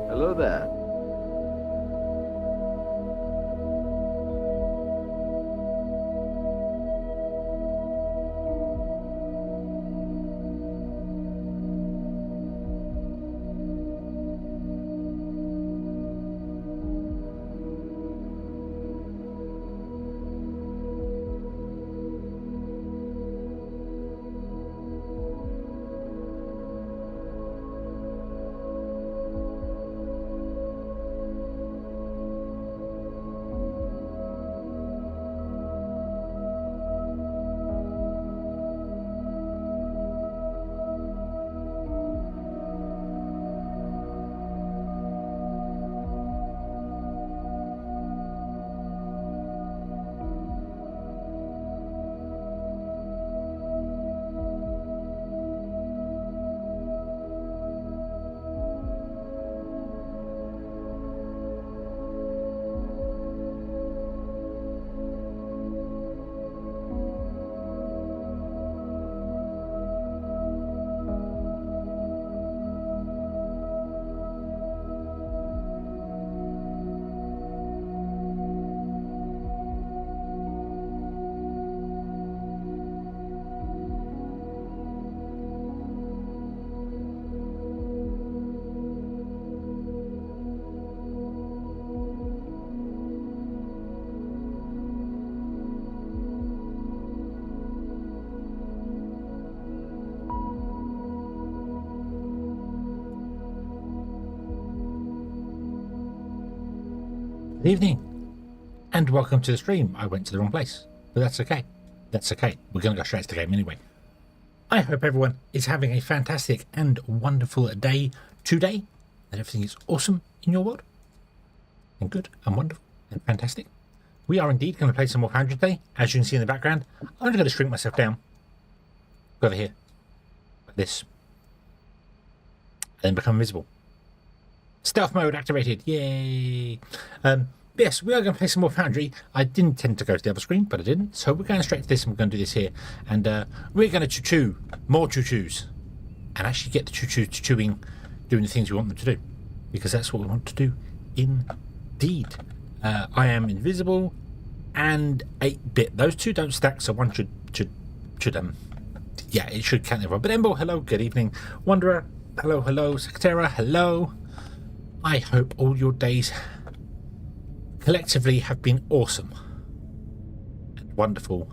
Hello there. Good evening, and welcome to the stream. I went to the wrong place, but that's okay. That's okay. We're going to go straight to the game anyway. I hope everyone is having a fantastic and wonderful day today, that everything is awesome in your world, and good, and wonderful, and fantastic. We are indeed going to play some more Foundry today. As you can see in the background, I'm going to shrink myself down. Go over here, like this, and then become invisible. Stealth mode activated, yay! Yes, we are going to play some more Foundry. I didn't intend to go to the other screen, but I didn't. So we're going straight to this, and we're going to do this here. And we're going to choo-choo more choo-choos. And actually get the choo-choos chewing, doing the things we want them to do. Because that's what we want to do, indeed. I am invisible and 8-bit. Those two don't stack, so one should yeah, it should count everyone. But Embo, hello, good evening. Wanderer, hello, hello. Secretera, hello. I hope all your days collectively have been awesome and wonderful,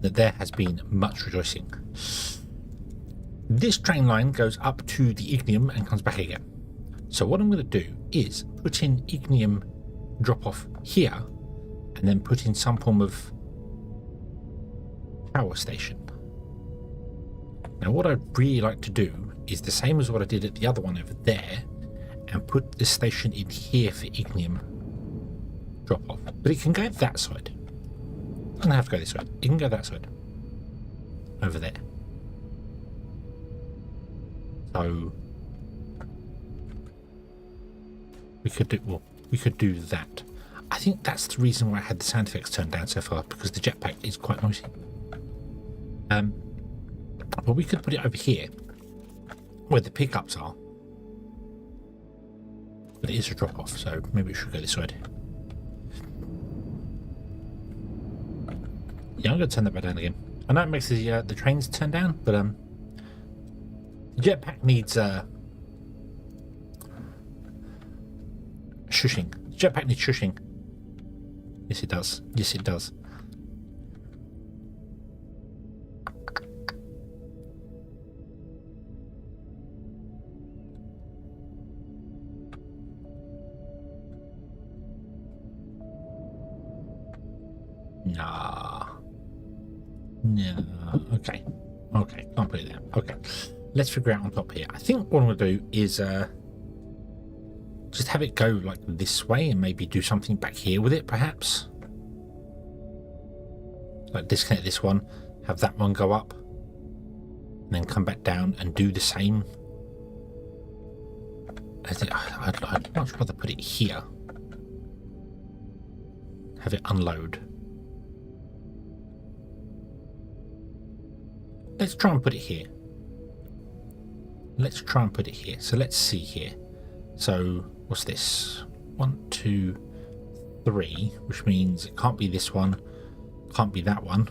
that there has been much rejoicing. This train line goes up to the ignium and comes back again. So what I'm going to do is put in ignium drop off here and then put in some form of power station. Now what I'd really like to do is the same as what I did at the other one over there, and put this station in here for ignium drop off. But it can go that side. It doesn't have to go this side. It can go that side. Over there. So we could do, well, we could do that. I think that's the reason why I had the sound effects turned down so far, because the jetpack is quite noisy. But we could put it over here where the pickups are. But it is a drop off, so maybe we should go this side. Yeah, I'm going to turn that back down again. I know it makes the trains turn down, but the jetpack needs shushing. The jetpack needs shushing. Yes, it does. Yes, it does. No. Okay. Okay. Can't put it there. Okay. Let's figure out on top here. I think what I'm going to do is just have it go like this way and maybe do something back here with it, perhaps. Like disconnect this one, have that one go up, and then come back down and do the same. I think I'd much rather put it here. Have it unload. Let's try and put it here. Let's try and put it here. So let's see here. So what's this? 1, 2, 3, which means it can't be this one, can't be that one.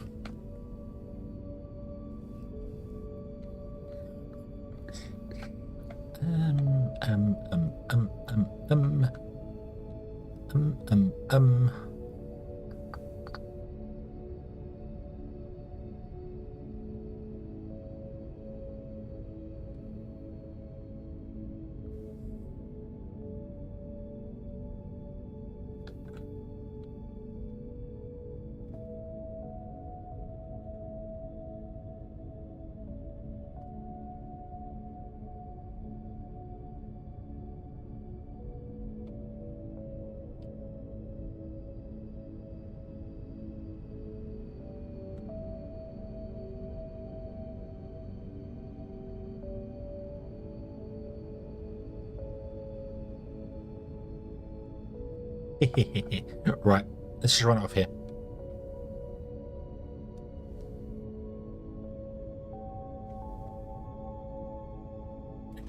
Right, let's just run it off here.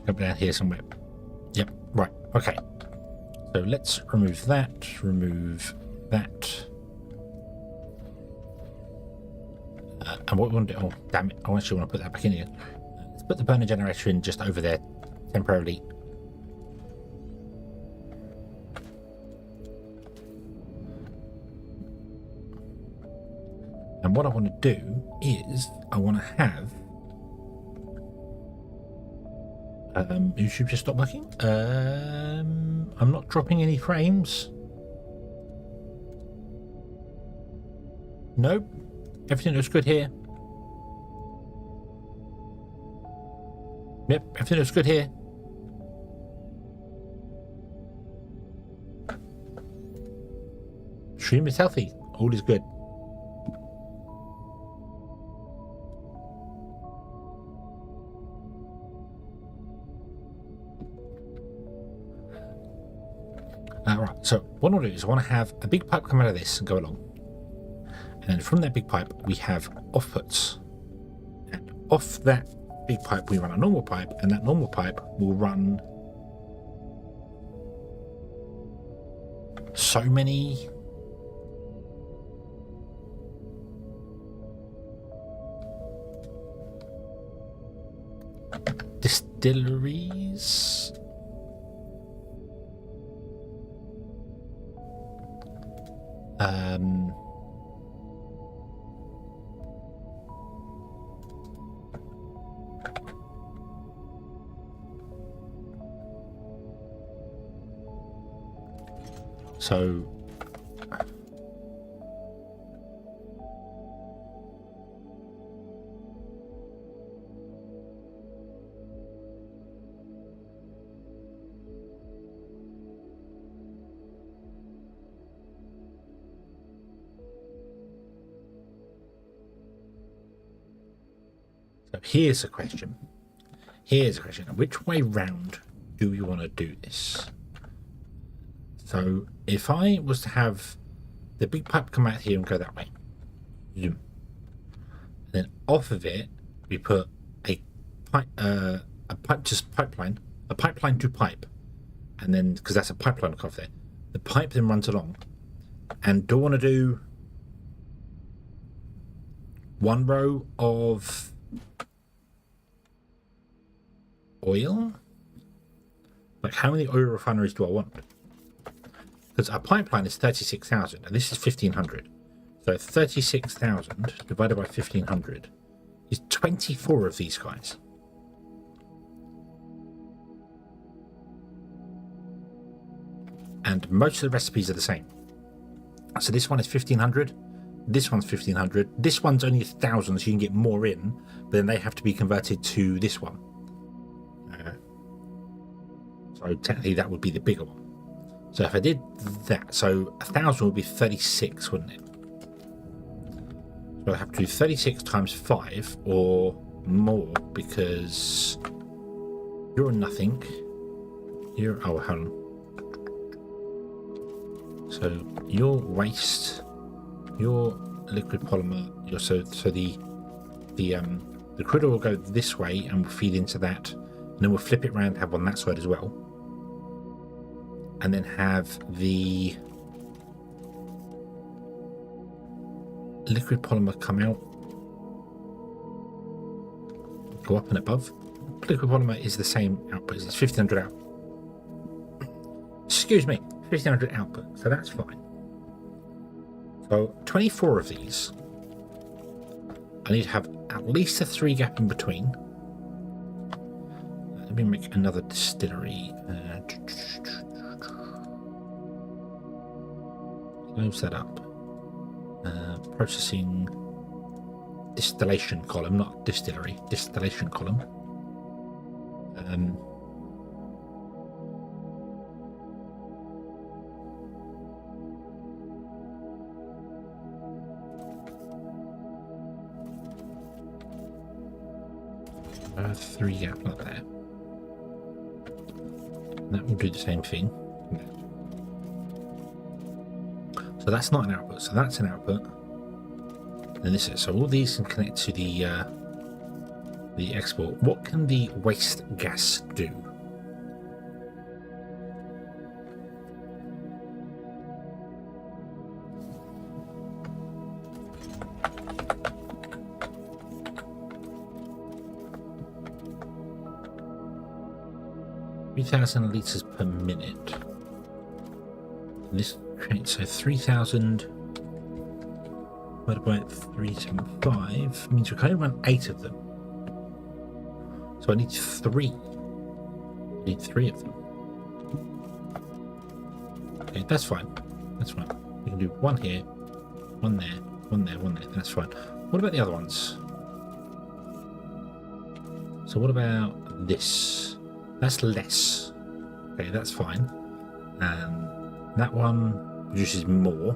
Come down here somewhere. Yep, right, okay. So let's remove that, remove that. And what we want to do, oh damn it, I actually want to put that back in again. Let's put the burner generator in just over there temporarily. And what I want to do is I want to have YouTube just stopped working. I'm not dropping any frames. Nope. Everything looks good here. Yep, everything looks good here. Stream is healthy. All is good. Right, so what I want to do is I want to have a big pipe come out of this and go along. And then from that big pipe, we have offputs. And off that big pipe, we run a normal pipe, and that normal pipe will run so many distilleries. So here's a question. Here's a question. Which way round do we want to do this? So if I was to have the big pipe come out here and go that way, zoom, then off of it we put a pipe to pipe, and then because that's a pipeline off there, the pipe then runs along. And do I want to do one row of oil? Like, how many oil refineries do I want? Because a pipeline is 36,000 and this is 1,500. So 36,000 divided by 1,500 is 24 of these guys. And most of the recipes are the same. So this one is 1,500. This one's 1,500. This one's only 1,000, so you can get more in, but then they have to be converted to this one. So technically that would be the bigger one. So if I did that, so 1,000 would be 36, wouldn't it? So I have to do 36 times 5 or more, because you're nothing. You're, oh, hold on. So your waste, your liquid polymer, your so the critter will go this way and we'll feed into that, and then we'll flip it around and have one that side as well. and then have the liquid polymer come out, go up and above. Liquid polymer is the same output, it's 1500 out. Excuse me, 1500 output, so that's fine. So 24 of these. I need to have at least a 3 gap in between. Let me make another distillery. Close that up. Processing distillation column, not distillery, distillation column. 3 gap like that. And that will do the same thing. So that's not an output, so that's an output. And this is, so all these can connect to the export. What can the waste gas do? .3,000 litres per minute. And this creates, so 3,000 divided by 375 means we can only run 8 of them. So I need 3. I need 3 of them. Okay, that's fine. That's fine. We can do 1 here, 1 there, 1 there, 1 there. That's fine. What about the other ones? So what about this? That's less. Okay, that's fine. That one produces more.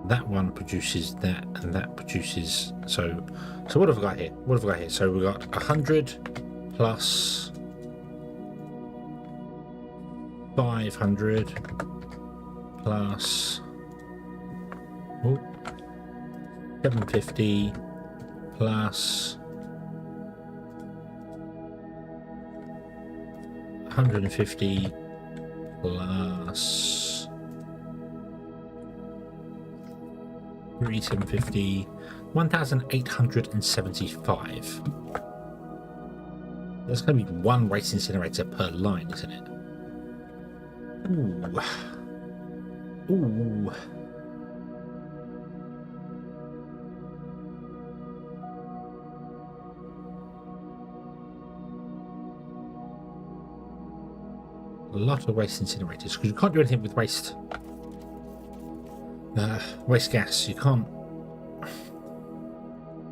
That one produces that, and that produces. So what have we got here? What have we got here? So we've got 100 plus 500 plus. 750 plus 150 plus 750, 1,875. That's going to be 1 waste incinerator per line, isn't it? Ooh. Ooh. A lot of waste incinerators, because you can't do anything with waste gas. You can't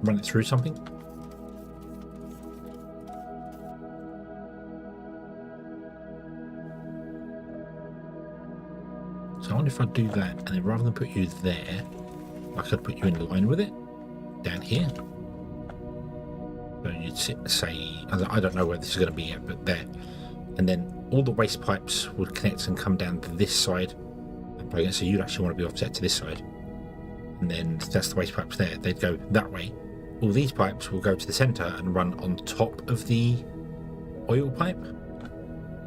run it through something. So I wonder if I do that, and then rather than put you there, I could put you in line with it down here. So you'd sit, say, I don't know where this is going to be yet, but there, and then all the waste pipes would connect and come down to this side. So you'd actually want to be offset to this side. And then that's the waste pipes there. They'd go that way. All these pipes will go to the center and run on top of the oil pipe,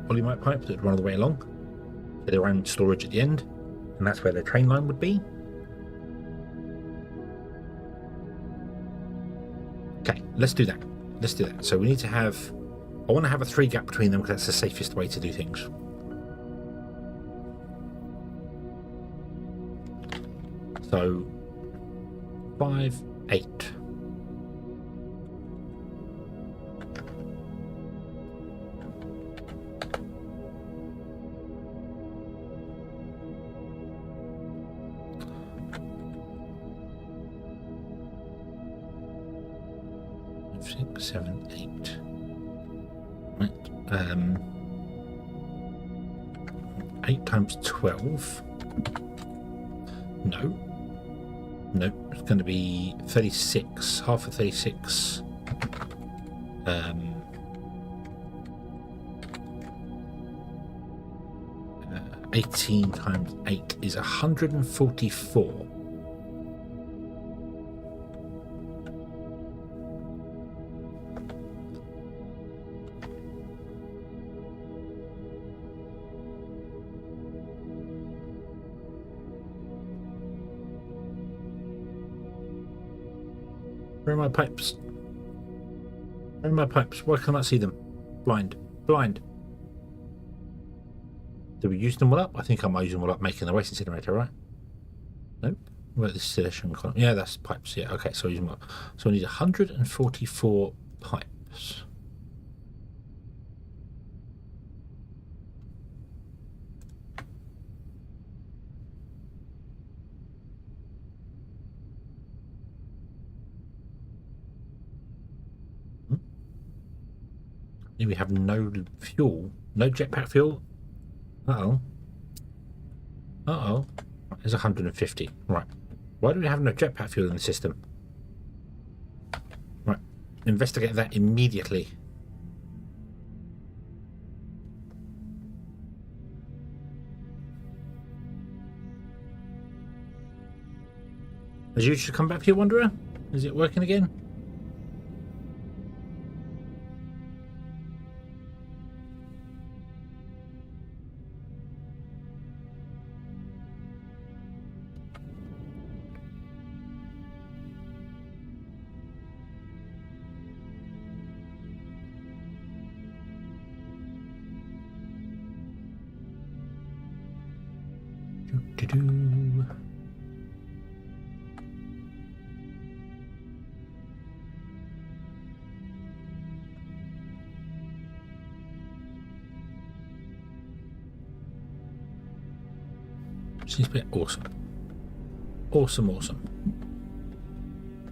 polymite pipe that would run all the way along to their own storage at the end. And that's where their train line would be. Okay, let's do that. Let's do that. So we need to have, I want to have a 3 gap between them because that's the safest way to do things. So 5, 8. Six, 7, 8. Right. 8 times 12. No. Nope, it's going to be 36, half of 36. 18 times 8 is 144. Where are my pipes? Where are my pipes? Why can't I see them? Blind. Blind. Did we use them all up? I think I might use them all up making the waste incinerator, right? Nope. Where this sedition column? Yeah, that's pipes. Yeah, okay, so use them up. So we need 144 pipes. We have no fuel, no jetpack fuel. Uh-oh. Uh-oh. There's 150. Right. Why do we have no jetpack fuel in the system? Right. Investigate that immediately. Has you just come back here, Wanderer? Is it working again? Do-do-do. Seems a bit awesome. Awesome, awesome.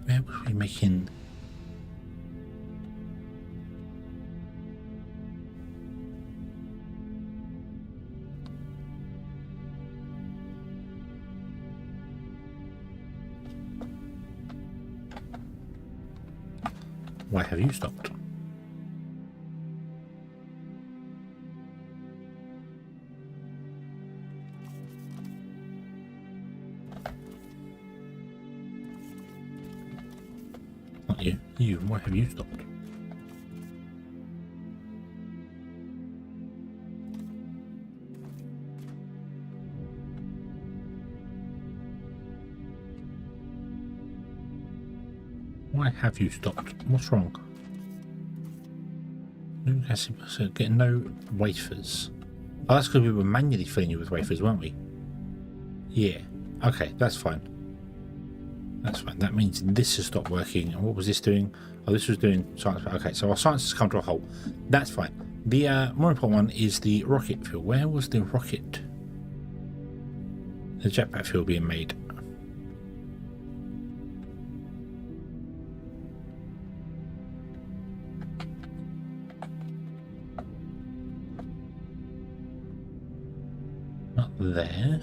Where was we making? Why have you stopped? Not you. You. Why have you stopped? Why have you stopped? What's wrong? So getting no wafers. Oh, that's because we were manually filling you with wafers, weren't we? Yeah. Okay, that's fine. That's fine. That means this has stopped working. And what was this doing? Oh, this was doing science. Okay, so our science has come to a halt. That's fine. The more important one is the rocket fuel. Where was the rocket? The jetpack fuel being made. Not there.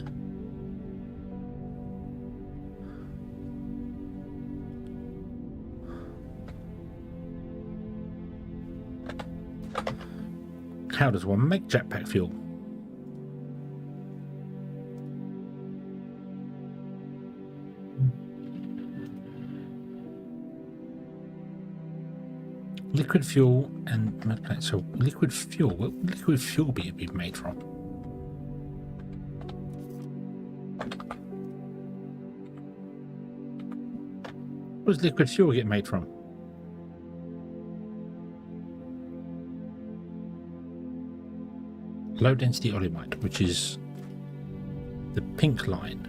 How does one make jetpack fuel? Liquid fuel and so liquid fuel. What would liquid fuel be made from? What does liquid fuel get made from? Low density olimite, which is the pink line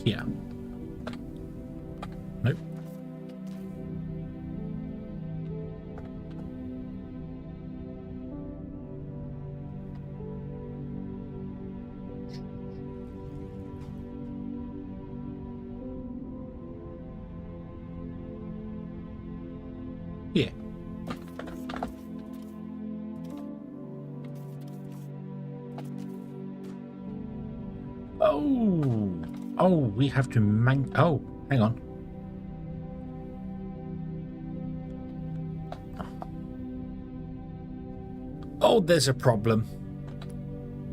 here. Nope. Yeah. Oh, we have to oh, hang on. Oh, there's a problem.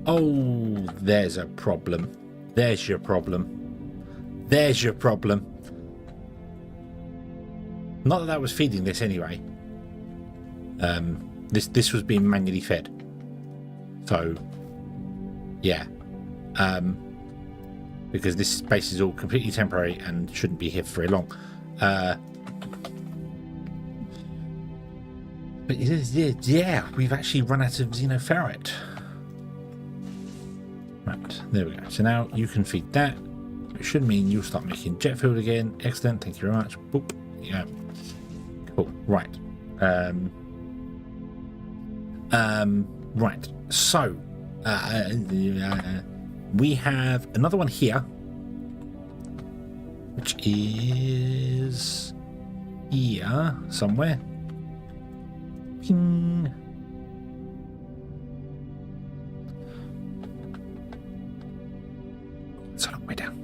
Oh, there's a problem. There's your problem. There's your problem. Not that that was feeding this anyway. This was being manually fed. So, yeah. because this space is all completely temporary and shouldn't be here for very long. But yeah, we've actually run out of xenoferrite. Right, there we go. So now you can feed that. It should mean you'll start making jet fuel again. Excellent, thank you very much. Boop. Yeah. Cool. Right. Right. So we have another one here, which is here somewhere. Ping. It's a long way down.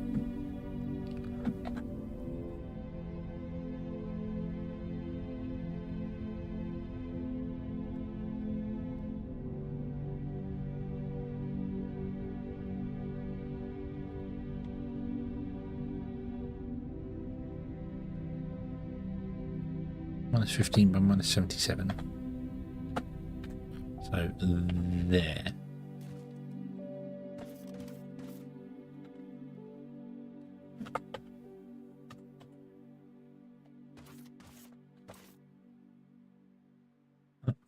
Minus 15 by minus 77. So there.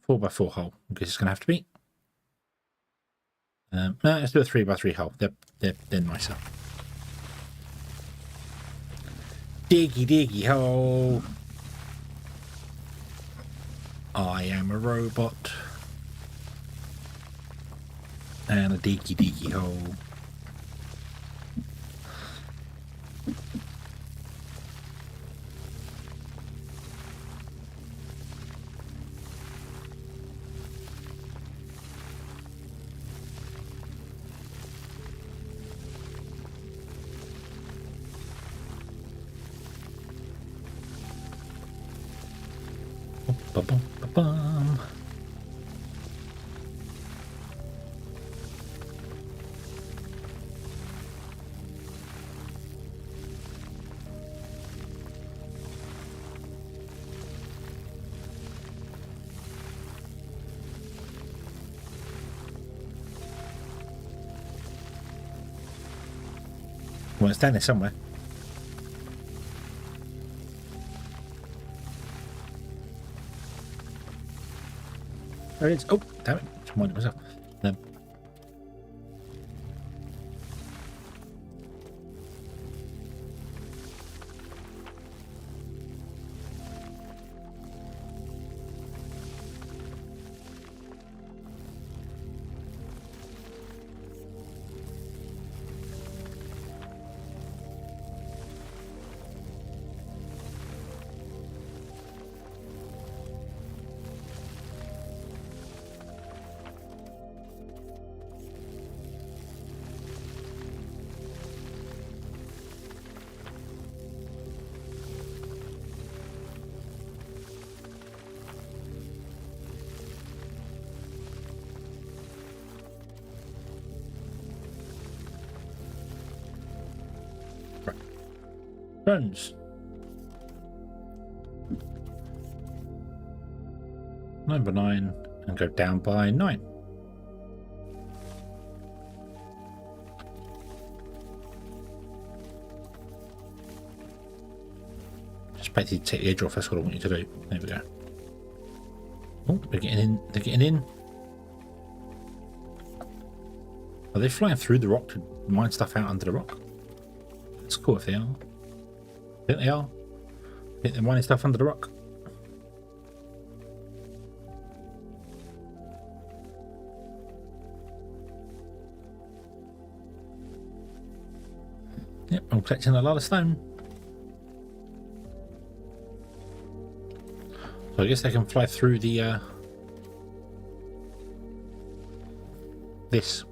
Four by four hole. I guess it's going to have to be. No, let's do a 3 by 3 hole. They're nicer. Diggy hole. I am a robot. And a diggy hole. Ba-bum. Well, it's down there somewhere. There it is. Oh, damn it. Just reminded myself. Bones. 9 by 9 and go down by 9. Just basically take the edge off, that's what I want you to do. There we go. Oh, they're getting in. They're getting in. Are they flying through the rock to mine stuff out under the rock? It's cool if they are. I think they are. I think they're mining stuff under the rock. Yep, I'm collecting a lot of stone. So I guess they can fly through the this.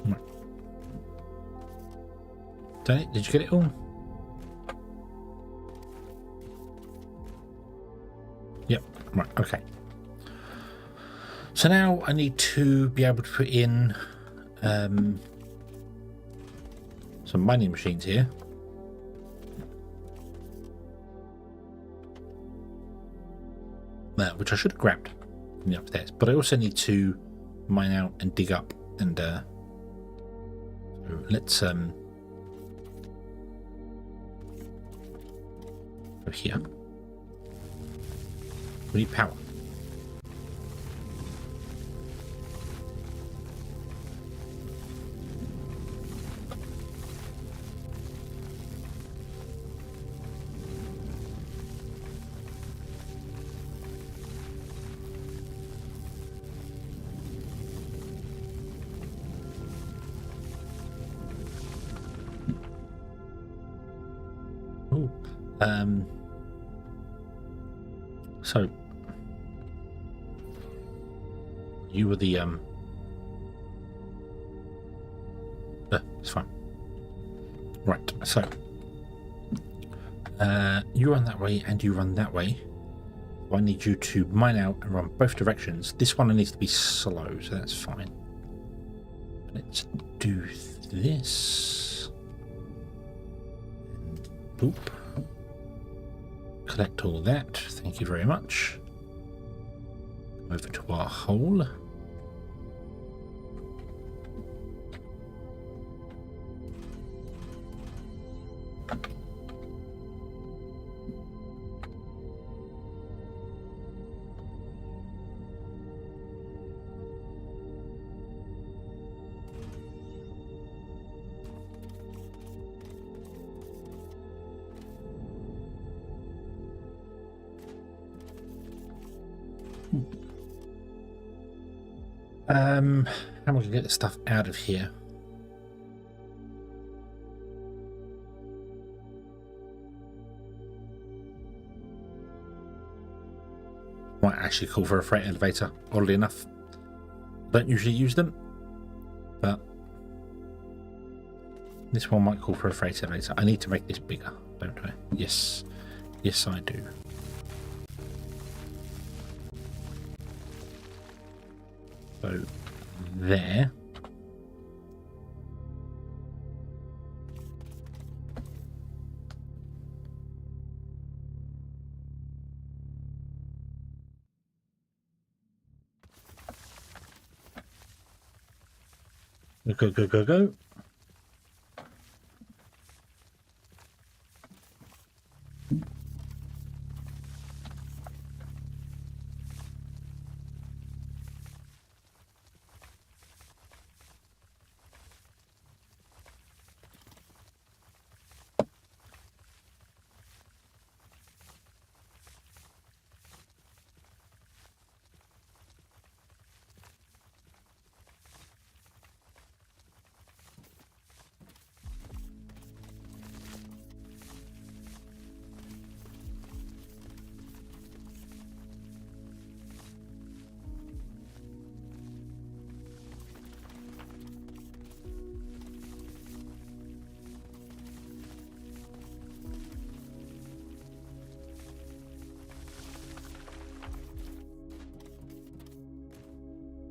Right. Done it? Did you get it all? Yep. Right. Okay. So now I need to be able to put in some mining machines here. Which I should have grabbed from the upstairs, but I also need to mine out and dig up, and so let's go here. We need power. So you were the it's fine. Right, so you run that way and you run that way. I need you to mine out and run both directions. This one needs to be slow, so that's fine. Let's do this. And boop. Collect all that. Thank you very much. Over to our hole. How am I going to get the stuff out of here? Might actually call for a freight elevator, oddly enough. Don't usually use them, but this one might call for a freight elevator. I need to make this bigger, don't I? Yes. Yes, I do. So there. Go, go, go, go.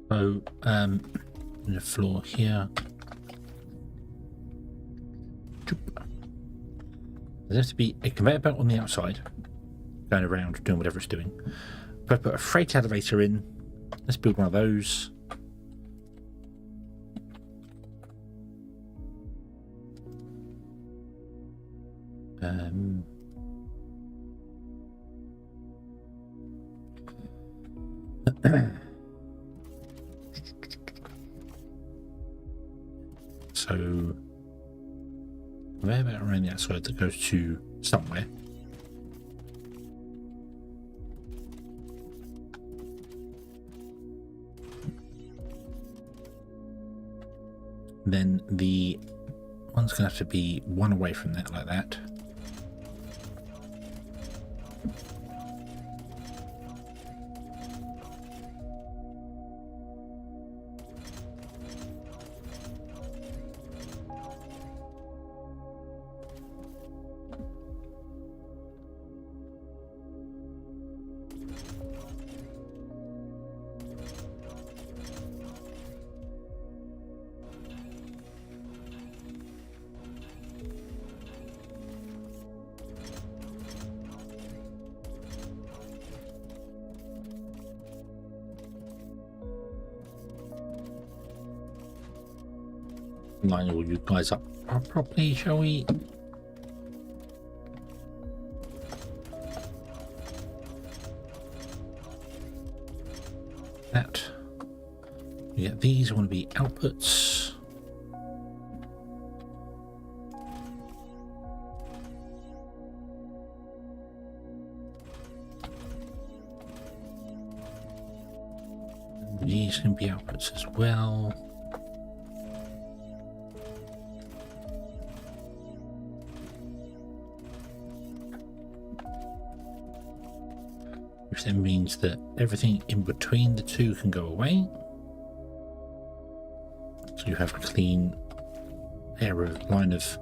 So, the floor here. There has to be a conveyor belt on the outside, going around doing whatever it's doing. If I put a freight elevator in, let's build one of those. So, conveyor belt around the outside that goes to somewhere. Then the one's going to have to be one away from that, like that. line all you guys up properly, shall we? That. Yeah, these want to be outputs. These can be outputs as well. Which then means that everything in between the two can go away. So you have a clean line of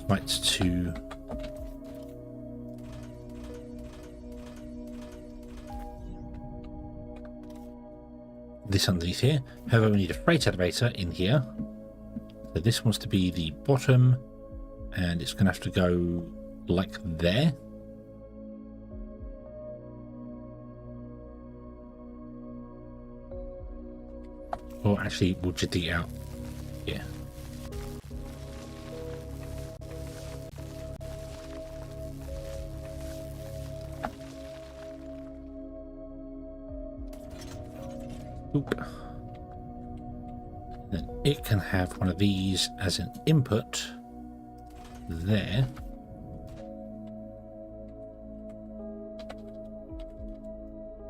lights to this underneath here. However, we need a freight elevator in here. So this wants to be the bottom, and it's going to have to go like there. Or actually, we'll just dig it out. Yeah. Oop. Then it can have one of these as an input there.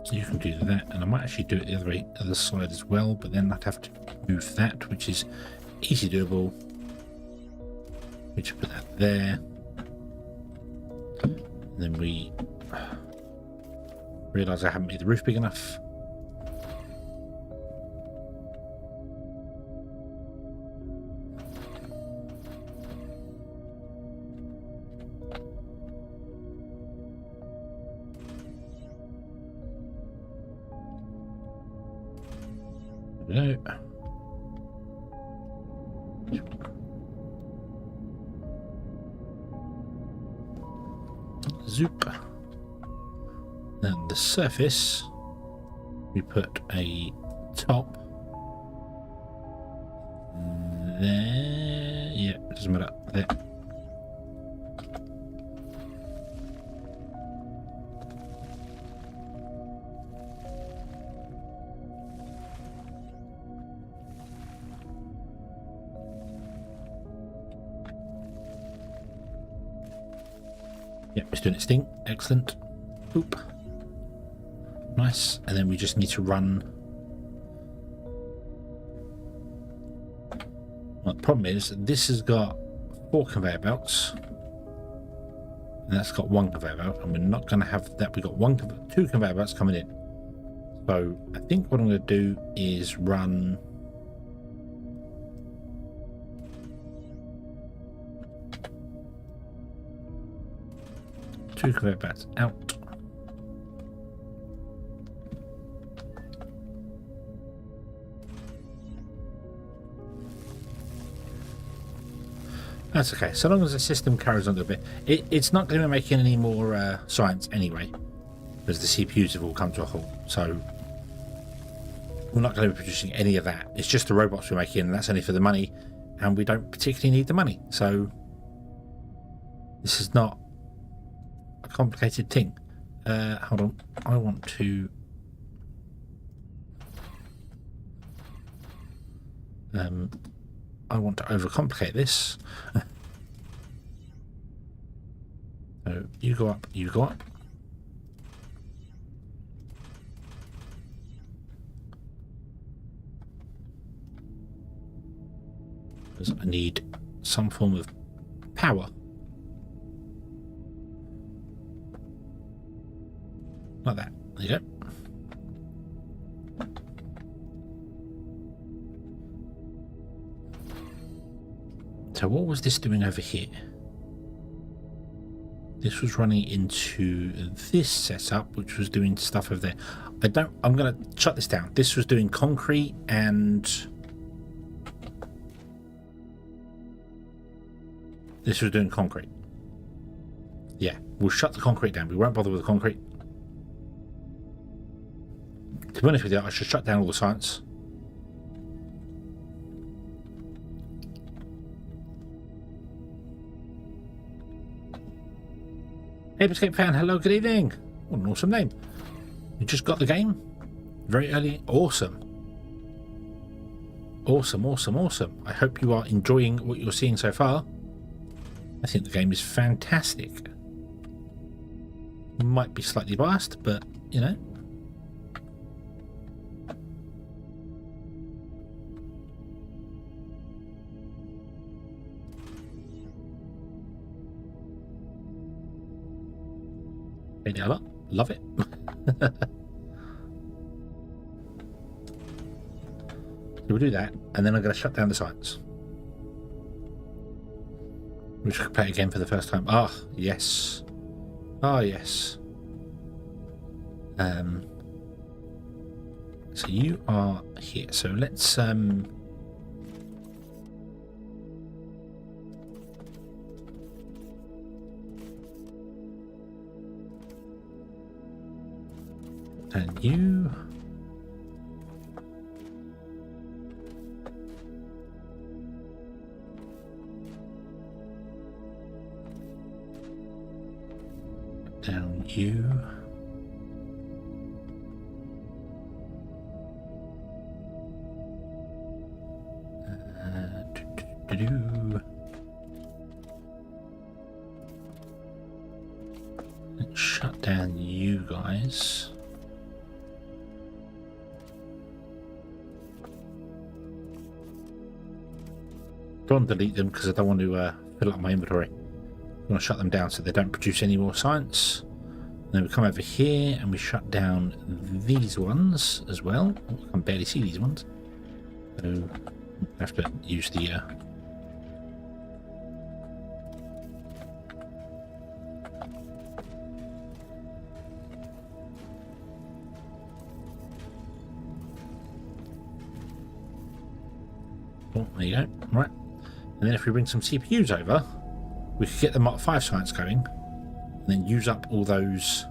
So you can do that, and I might actually do it the other side as well, but then I'd have to move that, which is easy doable. We just put that there. And then we realise I haven't made the roof big enough. No. Zoop. Then the surface, we put a top there. Yeah, it doesn't matter. There. Yep, it's doing its thing. Excellent. Oop. Nice. And then we just need to run. Well, the problem is this has got 4 conveyor belts, and that's got 1 conveyor belt, and we're not going to have that. We've got 2 conveyor belts coming in. So I think what I'm going to do is run two conveyor belts out. That's okay, so long as the system carries on a little bit. It's not going to be making any more science anyway, because the CPUs have all come to a halt, so we're not going to be producing any of that. It's just the robots we're making, and that's only for the money, and we don't particularly need the money, so this is not a complicated thing. Hold on, I want to overcomplicate this. So you go up, you go up. Because I need some form of power. Like that. There you go. So what was this doing over here? This was running into this setup, which was doing stuff over there. I'm going to shut this down. This was doing concrete and this was doing concrete. Yeah, we'll shut the concrete down. We won't bother with the concrete. To be honest with you, I should shut down all the science. Escape fan, hello, good evening. What an awesome name. You just got the game? Very early. Awesome. Awesome, awesome, awesome. I hope you are enjoying what you're seeing so far. I think the game is fantastic. Might be slightly biased, but, you know. Love it. We'll do that, and then I'm going to shut down the sites. We should play again for the first time. Ah, yes. Ah, yes. So you are here. So let's and you. Down you. Let's shut down you guys. Don't delete them because I don't want to fill up my inventory. I'm going to shut them down so they don't produce any more science. Then we come over here and we shut down these ones as well. Oh, I can barely see these ones. So I have to use the oh, there you go. Right. And then if we bring some CPUs over, we could get the Mark 5 science going and then use up all those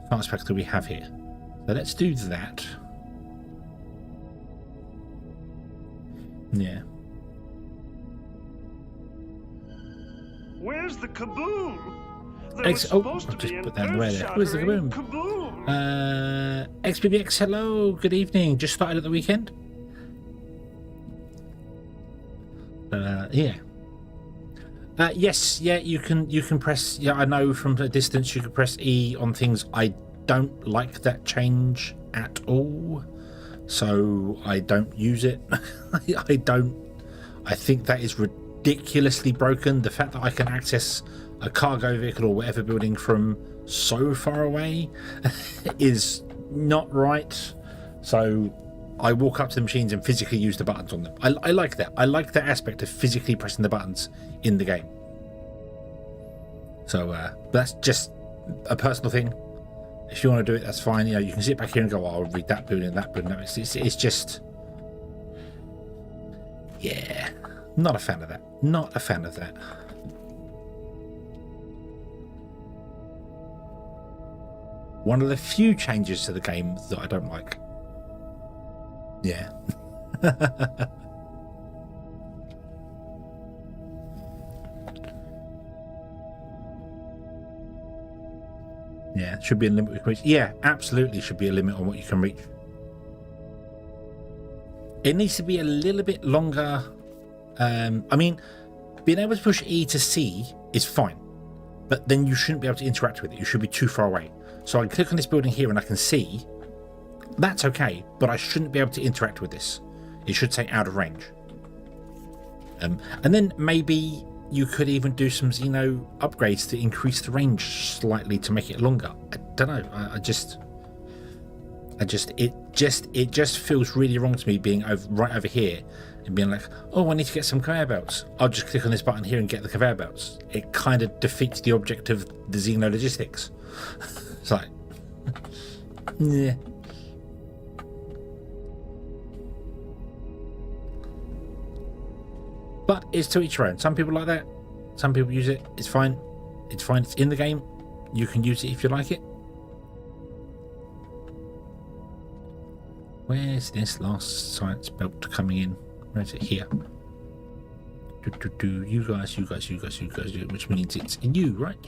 science packs that we have here. So let's do that. Yeah. Where's the kaboom? Oh, I've just put that away there. Where's the kaboom? XPBX, hello, good evening. Just started at the weekend. Yeah. Yes, yeah, you can press, yeah, I know from a distance you can press E on things. I don't like that change at all, so I don't use it. I think that is ridiculously broken. The fact that I can access a cargo vehicle or whatever building from so far away is not right. So I walk up to the machines and physically use the buttons on them. I like that. I like that aspect of physically pressing the buttons in the game. So that's just a personal thing. If you want to do it, that's fine. You know, you can sit back here and go, oh, I'll read that building, that building. It's just, yeah, not a fan of that. Not a fan of that. One of the few changes to the game that I don't like. Yeah. Yeah, should be a limit we can reach. Yeah, absolutely should be a limit on what you can reach. It needs to be a little bit longer. I mean, being able to push E to C is fine, but then you shouldn't be able to interact with it. You should be too far away. So I can click on this building here and I can see. That's okay, but I shouldn't be able to interact with this. It should say out of range. And then maybe you could even do some Xeno upgrades to increase the range slightly to make it longer. I don't know. It just feels really wrong to me being right over here and being like, oh, I need to get some conveyor belts. I'll just click on this button here and get the conveyor belts. It kind of defeats the object of the Xeno logistics. It's like, yeah. But it's to each your own. Some people like that. Some people use it. It's fine. It's fine. It's in the game. You can use it if you like it. Where's this last science belt coming in? Where is it? Here. You guys, which means it's you, right?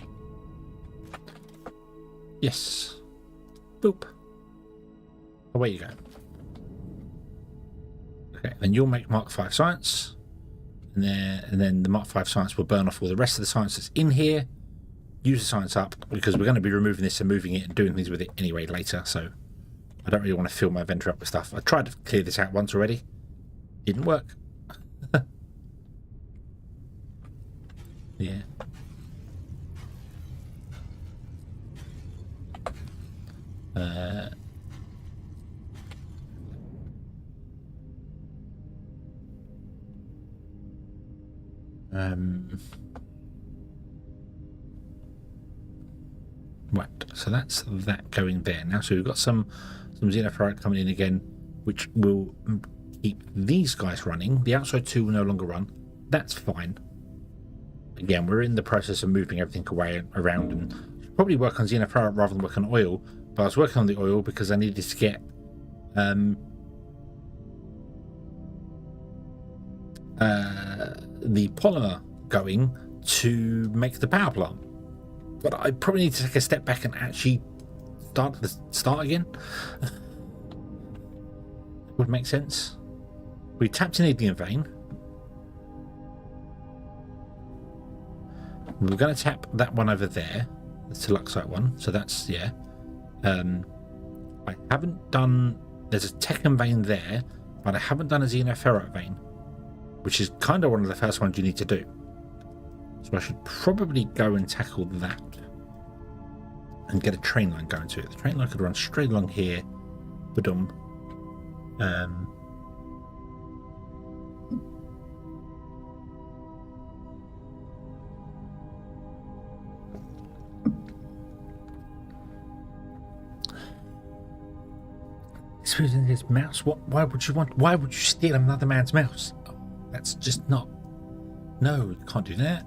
Yes. Boop. Away you go. Okay, then you'll make Mark 5 science. And then the Mark 5 science will burn off all the rest of the science that's in here. Use the science up, because we're going to be removing this and moving it and doing things with it anyway later, so I don't really want to fill my inventory up with stuff. I tried to clear this out once already. Didn't work. Yeah. Right, so that's that going there now. So we've got some Xeno Power coming in again, which will keep these guys running. The outside two will no longer run. That's fine. Again, we're in the process of moving everything away around, and probably work on Xeno Power rather than work on oil. But I was working on the oil because I needed to get the polymer going to make the power plant. But I probably need to take a step back and actually start again. Would make sense. We tapped in Indian vein. We're going to tap that one over there, the Teluxite one. So that's, yeah. I haven't done. There's a Tekken vein there, but I haven't done a Xenoferrite vein, which is kind of one of the first ones you need to do. So I should probably go and tackle that and get a train line going to it. The train line could run straight along here. Badum. His mouse. What? Why would you want? Why would you steal another man's mouse? Oh, that's just not. No, you can't do that.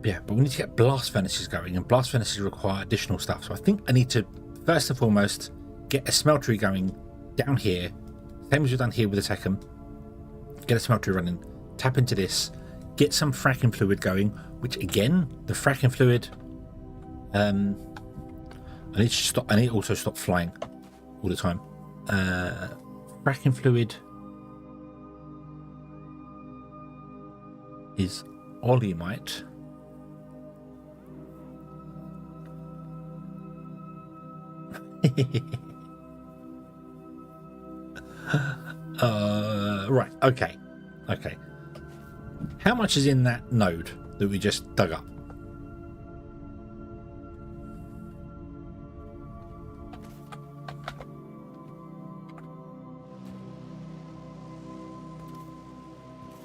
Yeah, but we need to get blast furnaces going, and blast furnaces require additional stuff. So I think I need to first and foremost get a smeltery going down here, same as we've done here with the Tekken. Get a smeltery running, tap into this, get some fracking fluid going. Which again, the fracking fluid. I need to stop. I need to also stop flying all the time. Fracking fluid is oleumite. Right. Okay. Okay. How much is in that node that we just dug up?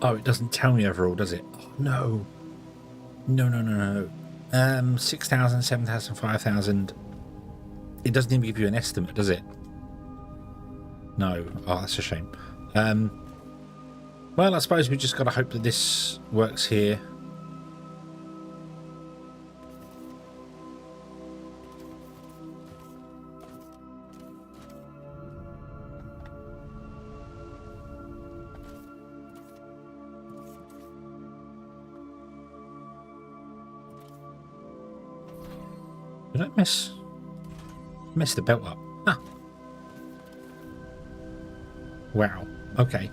Oh, it doesn't tell me overall, does it? Oh, no. No. 6,000, 7,000, 5,000. It doesn't even give you an estimate, does it? No. Oh, that's a shame. Well, I suppose we just got to hope that this works here. Did I mess the belt up? Ah. Wow. Okay.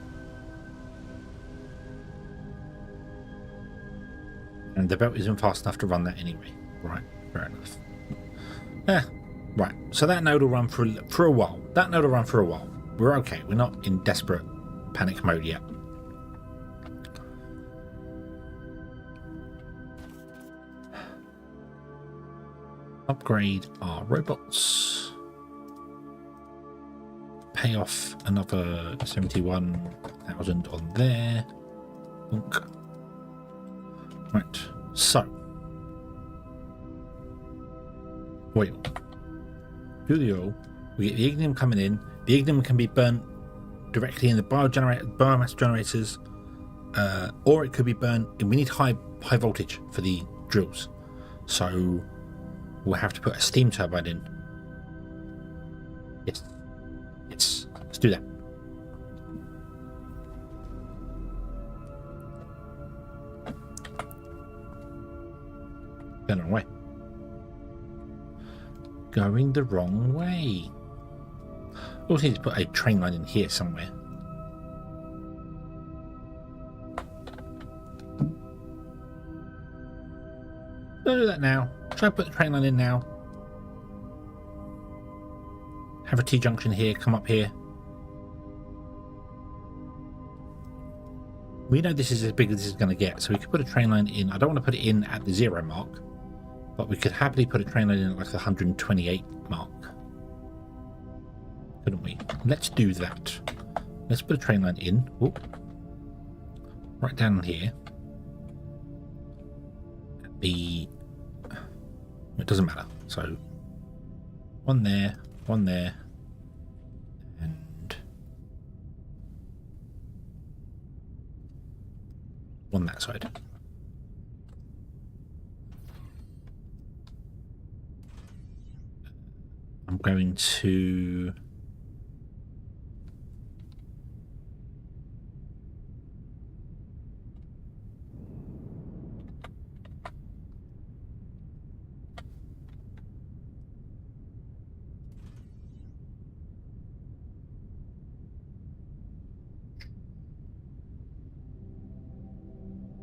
And the belt isn't fast enough to run that anyway. Right. Fair enough. Yeah. Right. So that node will run for a while. That node will run for a while. We're okay. We're not in desperate panic mode yet. Upgrade our robots. Pay off another 71,000 on there. Bonk. Right, so oil. Do the oil. We get the ignium coming in. The ignium can be burnt directly in the biomass generators, or it could be burnt. And we need high voltage for the drills, so we'll have to put a steam turbine in. Yes. Let's do that. Going the wrong way. Going the wrong way. Also need to put a train line in here somewhere. Don't do that now. Try to put the train line in now. Have a T-junction here, come up here. We know this is as big as this is going to get, so we could put a train line in. I don't want to put it in at the 0 mark, but we could happily put a train line in at like the 128 mark. Couldn't we? Let's do that. Let's put a train line in. Whoop. Right down here. It doesn't matter. So one there, and one that side. I'm going to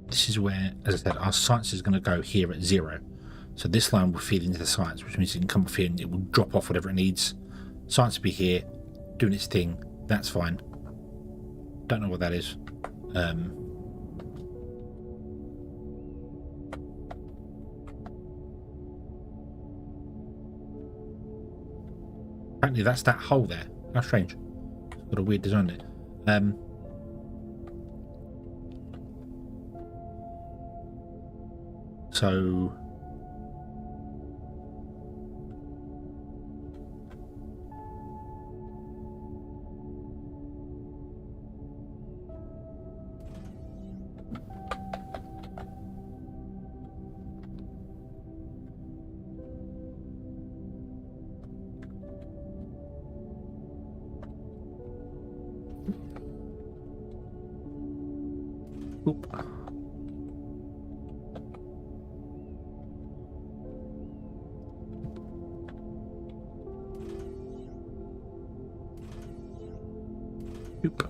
this is where, as I said, our science is going to go here at 0. So this line will feed into the science, which means it can come off here and it will drop off whatever it needs. Science will be here, doing its thing. That's fine. Don't know what that is. Apparently that's that hole there. How strange. It's got a weird design there. So oop. Oop.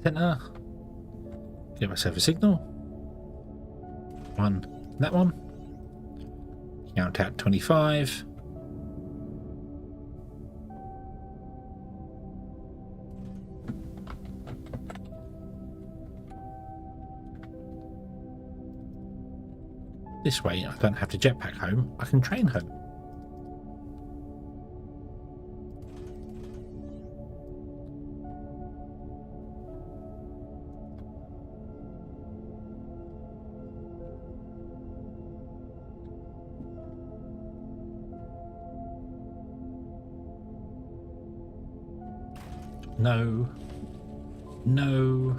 Center. Give myself a signal. One. That one. Count out 25. This way I don't have to jetpack home, I can train home. No. No.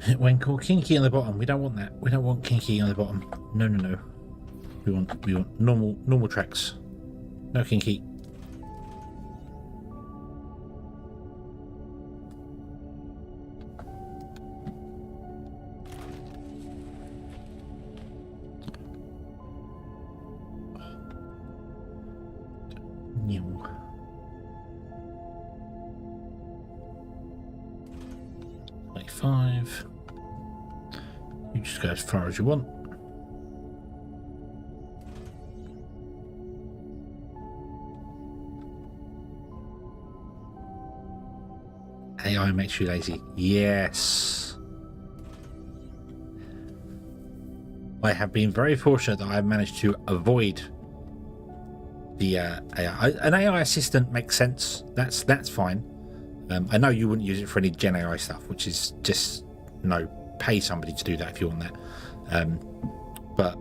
It went called kinky on the bottom. We don't want that. We don't want kinky on the bottom. No, no, no. We want normal tracks. No kinky. New. 25. You just go as far as you want. AI makes you lazy. Yes. I have been very fortunate that I have managed to avoid the AI. An AI assistant makes sense. That's fine. I know you wouldn't use it for any Gen AI stuff, which is just, no, pay somebody to do that if you want that. But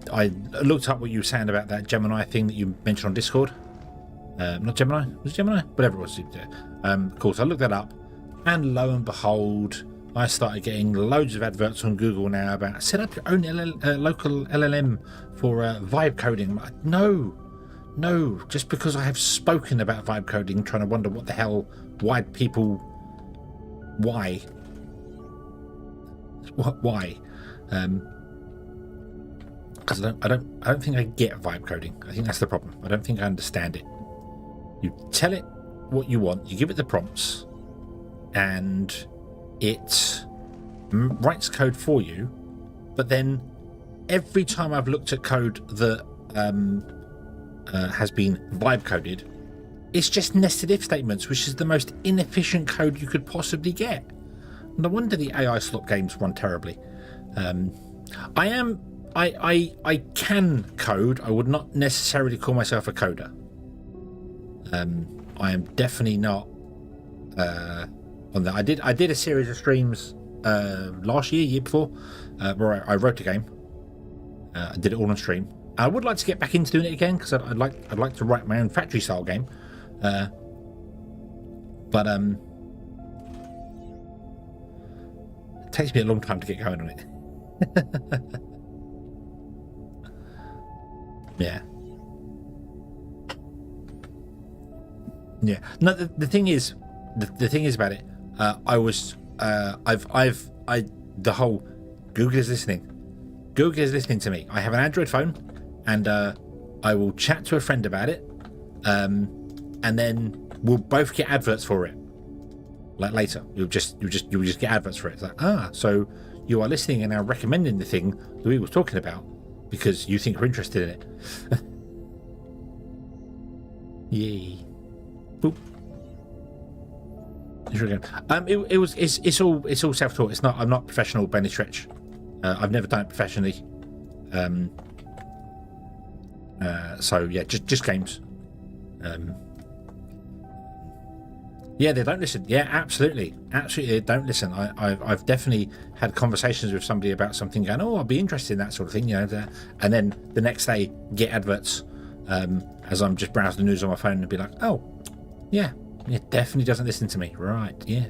I looked up what you were saying about that Gemini thing that you mentioned on Discord. Not Gemini, was it Gemini? Whatever it was. Of course, I looked that up, and lo and behold, I started getting loads of adverts on Google now about set up your own local LLM for vibe coding. I'm like, no, No, just because I have spoken about vibe coding, trying to wonder what the hell, why people, why? Why? Because I don't think I get vibe coding. I think that's the problem. I don't think I understand it. You tell it what you want, you give it the prompts, and it writes code for you. But then every time I've looked at code that has been vibe coded, it's just nested if statements, which is the most inefficient code you could possibly get. No wonder the AI slot games run terribly. I can code. I would not necessarily call myself a coder. I am definitely not on that. I did a series of streams last year before, where I wrote a game. I did it all on stream. I would like to get back into doing it again because I'd like to write my own factory style game. But it takes me a long time to get going on it. Yeah. No, the thing is, the thing is about it. The whole Google is listening. Google is listening to me. I have an Android phone, and I will chat to a friend about it, and then we'll both get adverts for it. Like later, you'll just get adverts for it. It's like, so you are listening and now recommending the thing that we were talking about because you think we're interested in it. Yay! Boop. It's all self-taught. It's not. I'm not professional by any stretch. I've never done it professionally. So yeah, just games. Yeah, they don't listen. Yeah, absolutely, they don't listen. I've definitely had conversations with somebody about something, going, "Oh, I'll be interested in that sort of thing," and then the next day get adverts as I'm just browsing the news on my phone and be like, "Oh, yeah, it definitely doesn't listen to me." Right? Yeah.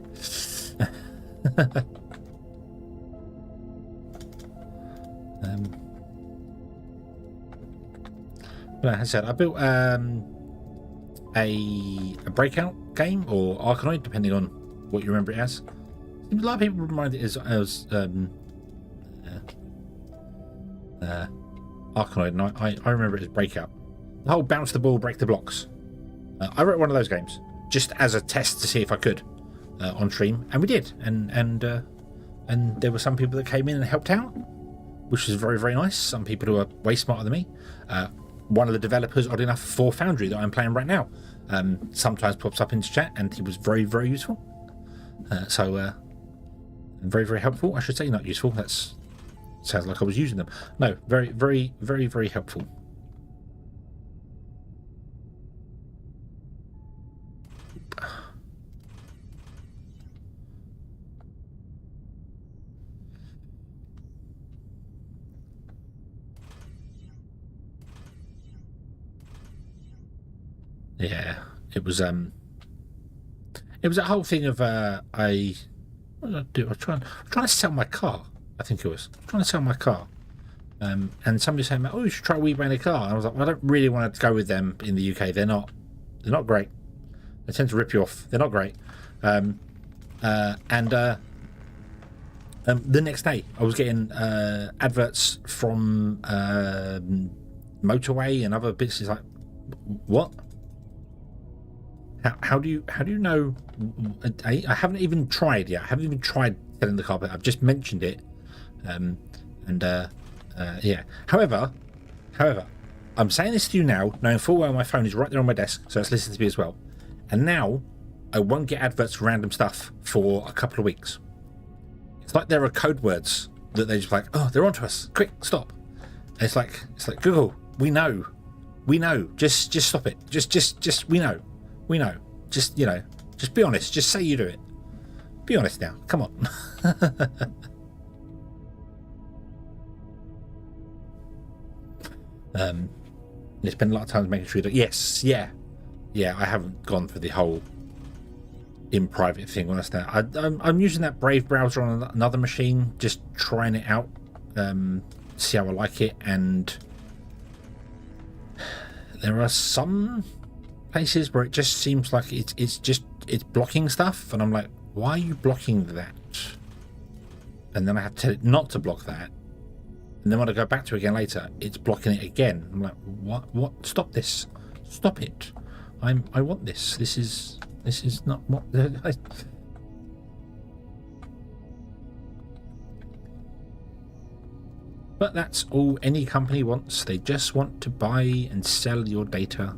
But as I said, I built a breakout game or Arkanoid, depending on what you remember it as. A lot of people remind it as Arkanoid, and I remember it as breakout. The whole bounce the ball, break the blocks. I wrote one of those games just as a test to see if I could on stream, and we did. And there were some people that came in and helped out, which was very, very nice. Some people who are way smarter than me. One of the developers, odd enough, for Foundry that I'm playing right now, sometimes pops up into chat, and he was very, very useful. So very, very helpful. I should say not useful. That's sounds like I was using them. No, very, very, very, very helpful. Yeah, it was a whole thing of what did I do? I was trying to sell my car. I think it was trying to sell my car, and somebody saying, "Oh, you should try WeBuying a car." And I was like, well, I don't really want to go with them in the UK. They're not great. They tend to rip you off. They're not great. The next day, I was getting adverts from Motorway and other bits. It's like, what? How do you know? I haven't even tried yet. I haven't even tried selling the car, but I've just mentioned it. Yeah. However, I'm saying this to you now, knowing full well my phone is right there on my desk, so it's listening to me as well. And now I won't get adverts for random stuff for a couple of weeks. It's like there are code words that they're just like, oh, they're onto us. Quick, stop. And it's like Google. We know. Just stop it. Just we know. Just just be honest. Just say you do it. Be honest now. Come on. They spend a lot of time making sure that I haven't gone for the whole in private thing. I'm using that Brave browser on another machine, just trying it out, see how I like it, and there are some places where it just seems like it's blocking stuff, and I'm like, why are you blocking that? And then I have to tell it not to block that, and then when I go back to it again later, it's blocking it again. I'm like, what? Stop this! Stop it! I want this. This is not what. But that's all any company wants. They just want to buy and sell your data.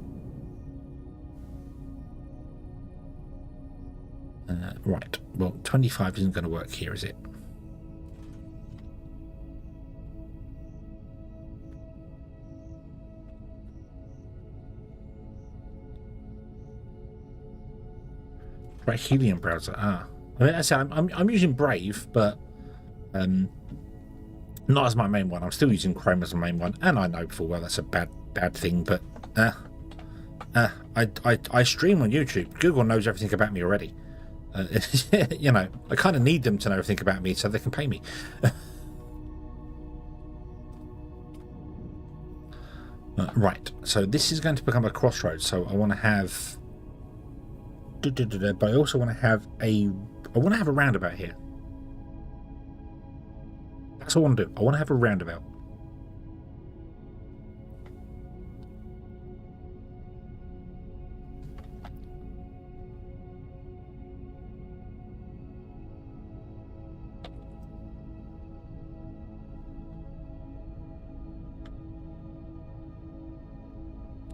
Right. Well, 25 isn't going to work here, is it? Right, Helium browser. Ah, I mean, I said I'm using Brave, but not as my main one. I'm still using Chrome as my main one, and I know full well that's a bad thing. But I stream on YouTube. Google knows everything about me already. You know, I kind of need them to know everything about me so they can pay me. Right. So this is going to become a crossroads. So I want to have, but I also want to have a roundabout here. That's what I want to do. I want to have a roundabout.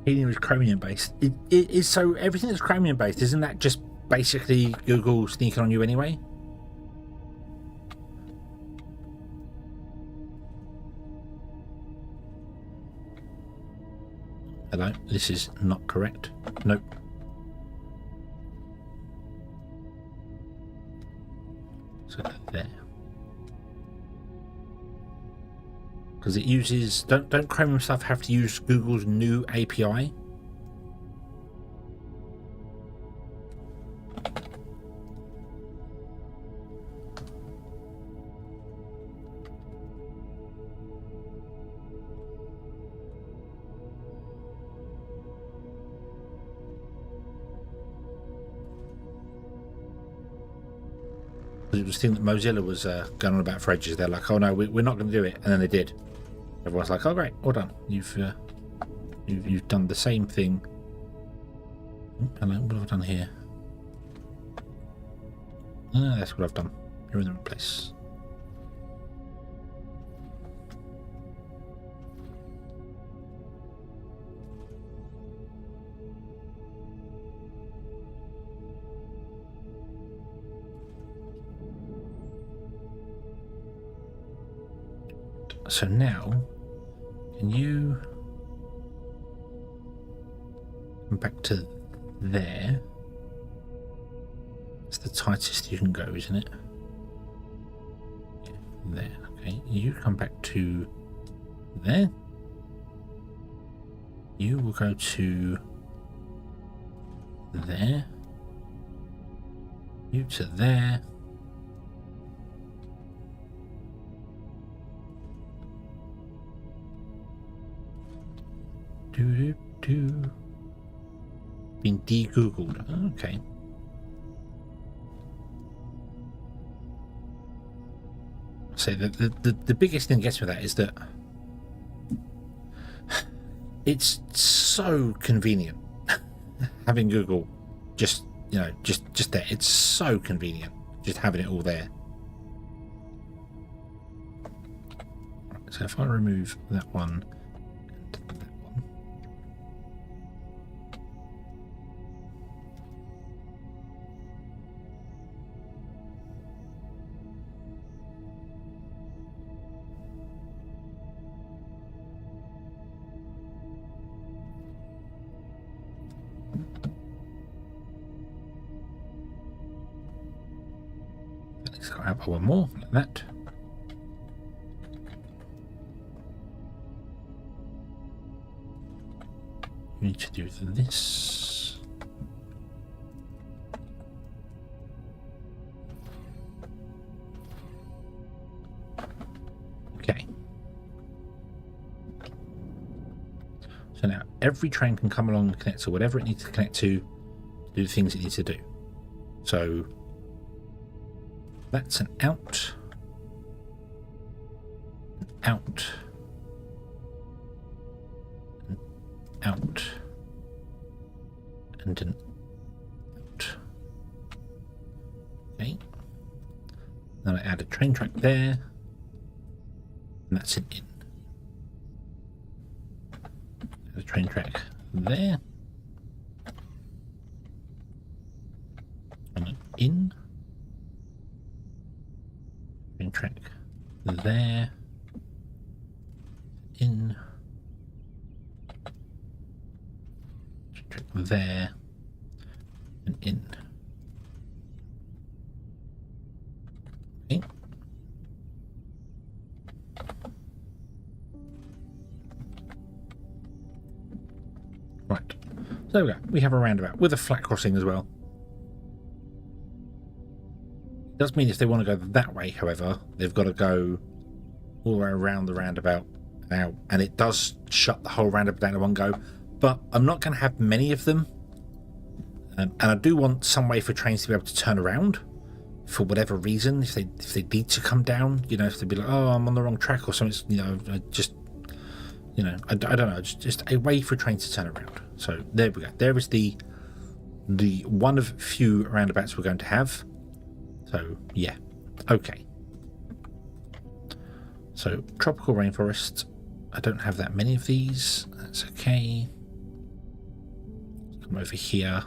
Helium is Chromium based. It is, so everything that's Chromium based, isn't that just basically Google sneaking on you anyway? Hello, this is not correct. Nope. So there. Because it uses, don't Chromium stuff have to use Google's new API? It was the thing that Mozilla was going on about for ages. They're like, oh no, we're not going to do it, and then they did. Everyone's like, oh great, well done. You've done the same thing. Hello, what have I done here? Ah, that's what I've done. You're in the wrong place. So now, can you come back to there? It's the tightest you can go, isn't it? Yeah, there. Okay, you come back to there. You will go to there. You to there. Been de-googled. Okay. So the biggest thing that gets with that is that it's so convenient having Google just, you know, just there. It's so convenient just having it all there. So if I remove that one and that one. Let's go out one more like that. We need to do this. Okay. So now every train can come along and connect to whatever it needs to connect to do the things it needs to do. So that's an out, out, an out, and an out. Okay. Then I add a train track there, and that's an in. Add a train track there, and an in. Train track there, in. Train track there, and in. Okay. Right, so there we go. We have a roundabout with a flat crossing as well. It does mean if they want to go that way, however, they've got to go all the way around the roundabout now, and it does shut the whole roundabout down in one go. But I'm not going to have many of them, and I do want some way for trains to be able to turn around for whatever reason. If they need to come down, you know, if they'd be like, oh, I'm on the wrong track or something, you know, I don't know, just a way for a train to turn around. So there we go. There is the one of few roundabouts we're going to have. So yeah, okay. So tropical rainforest. I don't have that many of these. That's okay. Come over here.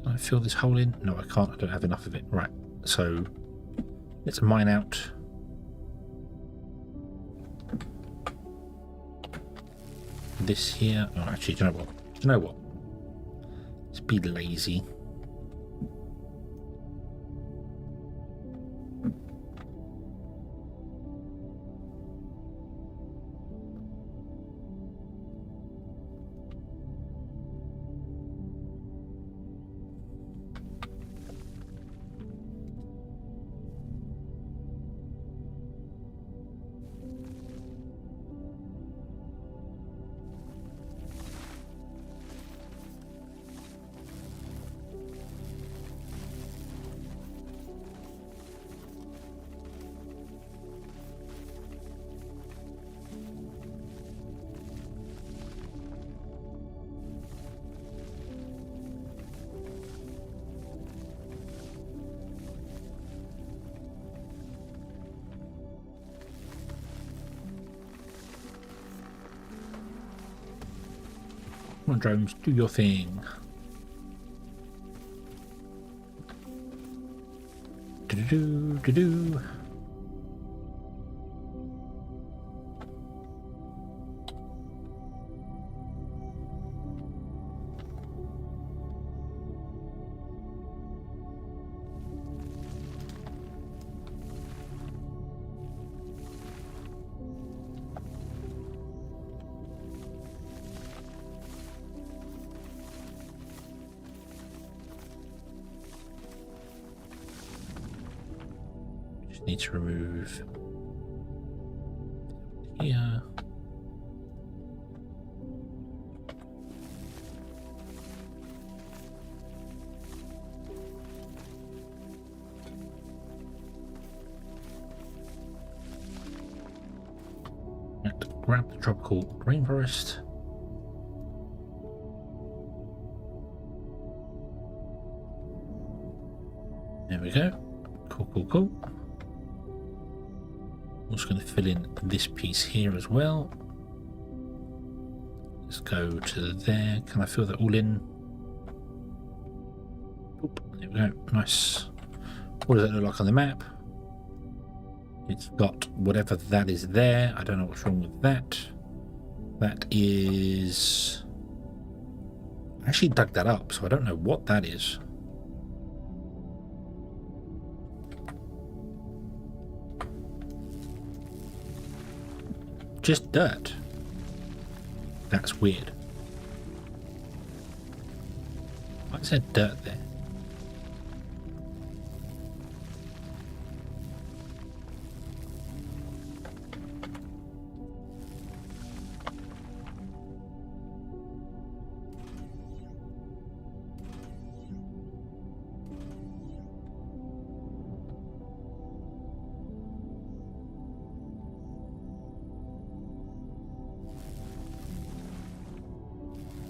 Can I fill this hole in? No, I can't. I don't have enough of it. Right. So let's mine out. This here. Oh, actually, do you know what? Do you know what? Let's be lazy. Come on, drones, do your thing. Do-do-do-do-do. Need to remove here. And grab the tropical rainforest. There we go. Cool, cool, cool. I'm just going to fill in this piece here as well. Let's go to there. Can I fill that all in? Oop, there we go. Nice. What does that look like on the map? It's got whatever that is there. I don't know what's wrong with that. That is... I actually dug that up, so I don't know what that is. Just dirt. That's weird. Why is there dirt there?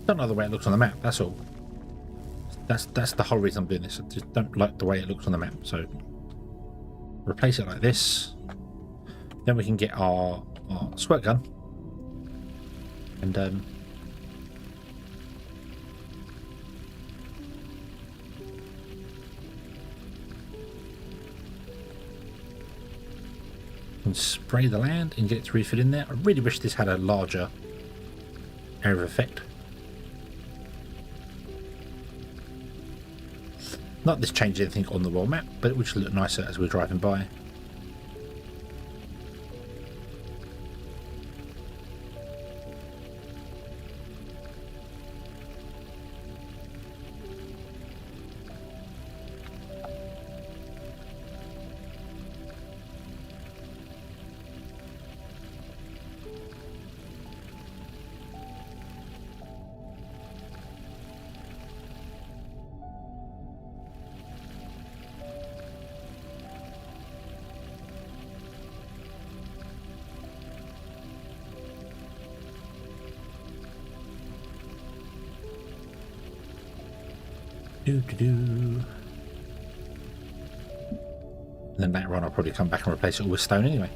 Don't like the way it looks on the map, that's all. That's the whole reason I'm doing this. I just don't like the way it looks on the map. So replace it like this. Then we can get our squirt gun. And spray the land and get it to refill in there. I really wish this had a larger area of effect. Not this changed anything on the world map, but it would just look nicer as we're driving by. And then later on I'll probably come back and replace it all with stone anyway.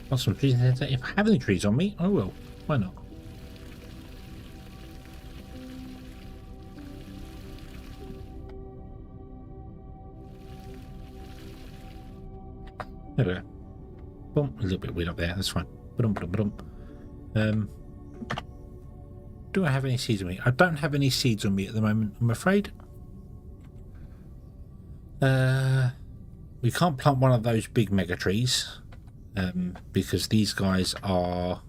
Got some trees in there. If I have any trees on me, I will. Why not? There we go. Boom, a little bit weird up there, that's fine. Do I have any seeds on me? I don't have any seeds on me at the moment, I'm afraid. We can't plant one of those big mega trees because these guys are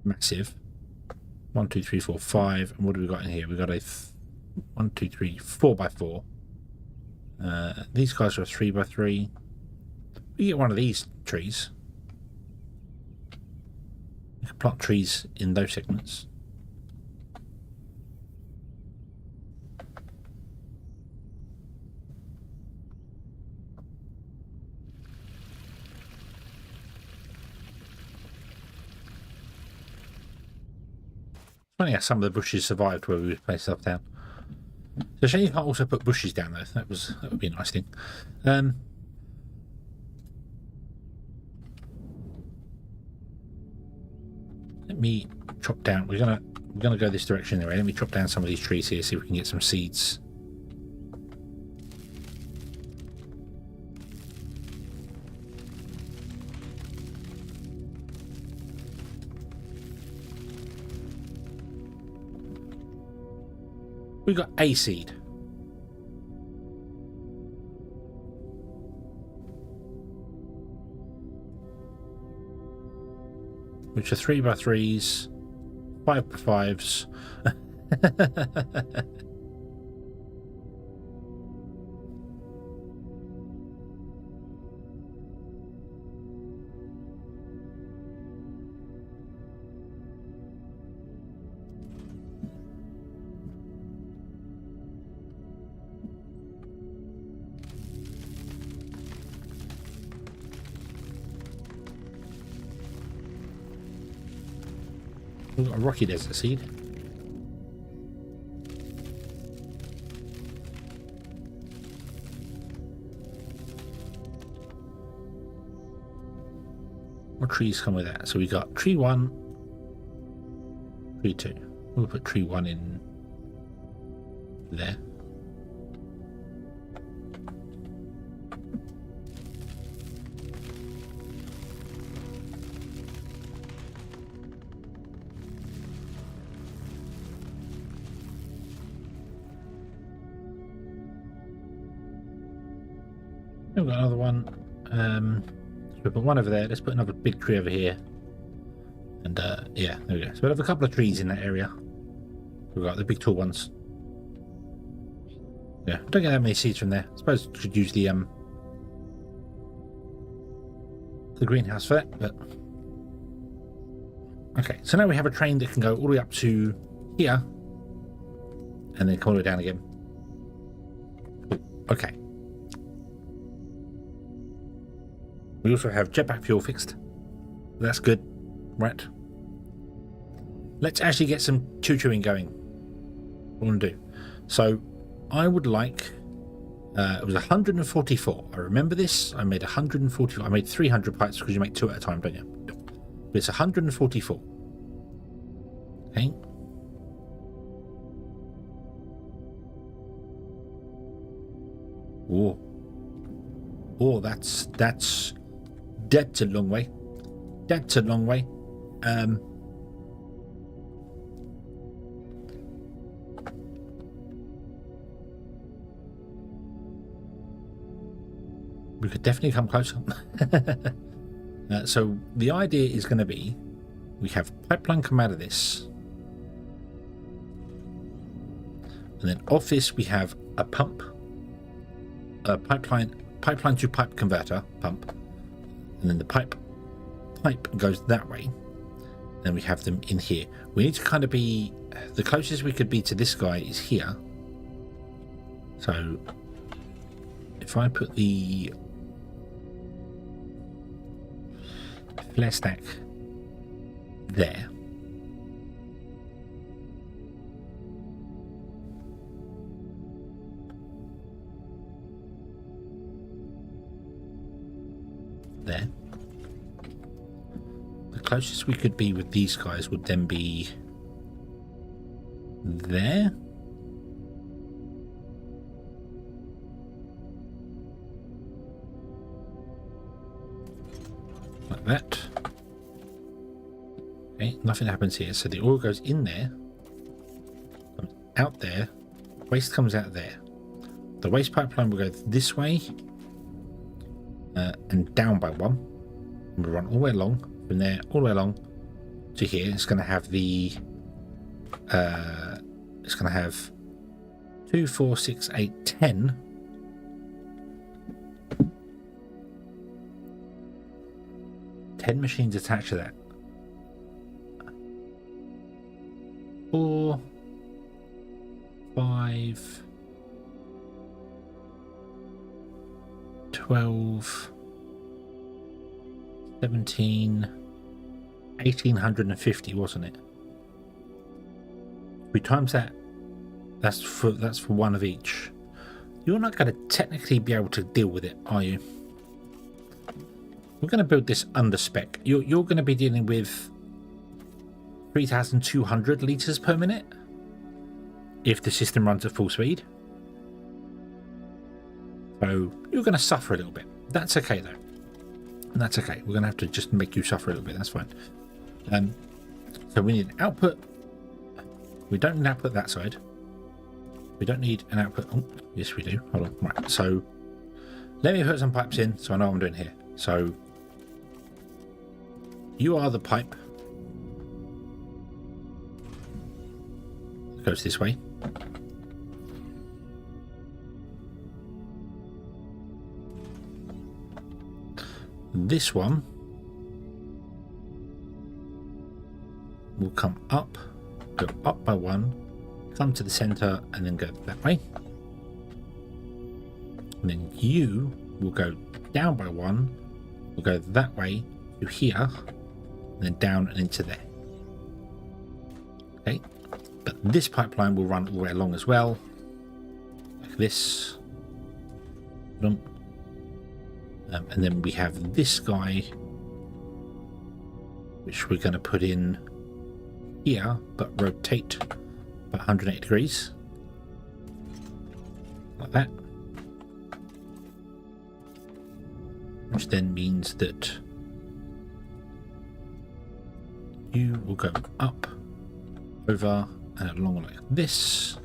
massive. 1, 2, 3, 4, 5. And what have we got in here? We've got a 1, 2, 3, 4 by 4. These guys are a 3 by 3. We get one of these trees. We can plant trees in those segments. Funny how some of the bushes survived where we placed stuff down. So shame you can't also put bushes down though. That would be a nice thing. Let me chop down. We're gonna go this direction anyway. Let me chop down some of these trees here, see if we can get some seeds. We got a seed. Which are 3 by 3s, 5 by 5s. We've got a rocky desert seed. What trees come with that? So we got tree 1, tree 2. We'll put tree 1 in there. We've got another one. So we put one over there. Let's put another big tree over here. And yeah, there we go. So we'll have a couple of trees in that area. We've got the big tall ones. Yeah, don't get that many seeds from there. I suppose we should use the greenhouse for that, but Okay, so now we have a train that can go all the way up to here and then come all the way down again. Okay. We also have jetpack fuel fixed. That's good. Right. Let's actually get some choo-chooing going. What I want to do. So I would like... it was 144. I remember this. I made 144. I made 300 pipes because you make 2 at a time, don't you? But it's 144. Okay. Oh. Oh, that's a long way. That's a long way. We could definitely come closer. So the idea is going to be, we have pipeline come out of this, and then off this we have a pump, a pipeline to pipe converter pump, and then the pipe goes that way. Then we have them in here. We need to kind of be, the closest we could be to this guy is here. So if I put the flare stack there, there, the closest we could be with these guys would then be there. Like that. Okay, nothing happens here. So the oil goes in there, comes out there, waste comes out there. The waste pipeline will go this way and down by 1. And we'll run all the way along from there, all the way along to here. It's going to have the it's going to have 2, 4, 6, 8, 10. Machines attached to that. 4, 5, 12, 17, 1850, wasn't it? We times that. That's for one of each. You're not going to technically be able to deal with it, are you? We're going to build this under spec. You're going to be dealing with 3,200 litres per minute if the system runs at full speed. So you're going to suffer a little bit. That's okay though. That's okay. We're going to have to just make you suffer a little bit. That's fine. So we need output. We don't need output that side. We don't need an output. Oh, yes we do. Hold on. Right. So let me put some pipes in so I know what I'm doing here. So you are the pipe. It goes this way. This one will come up, go up by 1, come to the center, and then go that way. And then you will go down by 1, will go that way to here, and then down and into there. Okay, but this pipeline will run all the way along as well, like this. And then we have this guy, which we're going to put in here, but rotate by 180 degrees, like that. Which then means that you will go up, over, and along like this.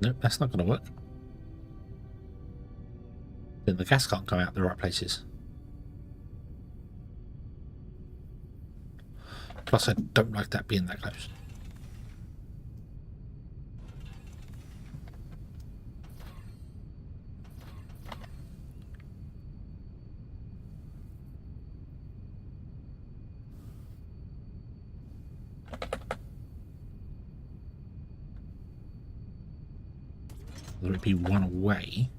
Nope, that's not going to work. Then the gas can't come out the right places. Plus, I don't like that being that close. whether it be one away,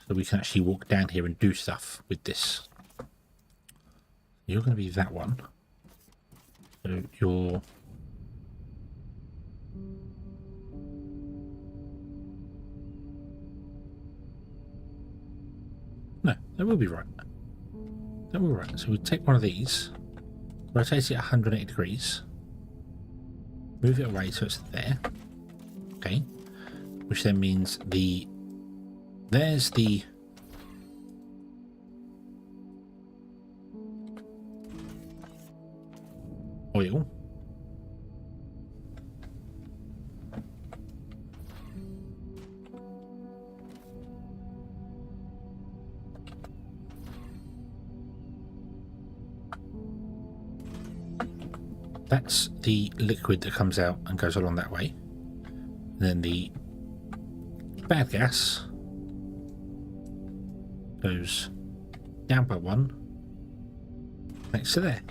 so we can actually walk down here and do stuff with this. You're going to be that one. So you're... No, that will be right. That will be right. So we take one of these, rotate it 180 degrees, move it away so it's there. Okay. Which then means there's the oil. That's the liquid that comes out and goes along that way. And then the bad gas goes down by one next to there.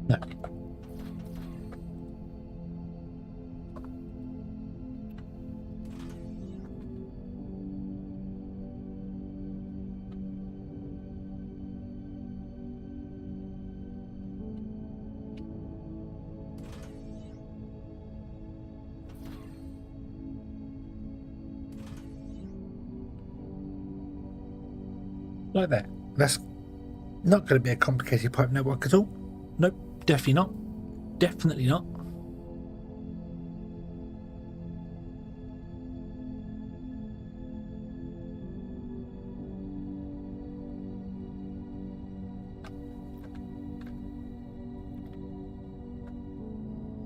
No. Like that. That's not going to be a complicated pipe network at all. Nope, definitely not. Definitely not.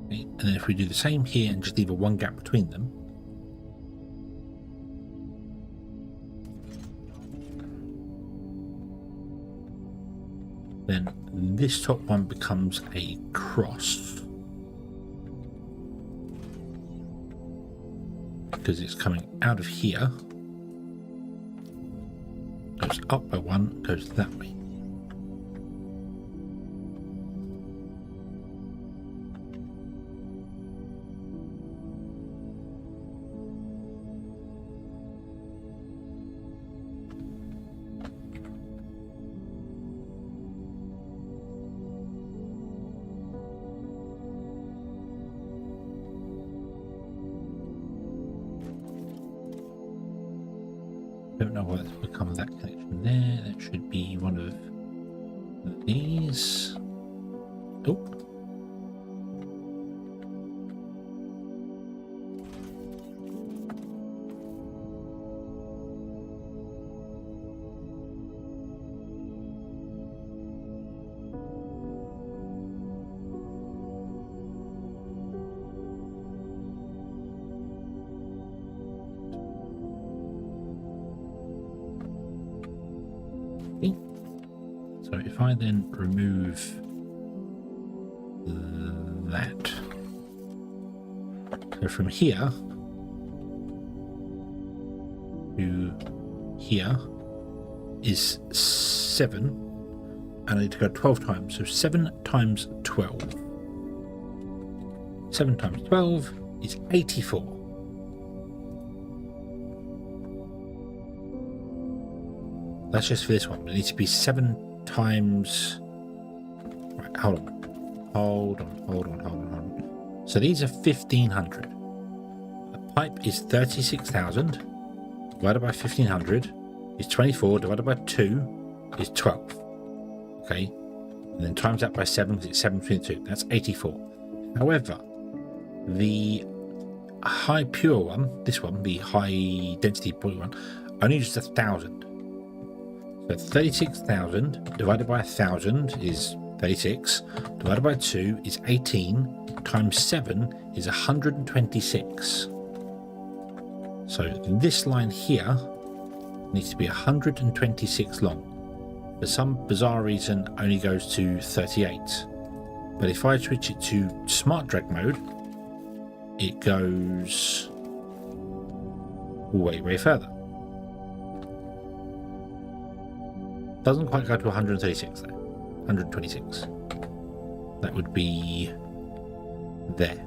Okay, and then if we do the same here and just leave a one gap between them, then this top one becomes a cross because it's coming out of here, goes up by one, goes that way. Don't know what's become of that connection there. That should be one of these. Oh. So if I then remove that, so from here to here is 7, and I need to go 12 times, so 7 times 12. 7 times 12 is 84. That's just for this one. It needs to be 7 times. Right, hold on. So these are 1500. The pipe is 36,000 divided by 1500 is 24, divided by 2 is 12. Okay, and then times that by 7 because it's 7 between the 2. That's 84. However, the high pure one, this one, the high density point one, only just 1,000. So 36,000 divided by 1,000 is 36, divided by 2 is 18, times 7 is 126. So this line here needs to be 126 long. For some bizarre reason only goes to 38. But if I switch it to smart drag mode, it goes way further. Doesn't quite go to 136 though. 126. That would be there.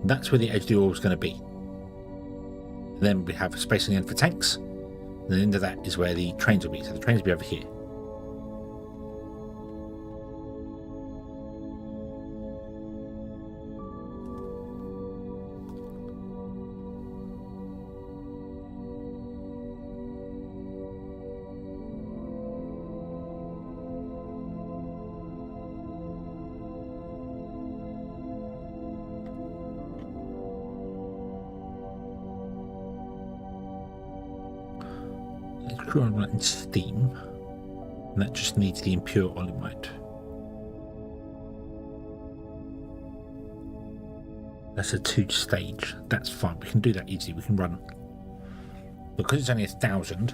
That's where the edge of the oil is going to be. And then we have space on the end for tanks. And the end of that is where the trains will be. So the trains will be over here. Run that in steam, and that just needs the impure olimite. That's a 2-stage. That's fine. We can do that easily. We can run, because it's only 1,000.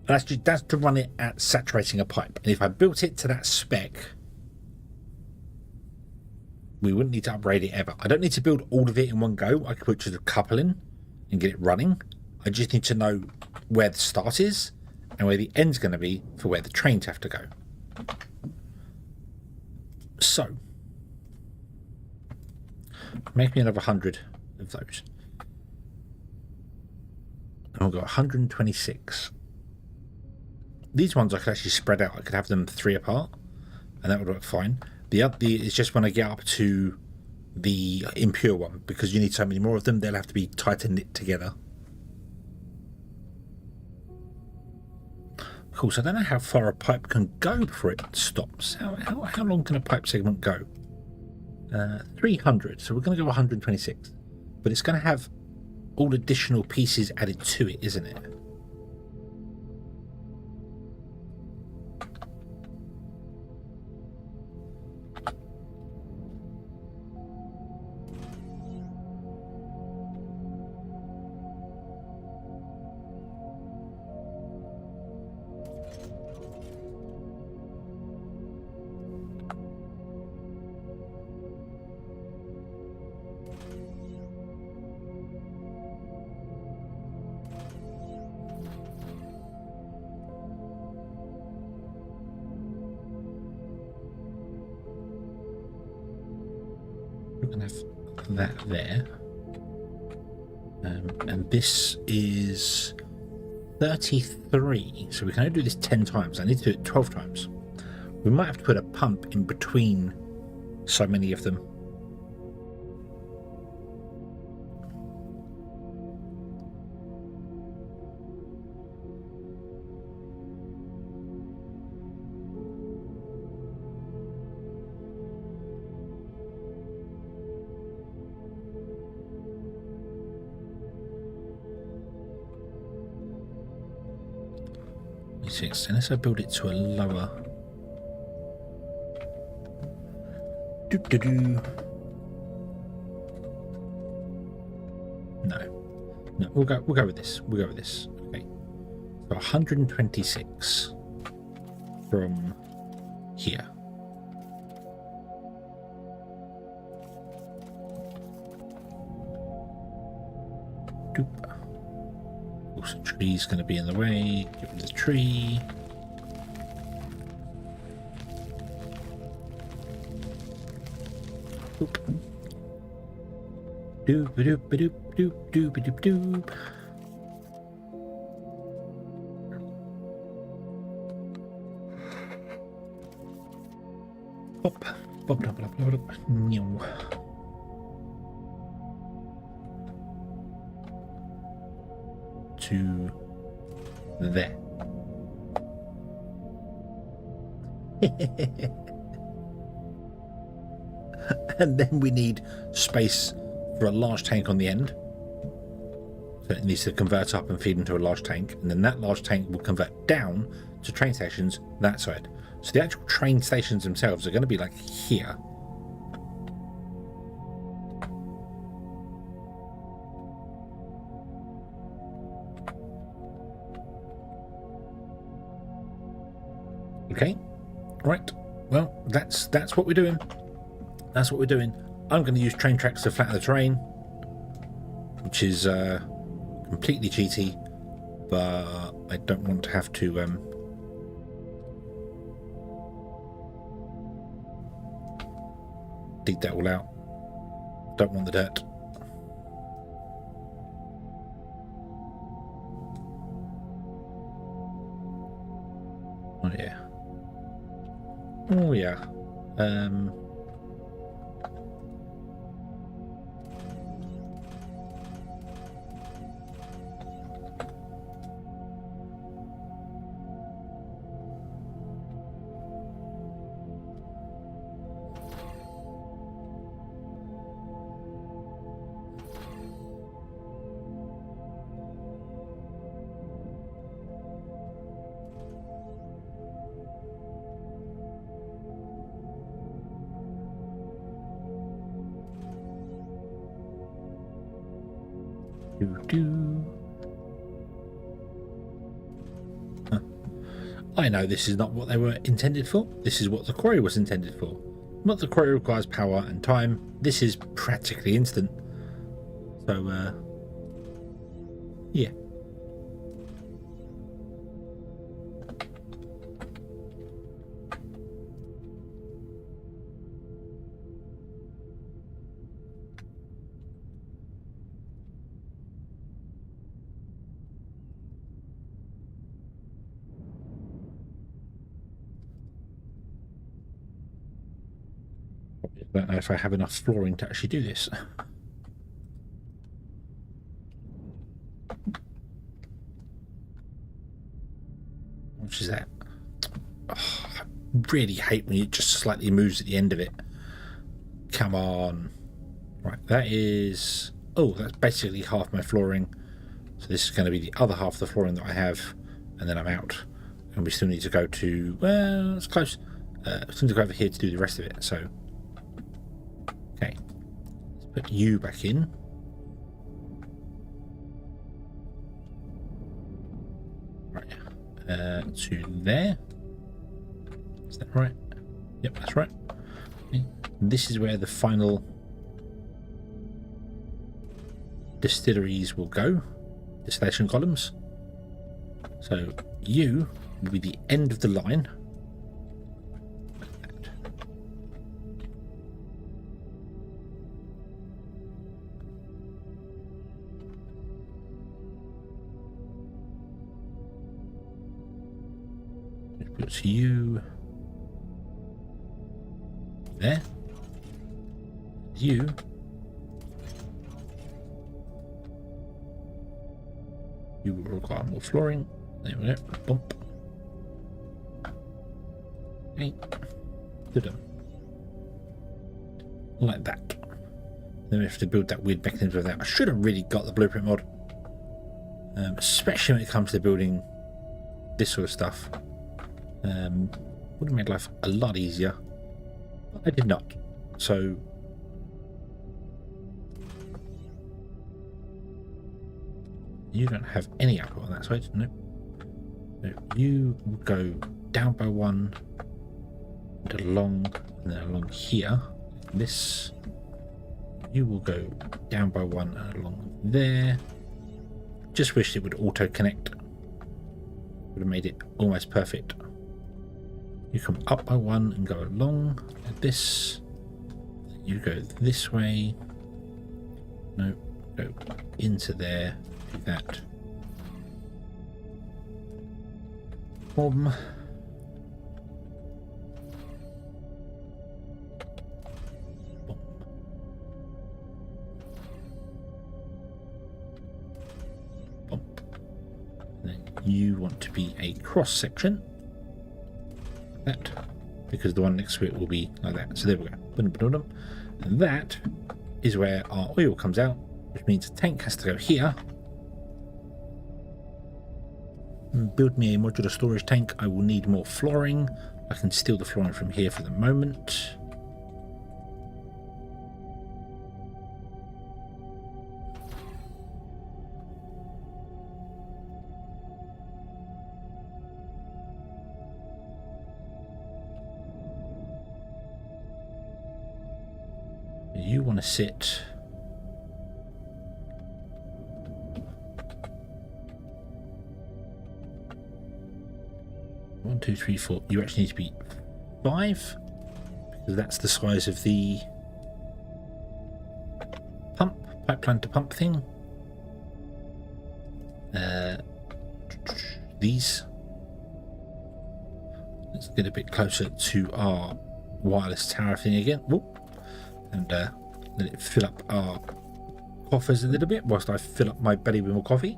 That's to run it at saturating a pipe. And if I built it to that spec, we wouldn't need to upgrade it ever. I don't need to build all of it in one go. I could put just a couple in and get it running. I just need to know where the start is and where the end's going to be for where the trains have to go. So, make me another 100 of those. And we'll go 126. These ones I could actually spread out. I could have them 3 apart, and that would work fine. The other is just when I get up to the impure one, because you need so many more of them, they'll have to be tighter knit together. Cool, so I don't know how far a pipe can go before it stops. How long can a pipe segment go? 300, so we're going to go 126. But it's going to have all additional pieces added to it, isn't it? We're going to have that there. And this is 33, so we can only do this 10 times. I need to do it 12 times. We might have to put a pump in between so many of them. Unless I build it to a lower. No, we'll go with this. We'll go with this. Okay, so 126 from here. Also, tree's going to be in the way. Get rid of the tree. Doop doop doop doop doop doop doop. Pop, pop, pop, pop, pop. Meow. To there. And then we need space for a large tank on the end. So it needs to convert up and feed into a large tank, and then that large tank will convert down to train stations that side. So the actual train stations themselves are going to be like here. Okay, right. Well, that's what we're doing. That's what we're doing. I'm going to use train tracks to flatten the terrain, which is completely cheaty, but I don't want to have to dig that all out. Don't want the dirt. Oh yeah. Oh yeah. Huh. I know this is not what they were intended for. This is what the quarry was intended for. What the quarry requires power and time. This is practically instant. So, yeah. I don't know if I have enough flooring to actually do this. Which is that? Oh, I really hate when it just slightly moves at the end of it. Come on. Right, that is... Oh, that's basically half my flooring. So this is going to be the other half of the flooring that I have. And then I'm out. And we still need to go to... Well, it's close. We still need to go over here to do the rest of it. So... Okay. Let's put you back in. Right. To there. Is that right? Yep, that's right. Okay. This is where the final distilleries will go. Distillation columns. So you will be the end of the line. Puts you there. You will require more flooring. There we go. Bump. Okay. Good. Like that. Then we have to build that weird mechanism of that. I should have really got the blueprint mod, especially when it comes to building this sort of stuff. Would have made life a lot easier, but I did not. So you don't have any output on that side. Nope. So you will go down by one and along, and then along here. This you will go down by one and along there. Just wish it would auto connect. Would have made it almost perfect. You come up by one and go along like this. You go this way. No, go into there. Do that. Boom. Boom. Bump. Then you want to be a cross section. That, because the one next to it will be like that. So there we go. And that is where our oil comes out, which means the tank has to go here. Build me a modular storage tank. I will need more flooring. I can steal the flooring from here for the moment. you want to sit... One, two, three, four. You actually need to be 5, because that's the size of the pipeline to pump thing. These. Let's get a bit closer to our wireless tower thing again. Whoop. And let it fill up our coffers a little bit whilst I fill up my belly with more coffee.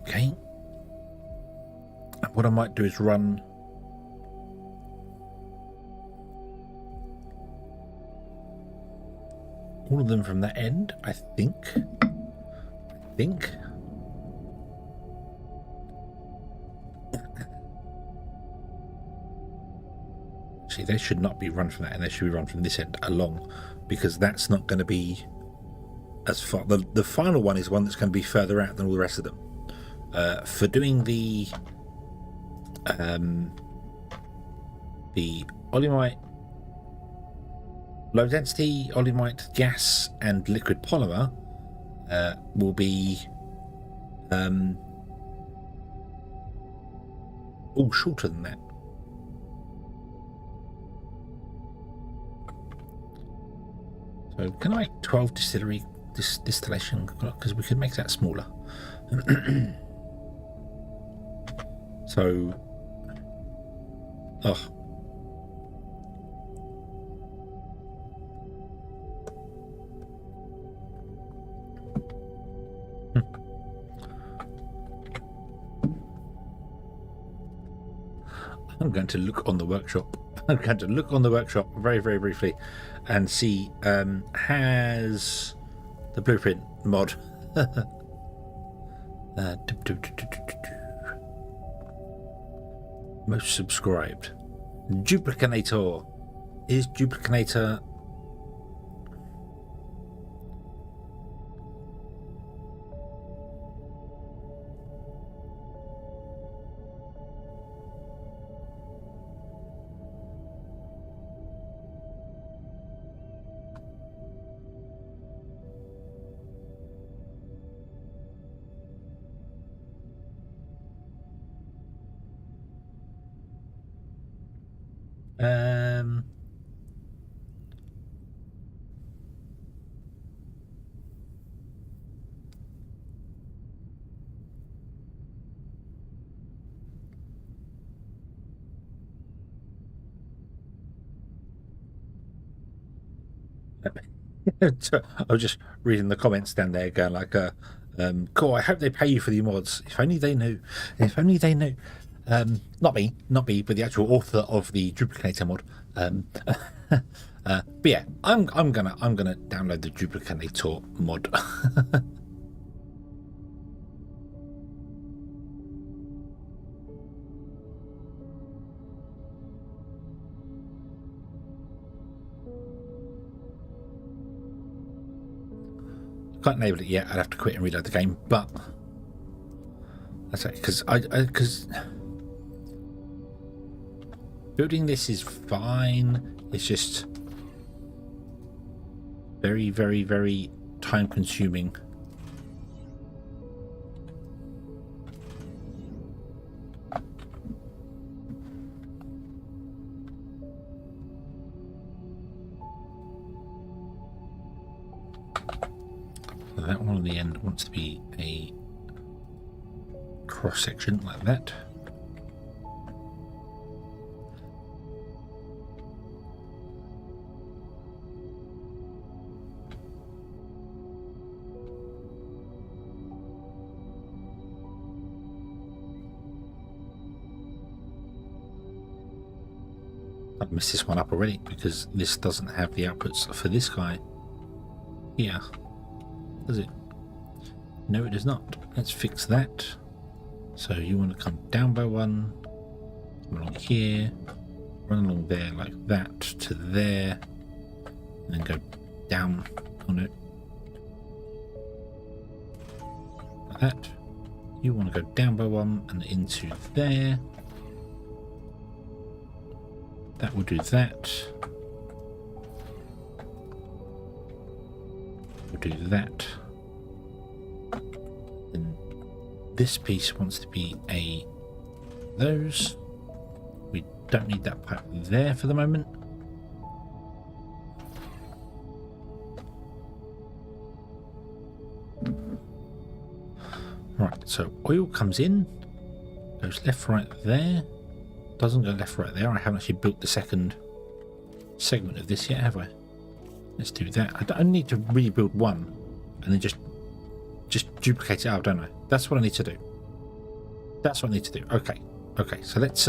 Okay. And what I might do is run all of them from that end, I think. See, they should not be run from that end, they should be run from this end along, because that's not going to be as far. The final one is one that's going to be further out than all the rest of them. For doing the olimite, low density olimite gas and liquid polymer will be all shorter than that. So can I make 12 distillation, because we could make that smaller. So, I'm going to look on the workshop. I'm going to look on the workshop very, very briefly and see, has the blueprint mod most subscribed. Duplicator. Is Duplicator... I was just reading the comments down there going like, cool, I hope they pay you for the mods. If only they knew. If only they knew. Not me, but the actual author of the Duplicator mod. But yeah, I'm gonna download the Duplicator mod. Can't enable it yet. I'd have to quit and reload the game, but that's okay, because building this is fine. It's just very, very, very time consuming. That one on the end wants to be a cross section like that. I've messed this one up already because this doesn't have the outputs for this guy here. Does it? No, it does not. Let's fix that. So you want to come down by one, come along here, run along there like that to there, and then go down on it. that. You want to go down by one and into there. That will do that. We'll do that. Then this piece wants to be a those. We don't need that pipe there for the moment. Right, so oil comes in, goes left, right there. Doesn't go left, right there. I haven't actually built the second segment of this yet, have I? Let's do that. I don't need to rebuild one and then just duplicate it out, don't I? That's what I need to do. That's what I need to do. Okay. Okay, so let's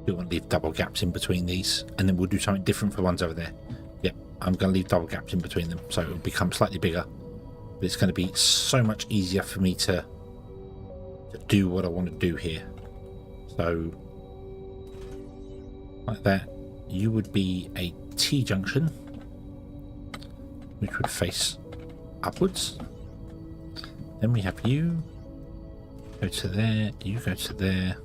we want to leave double gaps in between these, and then we'll do something different for the ones over there. Yep, I'm going to leave double gaps in between them, so it'll become slightly bigger. But it's going to be so much easier for me to do what I want to do here. So, like that, you would be a T-junction, which would face upwards. Then we have you go to there, you go to there.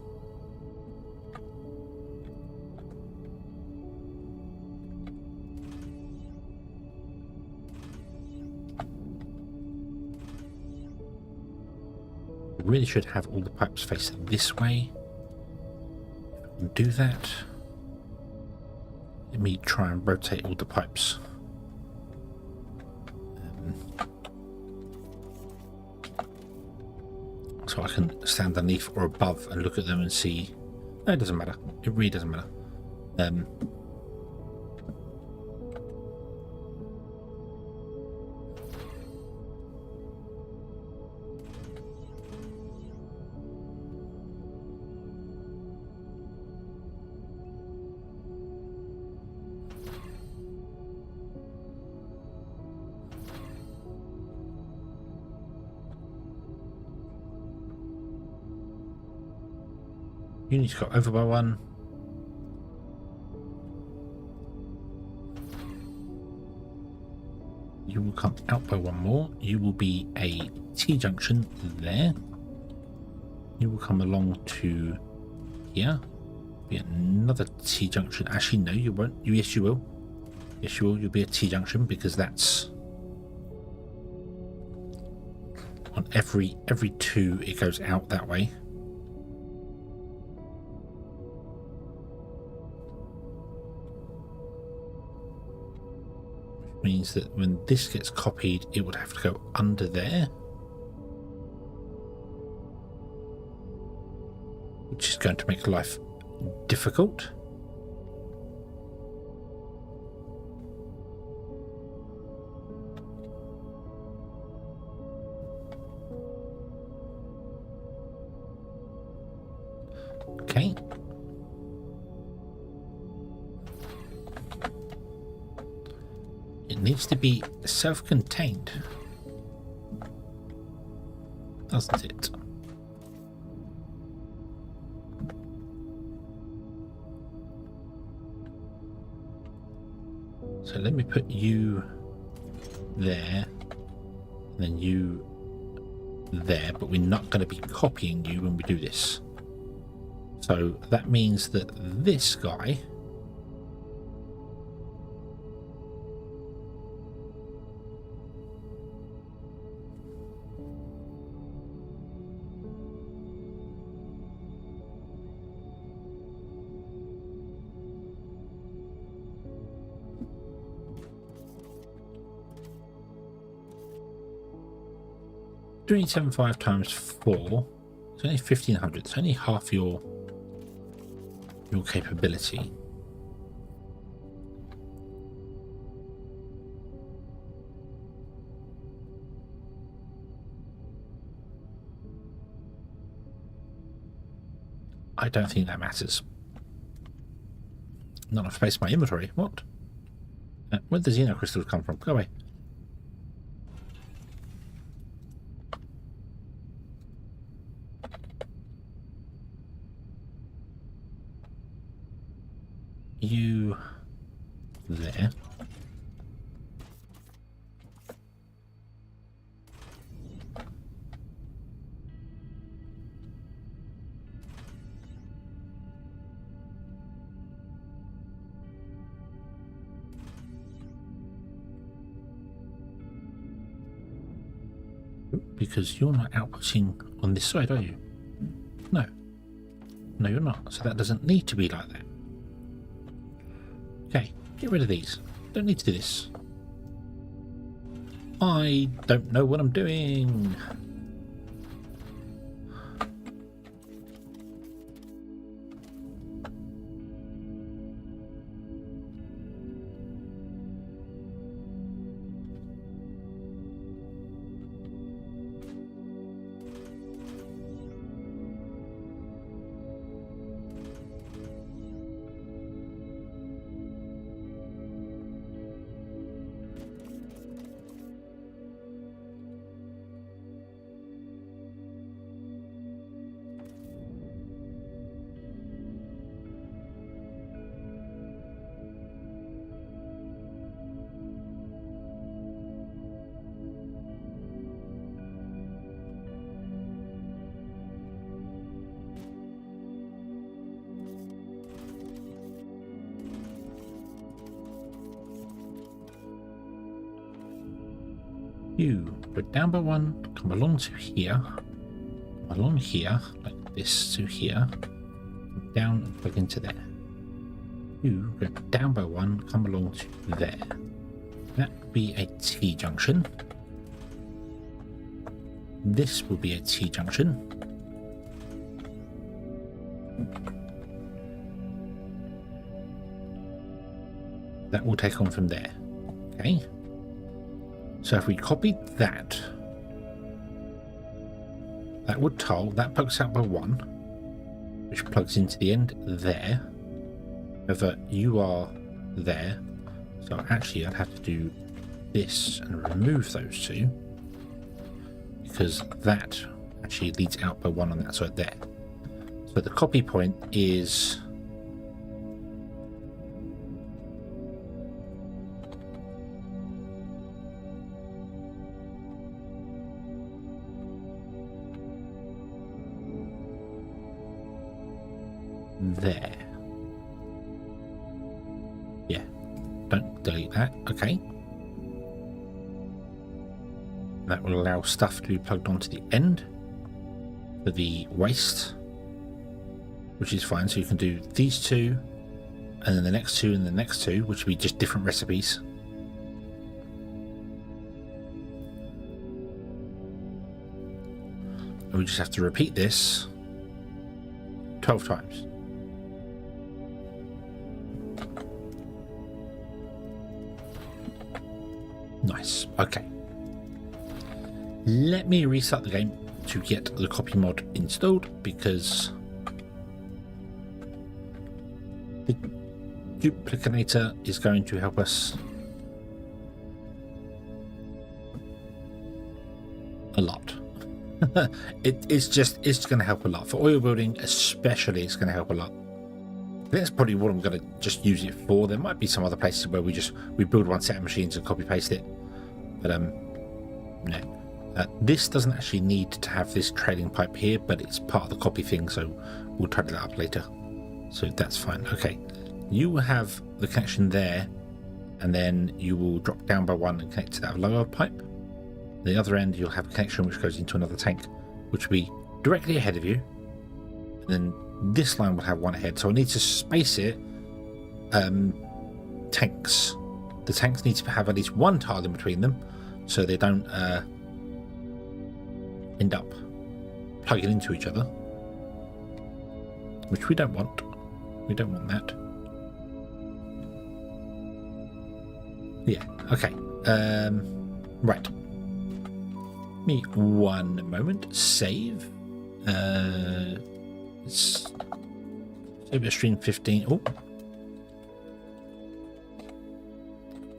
Really should have all the pipes facing this way. And do that. Let me try and rotate all the pipes. So I can stand underneath or above and look at them and see. No, it doesn't matter. It really doesn't matter. You need to go over by one. You will come out by one more. You will be a T-junction there. You will come along to here. Be another T-junction. Actually, no, you won't. Yes, you will. Yes, you will. You'll be a T-junction because that's on every two. It goes out that way. Means that when this gets copied, it would have to go under there, which is going to make life difficult. Okay. It needs to be self-contained, doesn't it? So let me put you there, and then you there, but we're not going to be copying you when we do this. So that means that this guy .75 times 4. It's only 1500. It's only half your capability. I don't think that matters. Not enough space in my inventory. What? Where did the Xeno crystals come from? Go away. You there. Because you're not outputting on this side, are you? No. No, you're not. So that doesn't need to be like that. Okay, get rid of these. Don't need to do this. I don't know what I'm doing. You go down by one, come along to here, come along here, like this to here, come down and plug into there. You go down by one, come along to there. That would be a T junction. This will be a T junction. That will take on from there. Okay. So if we copied that, that would toll, that plugs out by one, which plugs into the end there. However, you are there. So actually I'd have to do this and remove those two, because that actually leads out by one on that side there. So the copy point is there. Yeah, don't delete that. Okay. That will allow stuff to be plugged onto the end for the waste, which is fine. So you can do these two, and then the next two, and the next two, which will be just different recipes. And we just have to repeat this 12 times. Nice. Okay. Let me restart the game to get the copy mod installed, because the duplicator is going to help us a lot. it's going to help a lot for oil building, especially. It's going to help a lot. That's probably what I'm going to just use it for. There might be some other places where we build one set of machines and copy paste it, but no. This doesn't actually need to have this trailing pipe here, but it's part of the copy thing, so we'll tidy that up later. So that's fine. Okay, you will have the connection there, and then you will drop down by one and connect to that lower pipe. The other end, you'll have a connection which goes into another tank, which will be directly ahead of you. And then this line will have one ahead, so I need to space it. Tanks. The tanks need to have at least one tile in between them, so they don't end up plugging into each other, which we don't want. We don't want that. Yeah. Okay. Right. Me one moment. Save. Save the stream 15. Oh.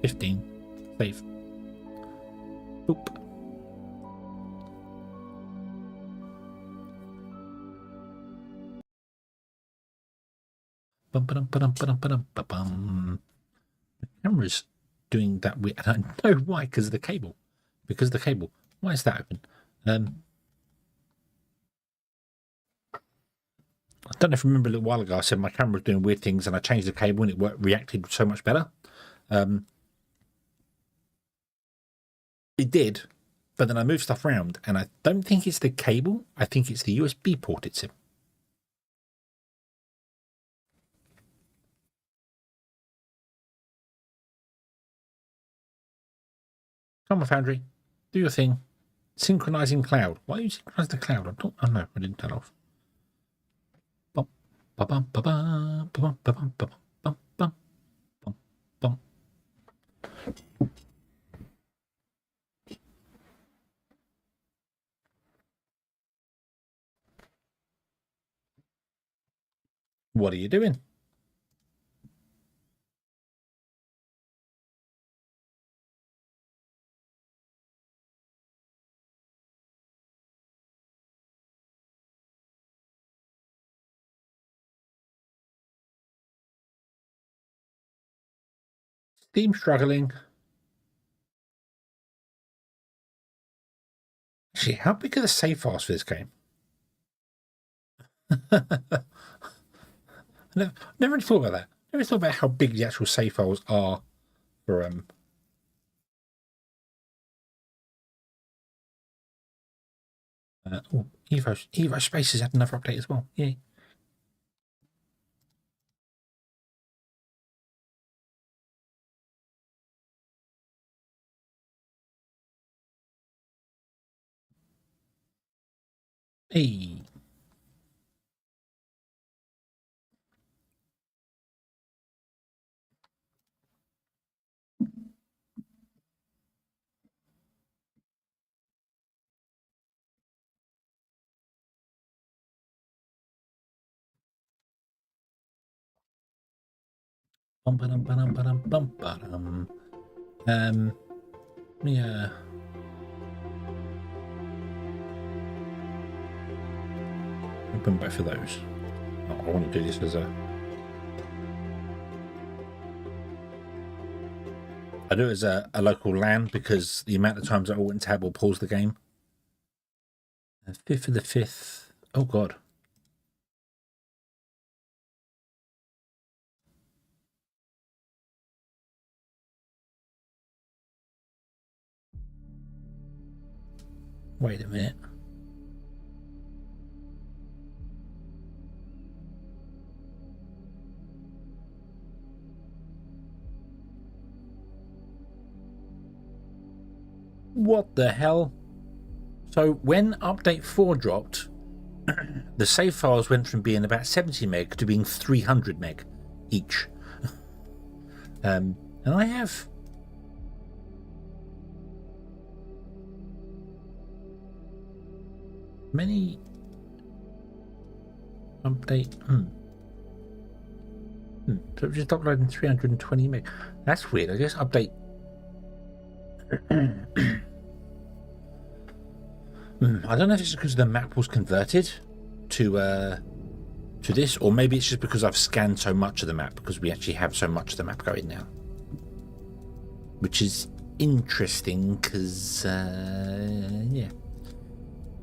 15. Save. Boop. Bum, ba-dum, ba-dum, ba-dum, ba-dum, ba-bum. The camera's doing that weird. I don't know why, because of the cable. Because of the cable. Why is that open? I don't know if you remember a little while ago I said my camera was doing weird things and I changed the cable and it reacted so much better. It did, but then I moved stuff around and I don't think it's the cable. I think it's the USB port it's in. Come on, Foundry. Do your thing. Synchronizing cloud. Why do you synchronize the cloud? I don't know. I didn't turn off. Bum, ba-bum, ba-bum, ba-bum, ba-bum, ba-bum, bum, bum, bum, bum. What are you doing? Steam struggling. Actually, how big are the save files for this game? Never really thought about that. Never thought about how big the actual save files are for Evo Space has had another update as well. Yay. Hey. Bum, ba-dum, ba-dum, ba-dum, bum, ba-dum. Yeah. Open both of those. Oh, I want to do this as a... I do it as a local LAN because the amount of times I went tab will pause the game. 5th of the 5th. Oh, God. Wait a minute. What the hell? So when update 4 dropped, the save files went from being about 70 meg to being 300 meg each. And I have... many... update... So it just uploading 320 meg. That's weird. I guess update... I don't know if it's because the map was converted to this, or maybe it's just because I've scanned so much of the map, because we actually have so much of the map going now, which is interesting because yeah,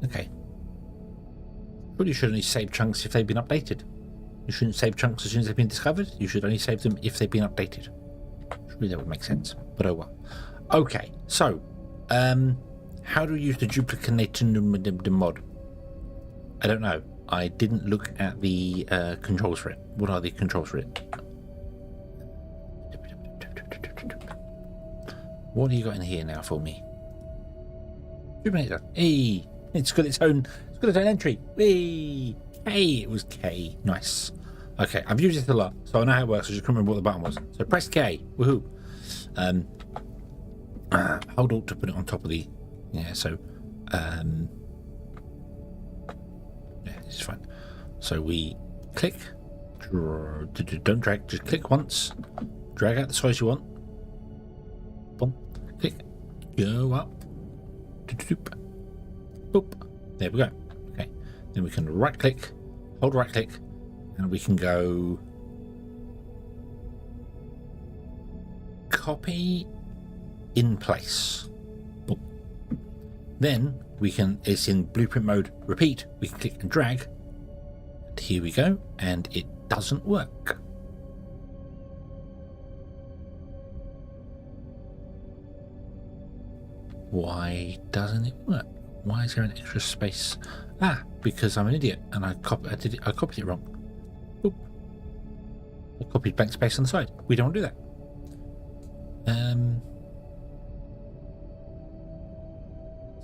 okay. But you should only save chunks if they've been updated. You shouldn't save chunks as soon as they've been discovered. You should only save them if they've been updated. Surely that would make sense, but oh well. Okay, so how do we use the duplicating mod? I don't know. I didn't look at the controls for it. What are the controls for it? What do you got in here now for me? Duplicator. Hey, it's got its own entry. Hey, K. It was K. Nice. Okay, I've used it a lot, so I know how it works. I just couldn't remember what the button was. So press K. Woohoo. Hold Alt to put it on top of the... Yeah, so... yeah, this is fine. So we click, Don't drag, just click once, drag out the size you want, boom, click, go up, boop, there we go. Okay, then we can right click, hold right click, and we can go copy in place. Boom. Then we can, it's in blueprint mode, repeat, we can click and drag, and here we go, and it doesn't work. Why doesn't it work? Why is there an extra space? Ah, because I'm an idiot and I copied it wrong. Oop. I copied blank space on the side. We don't want to do that.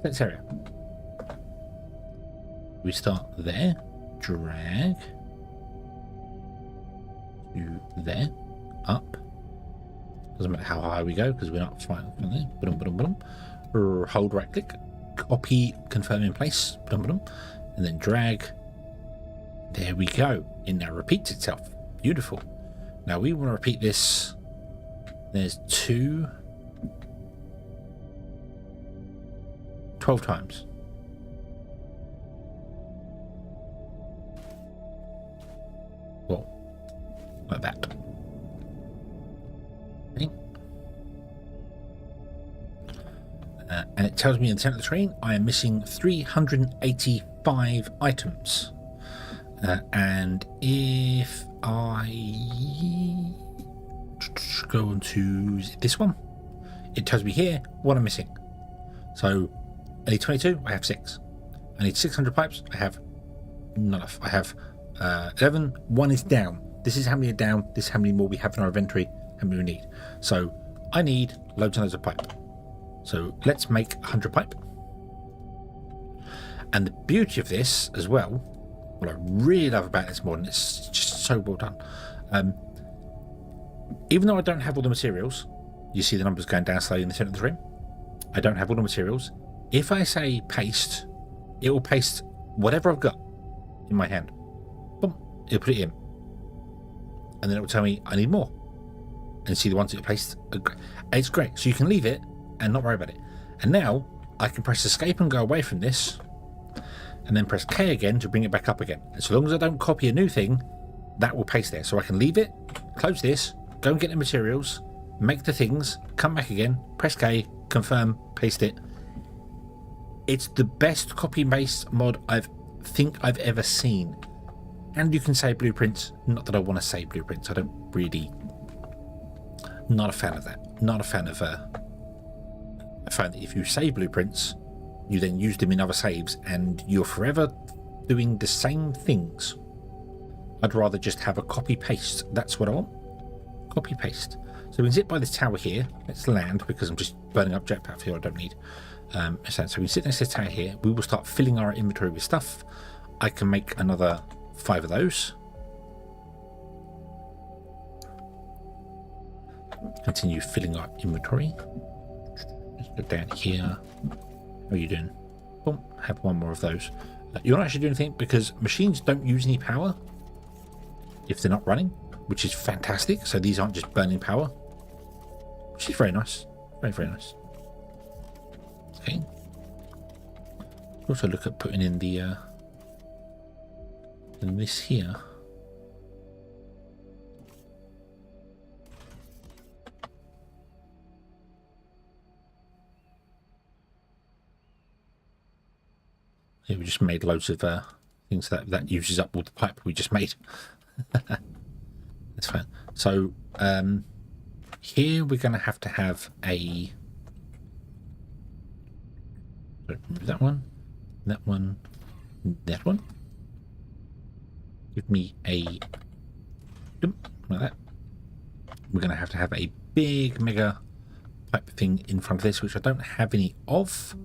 Let's area. We start there, drag to there, up. Doesn't matter how high we go because we're not flying from there. Boom, boom, boom. Hold right click, copy, confirm in place, boom, boom, and then drag. There we go. It now repeats itself. Beautiful. Now we want to repeat this. There's 12 times. Well, like that. Okay. And it tells me in the center of the screen I am missing 385 items. And if I go on to this one, it tells me here what I'm missing. So I need 22, I have 6. I need 600 pipes, I have not enough. I have 11, 1 is down. This is how many are down, this is how many more we have in our inventory, how many we need. So I need loads and loads of pipe. So let's make 100 pipe. And the beauty of this as well, what I really love about this model, it's just so well done. Even though I don't have all the materials, you see the numbers going down slowly in the center of the screen. I don't have all the materials. If I say paste, it will paste whatever I've got in my hand. Boom, it'll put it in. And then it will tell me I need more. And see the ones that are placed. It's great. So you can leave it and not worry about it. And now I can press escape and go away from this. And then press K again to bring it back up again. And so long as I don't copy a new thing, that will paste there. So I can leave it, close this, go and get the materials, make the things, come back again, press K, confirm, paste it. It's the best copy and paste mod I've ever seen. And you can save blueprints. Not that I want to save blueprints. I don't really. Not a fan of that. Not a fan of. I find that if you save blueprints, you then use them in other saves, and you're forever doing the same things. I'd rather just have a copy paste. That's what I want. Copy paste. So we can sit by this tower here. Let's land because I'm just burning up jetpack fuel I don't need. So we can sit next to this tower here. We will start filling our inventory with stuff. I can make another 5 of those. Continue filling our inventory. Let's go down here. How are you doing? Boom. Have 1 more of those. You don't actually do anything because machines don't use any power if they're not running, which is fantastic. So these aren't just burning power, which is very nice. Very, very nice. Okay. Also look at putting in the in this here. Yeah, we just made loads of things that uses up all the pipe we just made. That's fine. So here we're going to have a that one, that one, that one. Give me a like that. We're going to have a big mega pipe thing in front of this, which I don't have any of.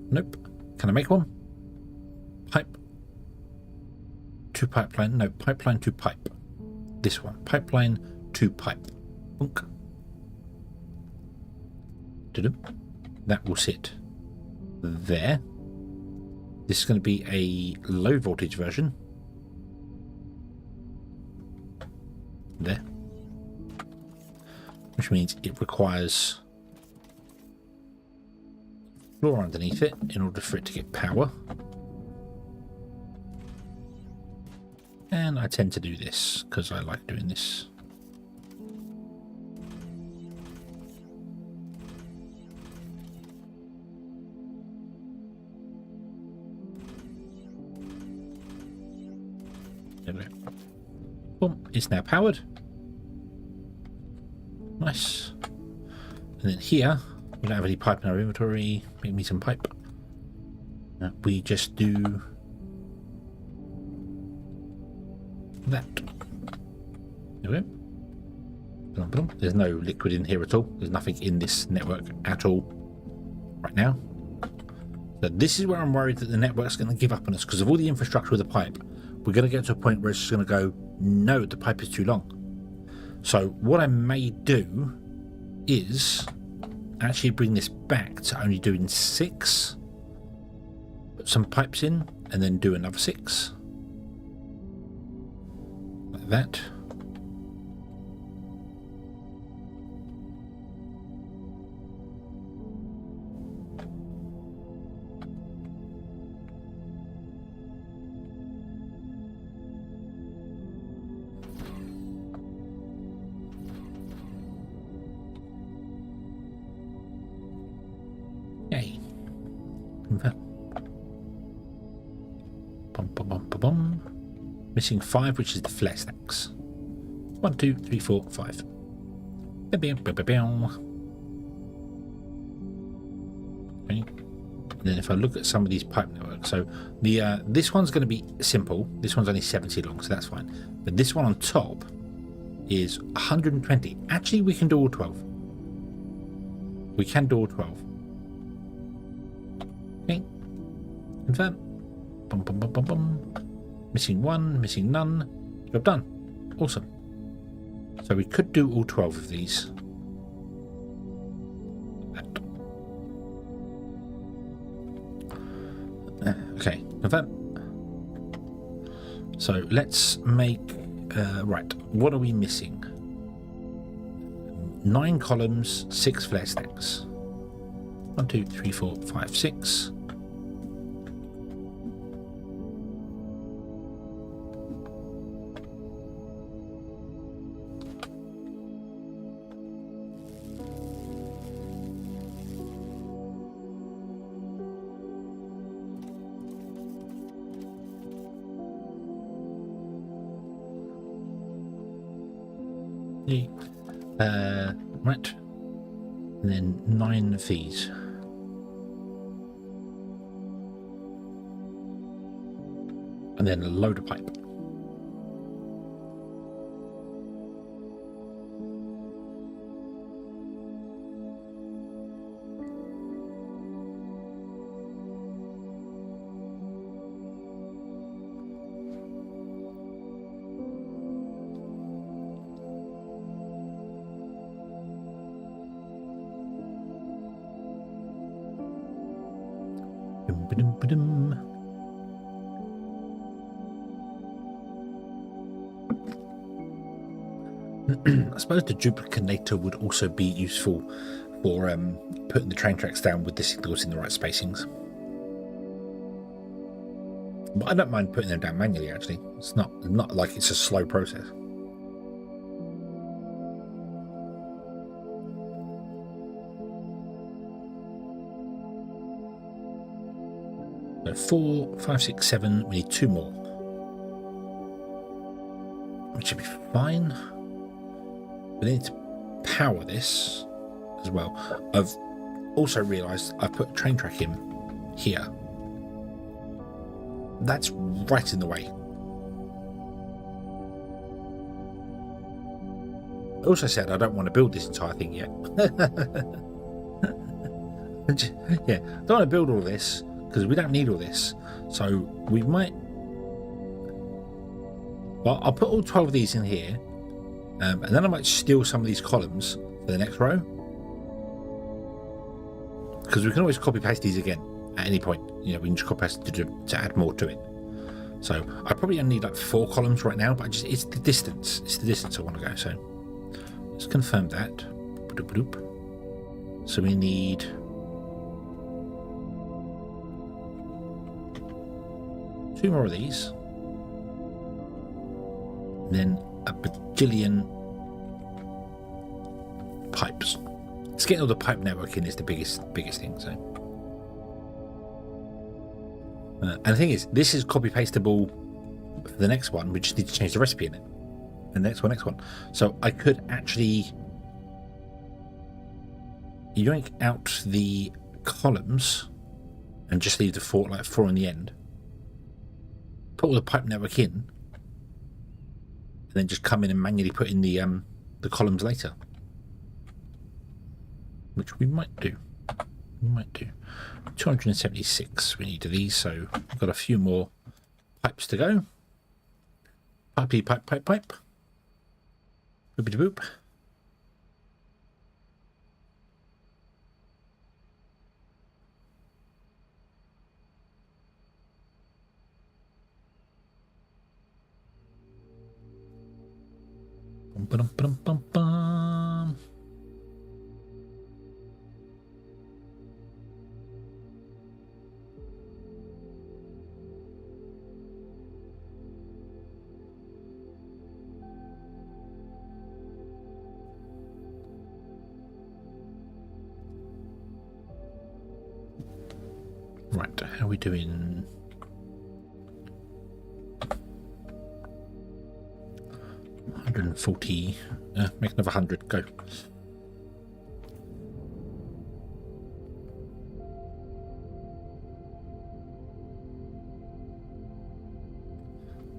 Nope. Can I make one? Pipe to pipeline. No, pipeline to pipe. This one. Pipeline to pipe. Bunk. That will sit there. This is going to be a low voltage version. there, which means it requires floor underneath it in order for it to get power. And I tend to do this because I like doing this. There we go. Boom, it's now powered. Nice. And then here, we don't have any pipe in our inventory. Make me some pipe. We just do that. There we go. There's no liquid in here at all. There's nothing in this network at all right now. So this is where I'm worried that the network's going to give up on us because of all the infrastructure with the pipe. We're going to get to a point where it's just going to go, no, the pipe is too long. So what I may do is actually bring this back to only doing 6. Put some pipes in and then do another 6. Like that. Yay. Bum, bum, bum, bum, bum. Missing 5, which is the flare stacks. 1, 2, 3, 4, 5. Okay. And then if I look at some of these pipe networks, so the this one's going to be simple. This one's only 70 long, so that's fine. But this one on top is 120. Actually, we can do all 12. We can do all 12. Okay. Confirm. Bum, bum, bum, bum, bum. Missing 1, missing none. Job done. Awesome. So we could do all 12 of these. Okay, confirm. So let's make right, what are we missing? 9 columns, 6 flare stacks. 1, 2, 3, 4, 5, 6. Right, and then 9 of these. And then a load of pipe. I suppose the duplicator would also be useful for putting the train tracks down with the signals in the right spacings. But I don't mind putting them down manually, actually. It's not like it's a slow process. So 4, 5, 6, 7, we need 2 more. Which should be fine. We need to power this as well. I've also realised I've put a train track in here. That's right in the way. I also said I don't want to build this entire thing yet. Yeah, I don't want to build all this because we don't need all this. So we might... Well, I'll put all 12 of these in here. And then I might steal some of these columns for the next row. Because we can always copy paste these again at any point. You know, we can just copy paste to add more to it. So I probably only need like 4 columns right now, but it's the distance. It's the distance I want to go. So let's confirm that. So we need 2 more of these. And then a bajillion pipes. It's getting all the pipe networking is the biggest thing. So, and the thing is, this is copy pastable for the next one. We just need to change the recipe in it. And next one. So I could actually yoink out the columns and just leave the 4 in the end. Put all the pipe network in, and then just come in and manually put in the columns later. Which we might do. 276 we need of these, so I've got a few more pipes to go. Pipey pipe. Boopity boop. Bum, bum, bum, bum. Right, how are we doing? $140. Make another 100. Go.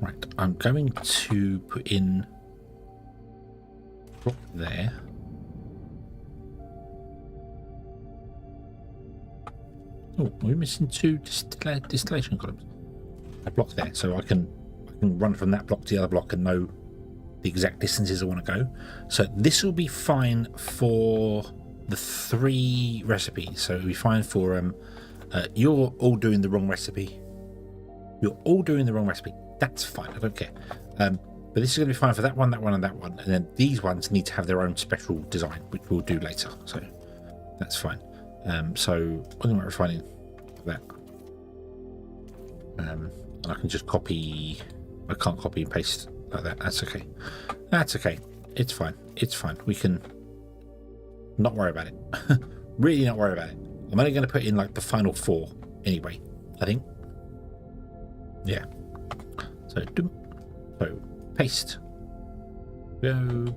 Right, I'm going to put in block there. Oh, we're missing 2 distillation columns. A block there, so I can run from that block to the other block and know the exact distances I want to go. So this will be fine for the 3 recipes. So it'll be fine for you're all doing the wrong recipe. That's fine. I don't care. But this is going to be fine for that one, and that one. And then these ones need to have their own special design, which we'll do later. So that's fine. So I'm going to refining that. And I can just copy. I can't copy and paste like that. That's okay. It's fine. We can not worry about it. Really not worry about it. I'm only going to put in like the final 4 anyway, I think. Yeah. So paste. Go.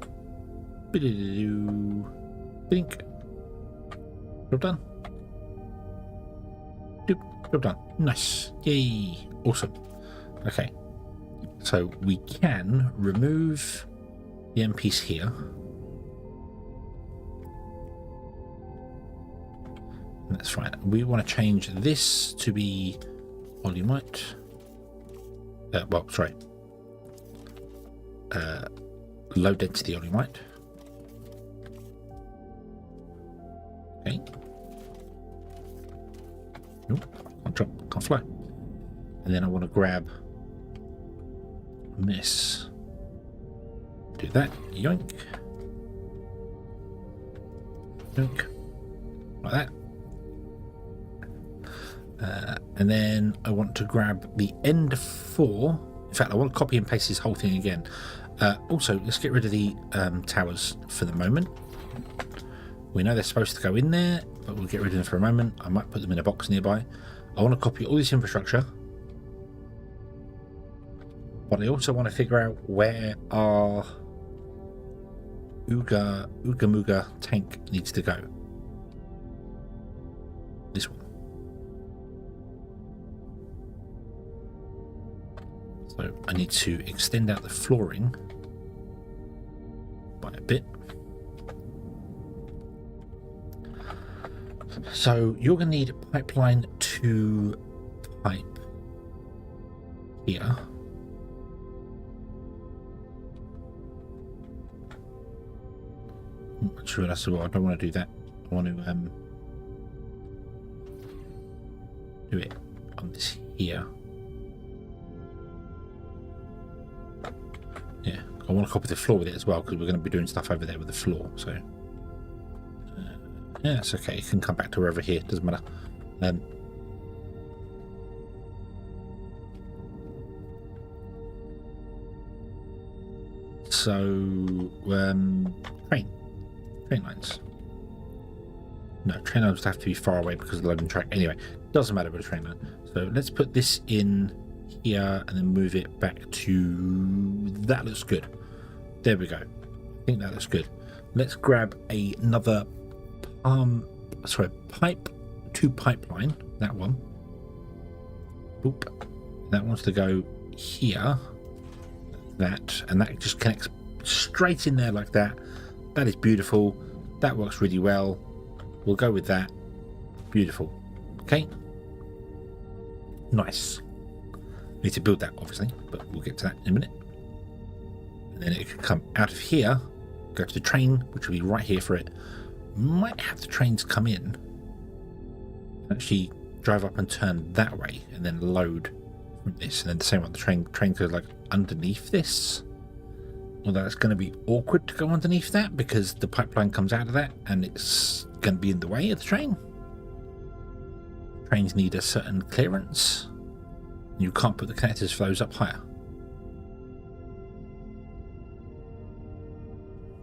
Blink. Job done. Job done. Nice. Yay. Awesome. Okay. So we can remove the end piece here. And that's fine. We want to change this to be volumite. Low density volumite. Okay. Nope, can't drop, can't fly. And then I want to grab this. Do that. Yoink. Yoink. Like that. And then I want to grab the end 4. In fact, I want to copy and paste this whole thing again. Also, let's get rid of the towers for the moment. We know they're supposed to go in there, but we'll get rid of them for a moment. I might put them in a box nearby. I want to copy all this infrastructure, but I also want to figure out where our Ooga Mooga tank needs to go. This one. So I need to extend out the flooring by a bit. So you're going to need pipeline to pipe here. I'm not sure that's what I don't want to do that. I want to do it on this here. I want to copy the floor with it as well, because we're going to be doing stuff over there with the floor. So yeah, it's okay. It can come back to wherever here. Doesn't matter. So train lines. No, train lines have to be far away because of the loading track. Anyway, doesn't matter about a train line. So let's put this in here and then move it back to... That looks good. There we go. I think that looks good. Let's grab another pipe to pipeline. That one. Boop. That wants to go here. That, and that just connects straight in there like that. That is beautiful. That works really well. We'll go with that. Beautiful. Okay. Nice. Need to build that, obviously, but we'll get to that in a minute. And then it can come out of here, go to the train, which will be right here for it. Might have the trains come in, actually drive up and turn that way, and then load from this. And then the same one, the train goes like underneath this. Although it's going to be awkward to go underneath that because the pipeline comes out of that and it's going to be in the way of the train. Trains need a certain clearance. You can't put the connectors for those up higher.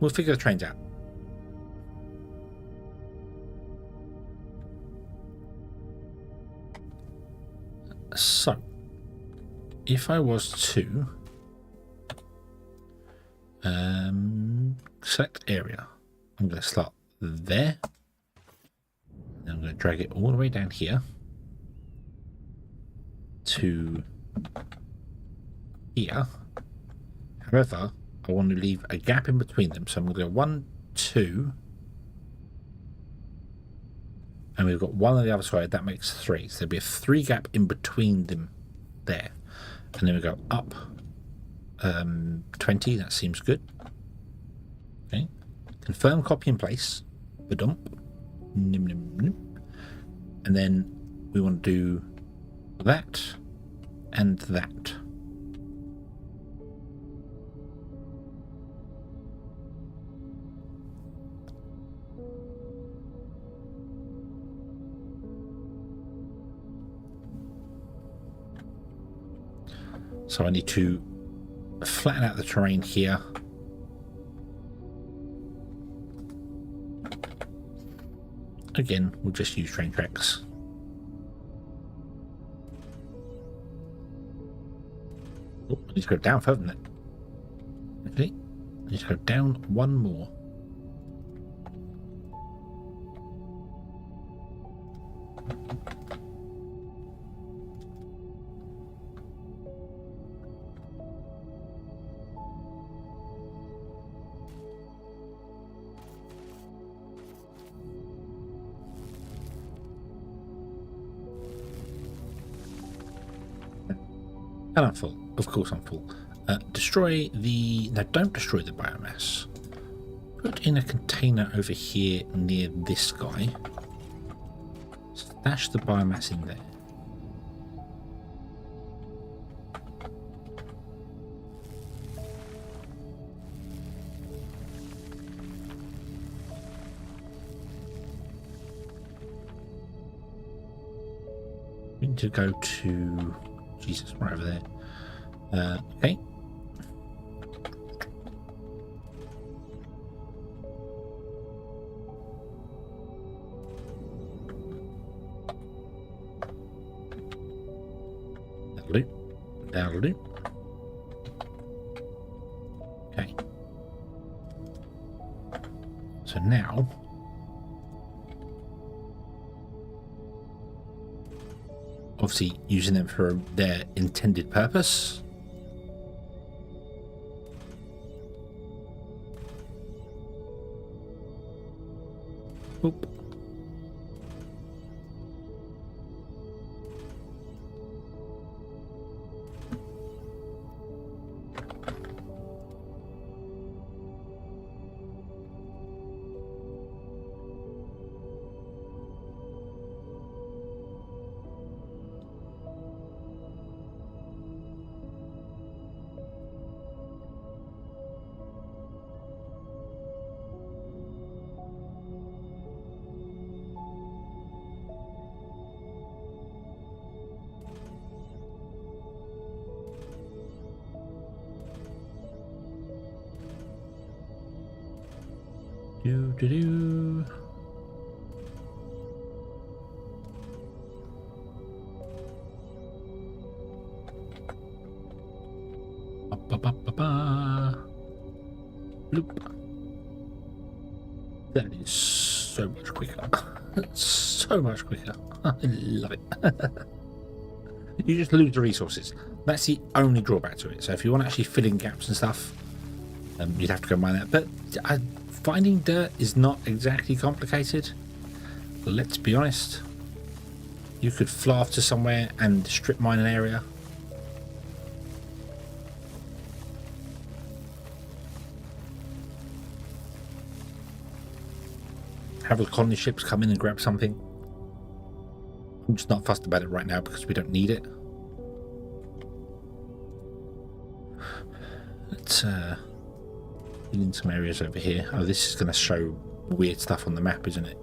We'll figure the trains out. So, if I was to select area, I'm going to start there. Then I'm going to drag it all the way down here to here. However, I want to leave a gap in between them, so I'm going to go 1, 2, and we've got 1 on the other side. That makes 3, so there'll be a 3 gap in between them there, and then we go up 20. That seems good. Okay, confirm copy in place, and then we want to do that and that. So I need to flatten out the terrain here. Again, we'll just use train tracks. Oh, I need to go down further than that. Okay, I need to go down 1 more. And I'm full. Of course I'm full. Destroy the... No, don't destroy the biomass. Put in a container over here near this guy. Stash the biomass in there. We need to go to... Jesus, right over there. Okay. That'll do. That'll do. Okay. So now... obviously using them for their intended purpose. Oop. Do do do. Ba ba ba ba. Bloop. That is so much quicker. So much quicker. I love it. You just lose the resources. That's the only drawback to it. So if you want to actually fill in gaps and stuff, you'd have to go mine that. But finding dirt is not exactly complicated. Let's be honest. You could fly off to somewhere and strip mine an area. Have the colony ships come in and grab something. I'm just not fussed about it right now because we don't need it. Let's fill in some areas over here. Oh, this is going to show weird stuff on the map, isn't it?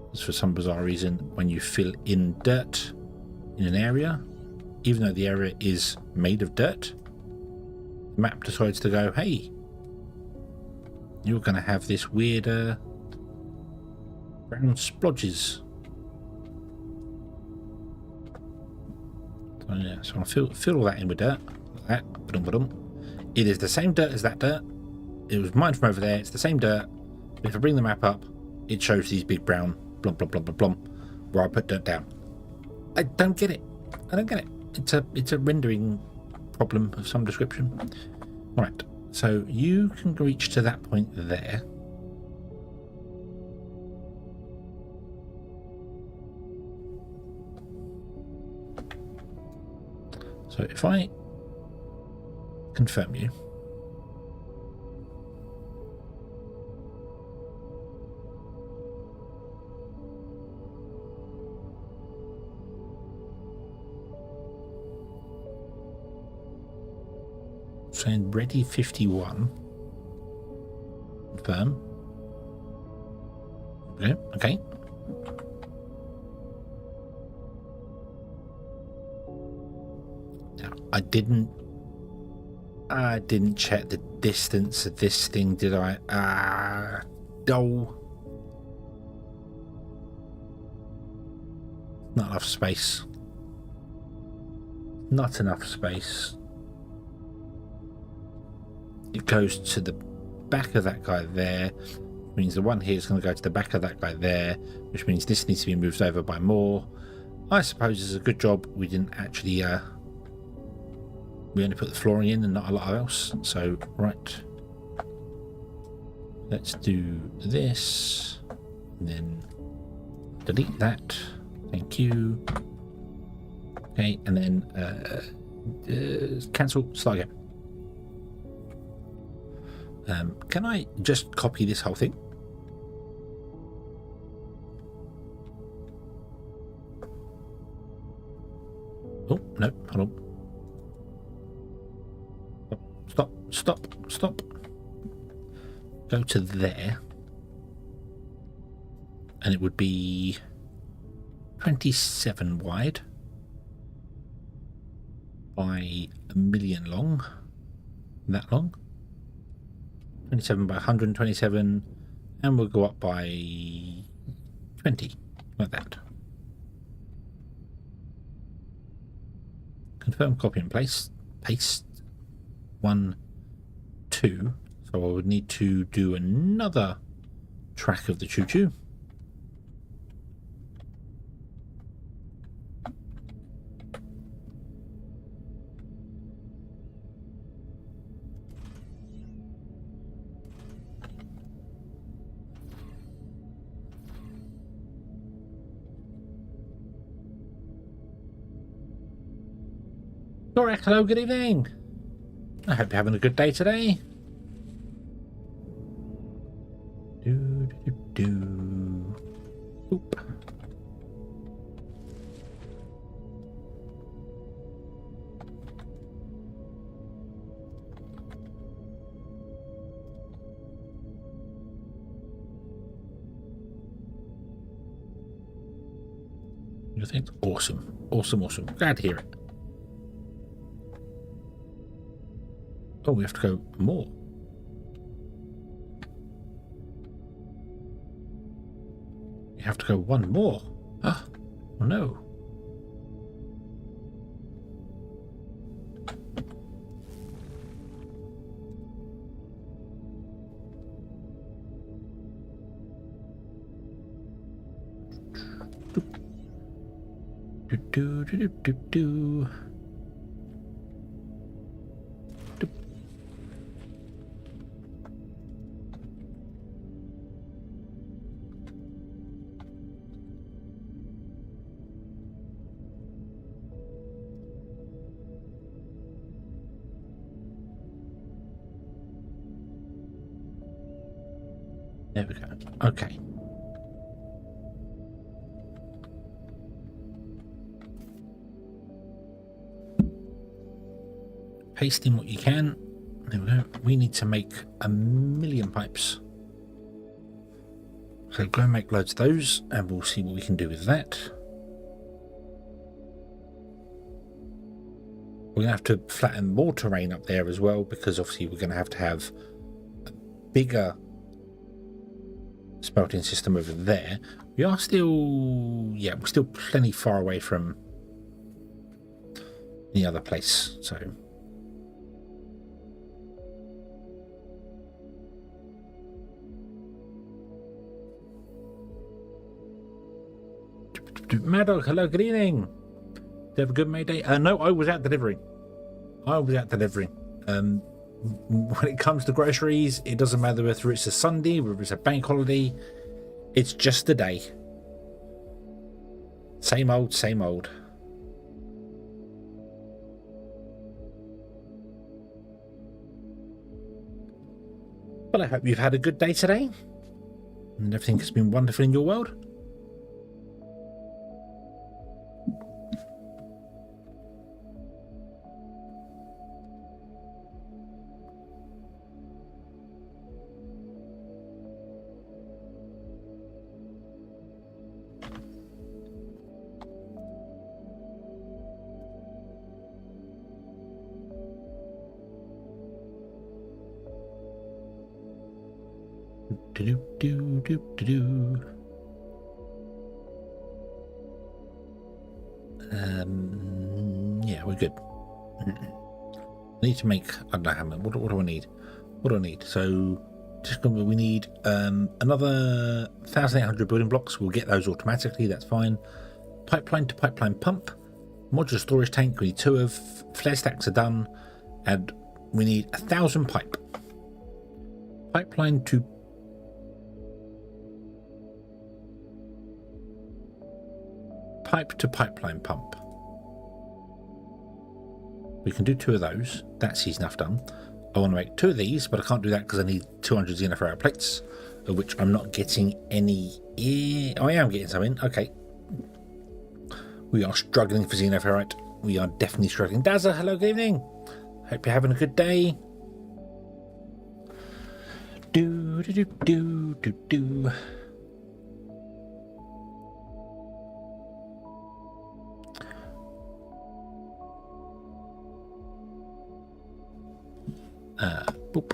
Because for some bizarre reason, when you fill in dirt in an area, even though the area is made of dirt, the map decides to go, hey, you're going to have this weird brown splodges. So, yeah, so I'll fill all that in with dirt. Like that. Ba-dum, ba-dum. It is the same dirt as that dirt. It was mined from over there. It's the same dirt. But if I bring the map up, it shows these big brown blum blum blum blum blum where I put dirt down. I don't get it. I don't get it. It's a rendering problem of some description. All right. So you can reach to that point there. So if I confirm you, saying ready 51. Confirm. Yeah, okay. Now I didn't check the distance of this thing, did I? No. Not enough space. Not enough space. It goes to the back of that guy there, which means the one here is going to go to the back of that guy there, which means this needs to be moved over by more. I suppose it's a good job we didn't actually we only put the flooring in and not a lot else. So right, let's do this and then delete that. Thank you. Okay, and then cancel, start again. Can I just copy this whole thing? Oh, no, hold on. Stop. Go to there. And it would be 27 wide by 1,000,000 long. That long. 27 by 127, and we'll go up by 20, like that. Confirm, copy and paste. 1, 2. So I would need to do another track of the Choo. Alright, hello, good evening. I hope you're having a good day today. Oop. You think? Awesome. Glad to hear it. Oh, we have to go more. have to go one more. Oh no. Do. There we go. Okay. Paste in what you can. There we go. We need to make 1,000,000 pipes. So go and make loads of those, and we'll see what we can do with that. We're going to have to flatten more terrain up there as well, because obviously we're going to have a bigger smelting system over there. We are still, yeah, we're still plenty far away from the other place, so... Maddox, hello, good evening. Did you have a good May Day? No, I was out delivering. When it comes to groceries, it doesn't matter whether it's a Sunday, whether it's a bank holiday. It's just a day. Same old, same old. Well, I hope you've had a good day today, and everything has been wonderful in your world. Yeah, we're good. I need to make, I don't know how many, what do I need? What do I need? So just we need another 1,800 building blocks. We'll get those automatically, that's fine. Pipeline to pipeline pump, modular storage tank, we need 2 of, flare stacks are done, and we need 1,000 pipe. Pipeline to pipeline pump. We can do 2 of those. That's easy enough done. I want to make 2 of these, but I can't do that because I need 200 Xeno Power plates, of which I'm not getting any. Oh, I am getting some in. Okay. We are struggling for Xeno Power. We are definitely struggling. Dazza, hello, good evening. Hope you're having a good day. Do. Boop.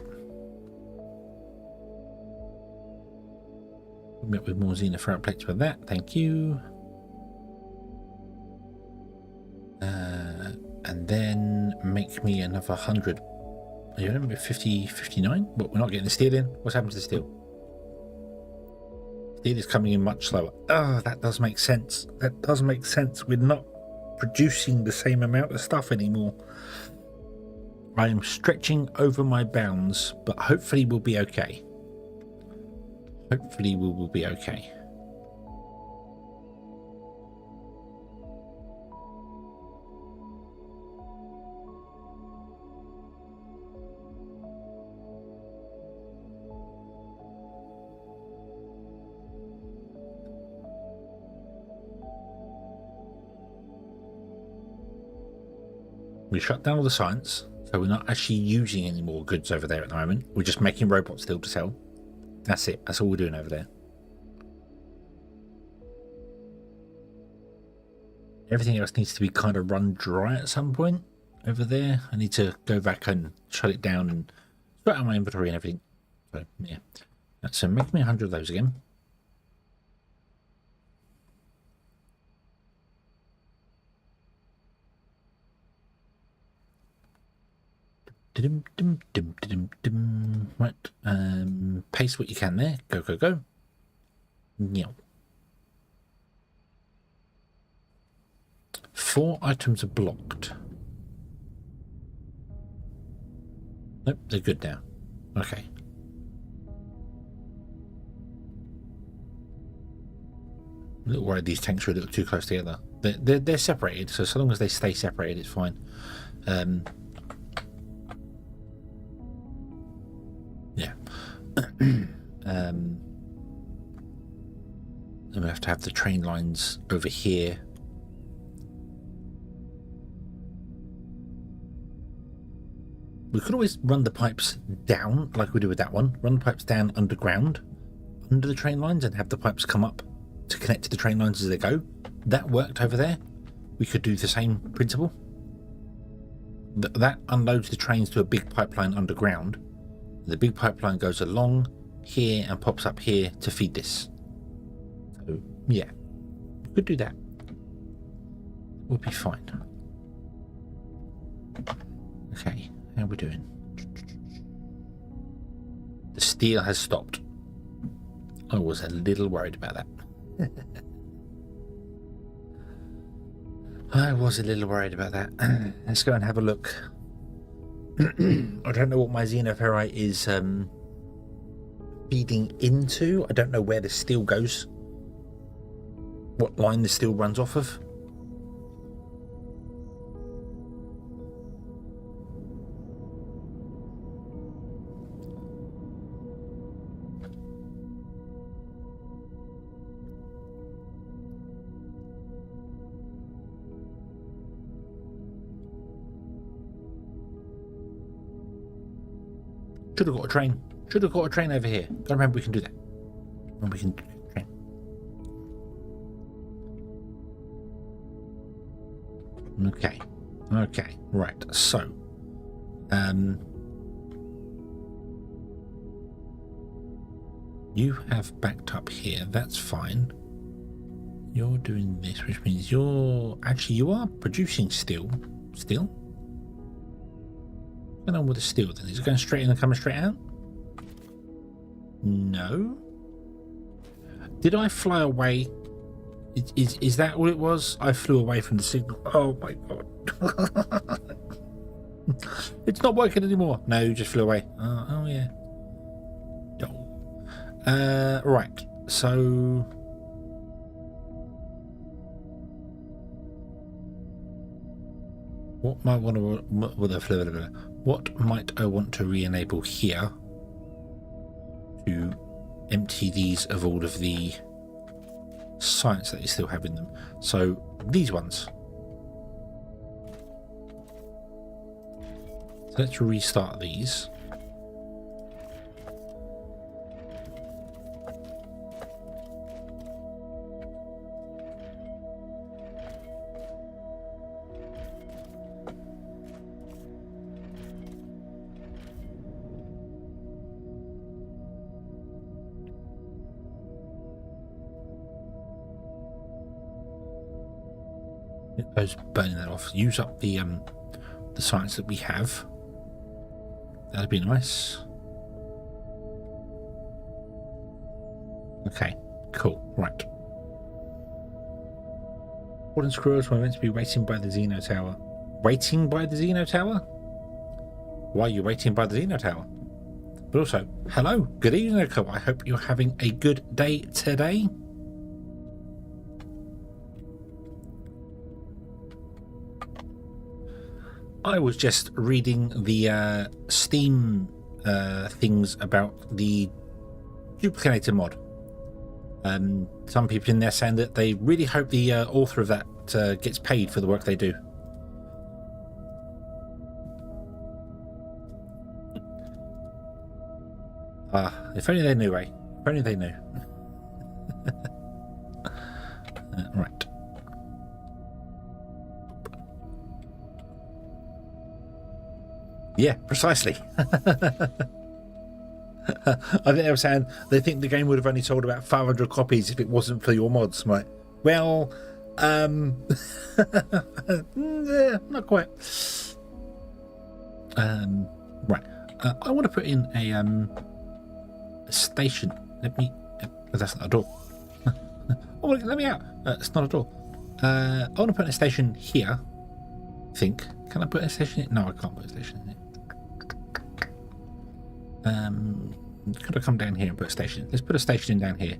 Met with more Xeno Power plates for that, thank you. And then make me another 100. Are you remember 50, 59? But we're not getting the steel in. What's happened to the steel? Steel is coming in much slower. Oh, that does make sense. That does make sense. We're not producing the same amount of stuff anymore. I am stretching over my bounds, but hopefully we'll be okay. Hopefully we will be okay. We shut down all the science. So we're not actually using any more goods over there at the moment. We're just making robots still to sell. That's it. That's all we're doing over there. Everything else needs to be kind of run dry at some point over there. I need to go back and shut it down and sort out my inventory and everything. So yeah. So make me 100 of those again. Right. Paste what you can there. Go, go, go. Yeah. 4 items are blocked. Nope, they're good now. Okay. A little worried these tanks are a little too close together. They're separated, so long as they stay separated, it's fine. Yeah. Then we have to have the train lines over here. We could always run the pipes down like we do with that one. Run the pipes down underground, under the train lines, and have the pipes come up to connect to the train lines as they go. That worked over there. We could do the same principle. That unloads the trains to a big pipeline underground. The big pipeline goes along here and pops up here to feed this. So yeah, we could do that. We'll be fine. Okay, how are we doing? The steel has stopped. I was a little worried about that. I was a little worried about that. Let's go and have a look. I don't know what my xenoferrite is feeding into. I don't know where the steel goes. What line the steel runs off of. Should have got a train. Should have got a train over here. Gotta remember we can do that. When we can do a train. Okay. Okay. Right. So, you have backed up here. That's fine. You're doing this, which means you are producing steel. Steel. What's going on with the steel then? Is it going straight in and coming straight out? No. Did I fly away? Is that what it was? I flew away from the signal. Oh my god. It's not working anymore. No, you just flew away. Oh yeah. No. Right. So what might I want to re-enable here to empty these of all of the science that you still have in them? So these ones. So let's restart these. Those burning that off. Use up the science that we have. That'd be nice. Okay, cool. Right. Wooden squirrels were meant to be waiting by the Xeno Tower. Waiting by the Xeno Tower? Why are you waiting by the Xeno Tower? But also, hello, good evening, Nico. I hope you're having a good day today. I was just reading the Steam things about the duplicator mod. Some people in there saying that they really hope the author of that gets paid for the work they do. If only they knew, eh? If only they knew. Right. Yeah, precisely. I think they were saying they think the game would have only sold about 500 copies if it wasn't for your mods. I'm like, well, yeah, not quite. Right. I want to put in a station. Let me. That's not a door. Oh, let me out. It's not a door. I want to put in a station here. I think. Can I put a station in? No, I can't put a station in here. Could I come down here and put a station? Let's put a station in down here.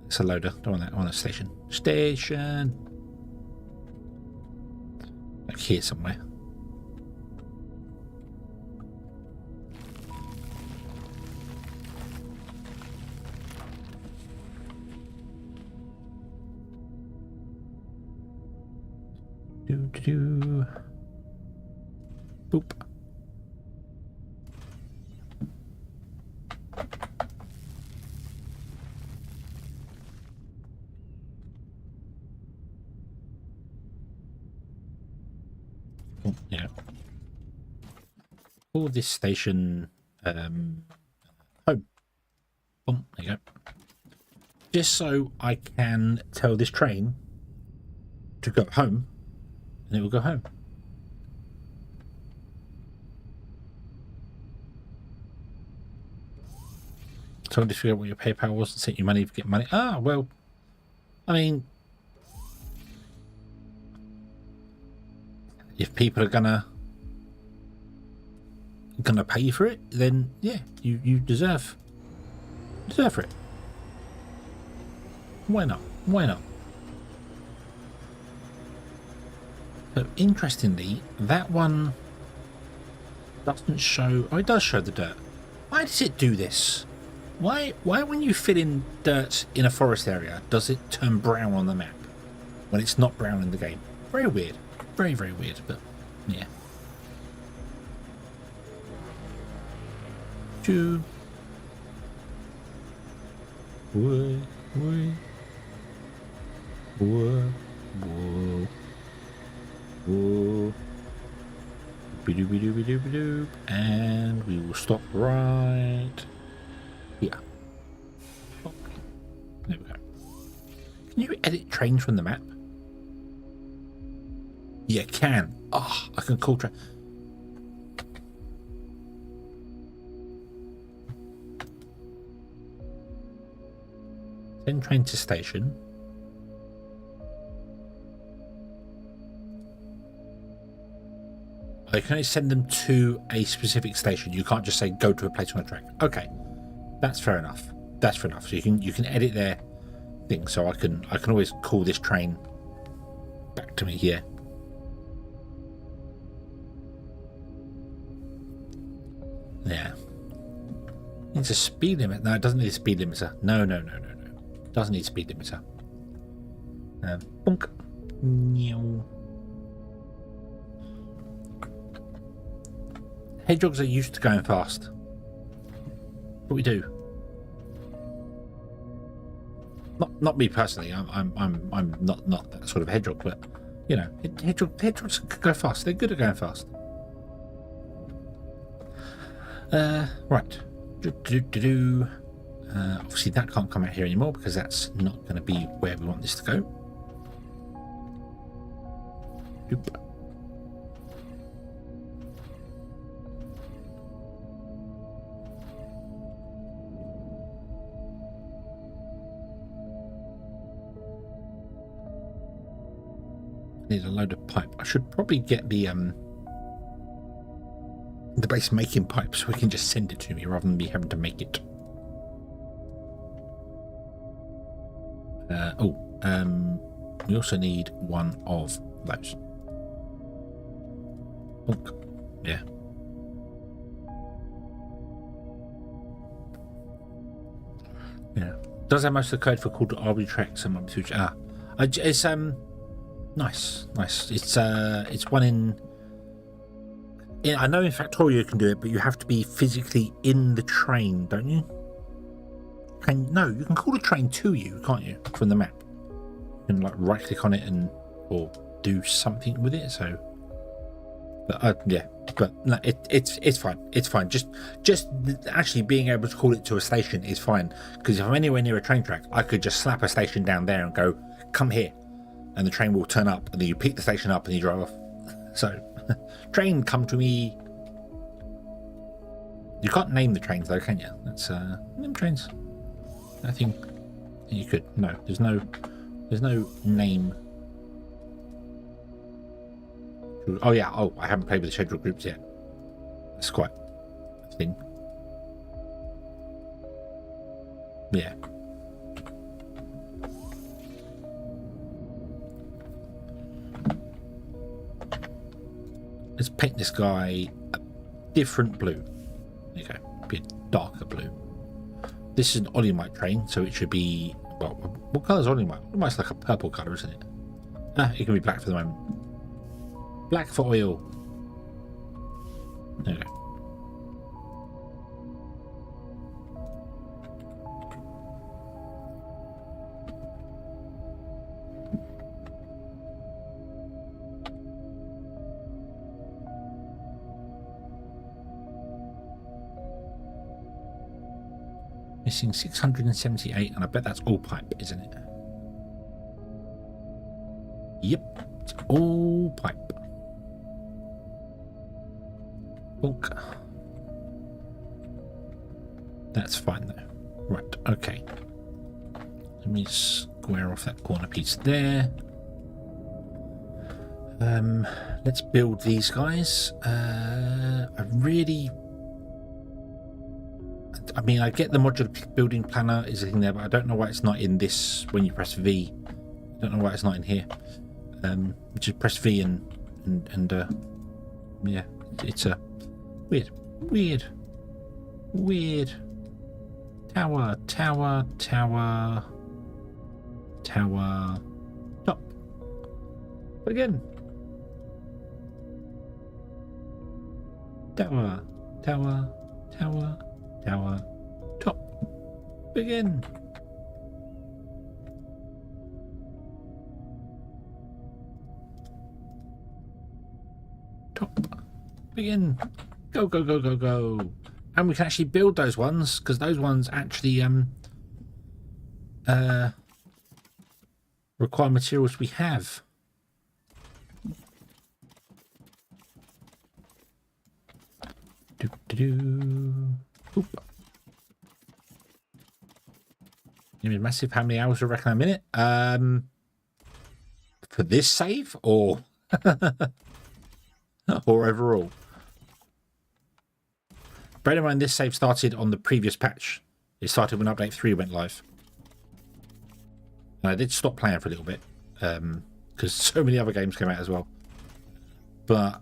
It's a loader. Don't want that. I want a station. Station. Like here somewhere. Do. Boop. Oh, yeah. Call this station home. Boom, there you go. Just so I can tell this train to go home, and it will go home. So I just figure out what your PayPal was and sent you money to get money. Ah, well, I mean, if people are gonna pay for it, then yeah, you deserve for it. Why not? Why not? So interestingly, that one doesn't show. Oh, it does show the dirt. Why does it do this? Why when you fill in dirt in a forest area, does it turn brown on the map when it's not brown in the game? Very weird. Very, very weird, but yeah. Choo. Whoa, whoa. Whoa, whoa. Whoa. Be-doo-be-doo-be-doo-be-doo. And we will stop right here. Okay. There we go. Can you edit trains from the map? Yeah, can. Oh, I can call train. Send train to station. They can only send them to a specific station. You can't just say go to a place on a track. Okay, that's fair enough. That's fair enough. So you can edit their thing. So I can always call this train back to me here. Yeah. Needs a speed limit. No, it doesn't need a speed limiter. No. Doesn't need a speed limiter. Bonk. Meow. Hedgehogs are used to going fast. What we do? Not me personally. I'm not that sort of hedgehog, but you know, hedgehogs can go fast. They're good at going fast. Right. Obviously that can't come out here anymore because that's not going to be where we want this to go. Doop. Need a load of pipe. I should probably get the base making pipe so we can just send it to me rather than me having to make it. We also need one of those. Yeah. Yeah. Does have most of the code for called arbitrary tracks and it's nice. It's one in I know in Factorio you can do it, but you have to be physically in the train, don't you? No, you can call a train to you, can't you? From the map. You can like right click on it or do something with it, so but yeah, but no, it's fine. It's fine. Just actually being able to call it to a station is fine, because if I'm anywhere near a train track, I could just slap a station down there and go, come here, and the train will turn up, and then you pick the station up and you drive off. So train, come to me. You can't name the trains though, can you? That's name trains. I think you could. No, there's no name. Oh yeah. Oh, I haven't played with the schedule groups yet. That's quite a thing. Yeah. Let's paint this guy a different blue. There you go. Be a darker blue. This is an Olimite train, so it should be, well, what colour is Olimite? Olimite's like a purple colour, isn't it? It can be black for the moment. Black for oil. There you go. Missing 678, and I bet that's all pipe, isn't it? Yep, it's all pipe. Bonk. That's fine though. Right, okay. Let me square off that corner piece there. Let's build these guys. I mean, I get the modular building planner is a thing there, but I don't know why it's not in this when you press V. I don't know why it's not in here. Just press V and yeah, it's a weird tower, top again, tower, top, begin. Top, begin. Go, go, go, go, go. And we can actually build those ones, because those ones actually require materials we have. Oop. Massive. How many hours do I reckon a minute? For this save or or overall? Bear in mind, this save started on the previous patch. It started when update 3 went live. And I did stop playing for a little bit because so many other games came out as well. But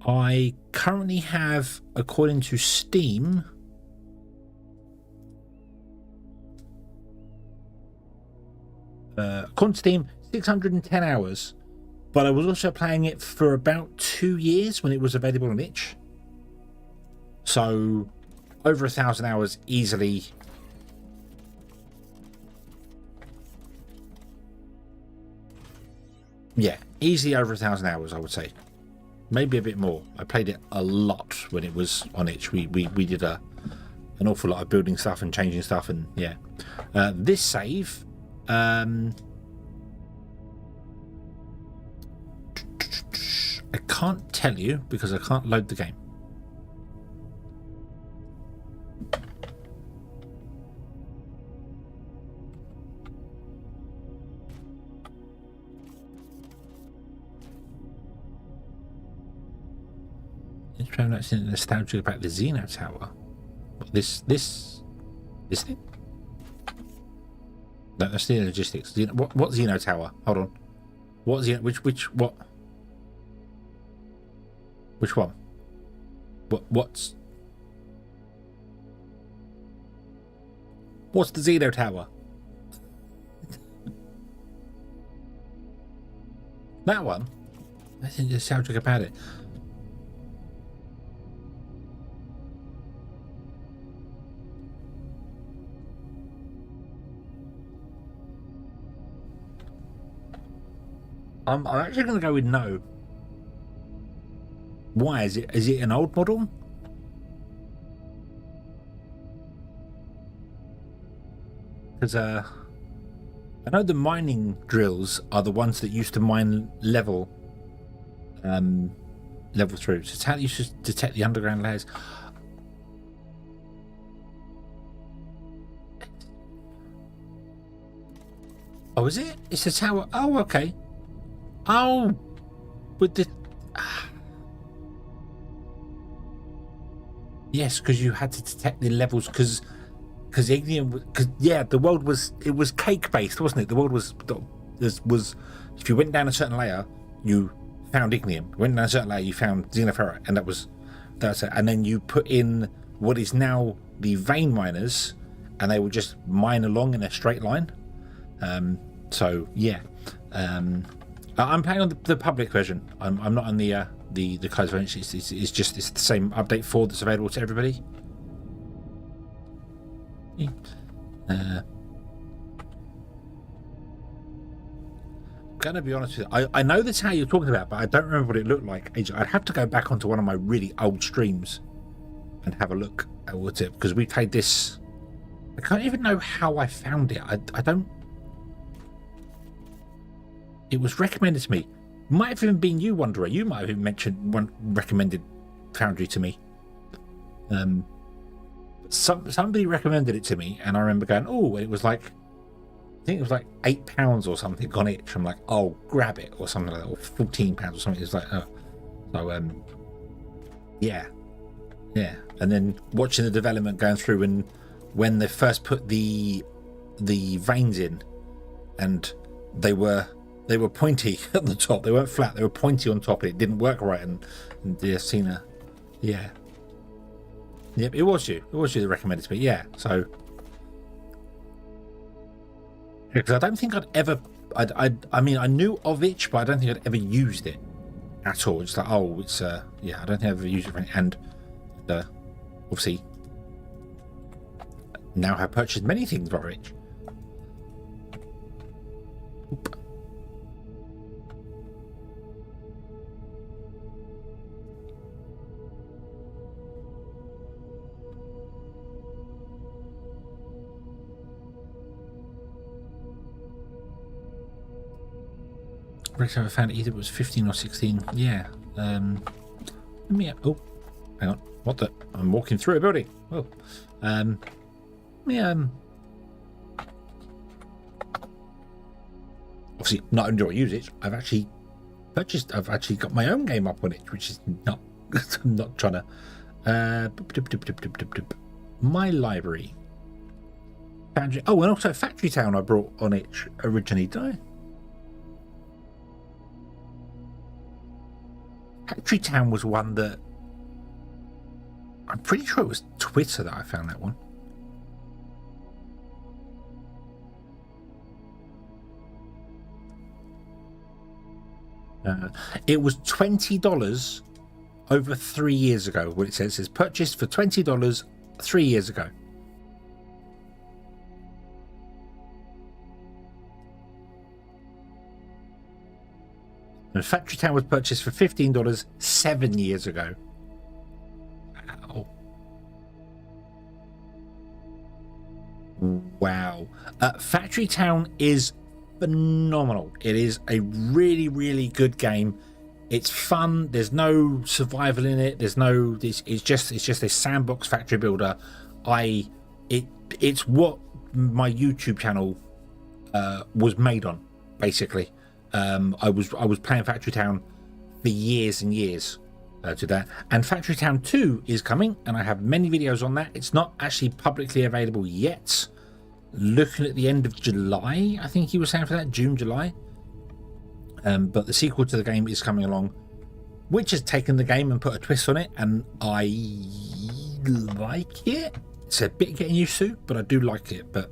I currently have, according to Steam, according to Steam, 610 hours. But I was also playing it for about 2 years when it was available on itch. So over 1,000 hours easily. Yeah, easily over 1,000 hours, I would say. Maybe a bit more. I played it a lot when it was on itch. We did an awful lot of building stuff and changing stuff, and yeah. This save, I can't tell you because I can't load the game. I'm not seeing nostalgic about the Xeno Tower. This thing? No, that's the logistics. What Xeno Tower? Hold on. What Xeno? Which what? Which one? What's the Xeno Tower? That one? I think nostalgic about it. I'm actually going to go with no. Why? Is it an old model? Because I know the mining drills are the ones that used to mine level level through. So it's how you should detect the underground layers. Oh, is it? It's a tower. Oh, okay. Oh, with the... Yes, because you had to detect the levels, because ignium, because yeah, the world was, it was cake based, wasn't it? The world was if you went down a certain layer, you found ignium. Went down a certain layer, you found xenoferrite, and that's it. And then you put in what is now the vein miners, and they would just mine along in a straight line. So yeah, I'm playing on the public version. I'm not on the closed version. It's just the same update 4 that's available to everybody. Gonna be honest with you, I know that's how you're talking about, but I don't remember what it looked like. I'd have to go back onto one of my really old streams and have a look at what it, because we played this. I can't even know how I found it. I don't. It was recommended to me. Might have even been you, Wanderer. You might have even recommended Foundry to me. Somebody recommended it to me, and I remember going, "Oh, it was like, I think it was like £8 or something on it." I'm like, "Oh, grab it," or something like that, or £14 or something. It's like, oh, so yeah. And then watching the development going through, and when they first put the veins in, and they were pointy at the top. They weren't flat. They were pointy on top. And it didn't work right. And yeah, Cena, yeah, yep. It was you. It was you that recommended it to me. Yeah. So because I don't think I'd ever. I mean, I knew of it, but I don't think I'd ever used it at all. It's like, oh, it's yeah. I don't think I've ever used it for anything. And obviously now have purchased many things by Rich. Oop. I found it either it was 15 or 16. Yeah. Let me. Oh, hang on. What the? I'm walking through a building. Oh. Yeah. Obviously, not only do I use it, I've actually got my own game up on it, which is not. I'm not trying to. My library. Foundry. Oh, and also Factory Town I brought on it originally, did I? Factory Town was one that I'm pretty sure it was Twitter that I found that one. It was $20 over 3 years ago. What it says purchased for $20 3 years ago. And Factory Town was purchased for $15 7 years ago. Wow. Factory Town is phenomenal. It is a really, really good game. It's fun. There's no survival in it. There's no. It's just a sandbox factory builder. It's what my YouTube channel was made on, basically. I was playing Factory Town for years and years to that, and Factory Town 2 is coming, and I have many videos on that. It's not actually publicly available yet. Looking at the end of July, I think he was saying for that, June, July. But the sequel to the game is coming along, which has taken the game and put a twist on it, and I like it. It's a bit getting used to, but I do like it. But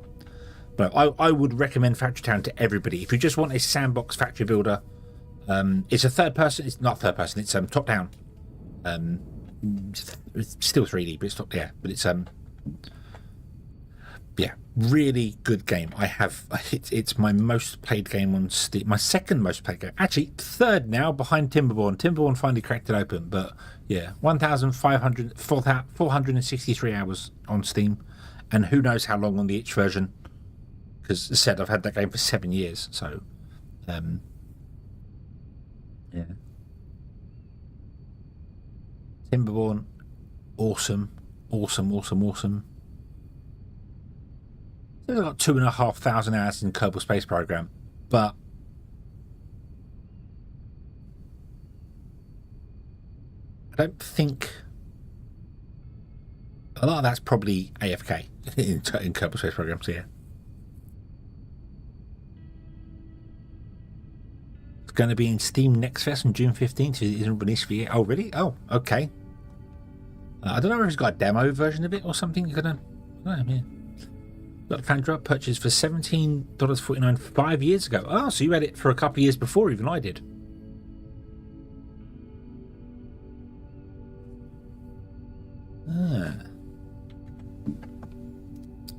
I would recommend Factory Town to everybody. If you just want a sandbox factory builder, it's a third person. It's not third person. It's top down. It's still 3D, but it's top. Yeah, but it's yeah, really good game. It's my most played game on Steam. My second most played game, actually third now, behind Timberborn. Timberborn finally cracked it open, but yeah, 463 hours on Steam, and who knows how long on the itch version. Because as I said, I've had that game for 7 years, so yeah. Timberborn, awesome, awesome, awesome, awesome. I've got 2,500 hours in Kerbal Space Program, but I don't think a lot of that's probably AFK in Kerbal Space Program. So yeah, it's going to be in Steam Next Fest on June 15th. It isn't released for yet. Oh really? Oh okay. I don't know if it's got a demo version of it or something. You're gonna, yeah. Got FOUNDRY purchased for $17.49 5 years ago. Oh, so you had it for a couple of years before even I did.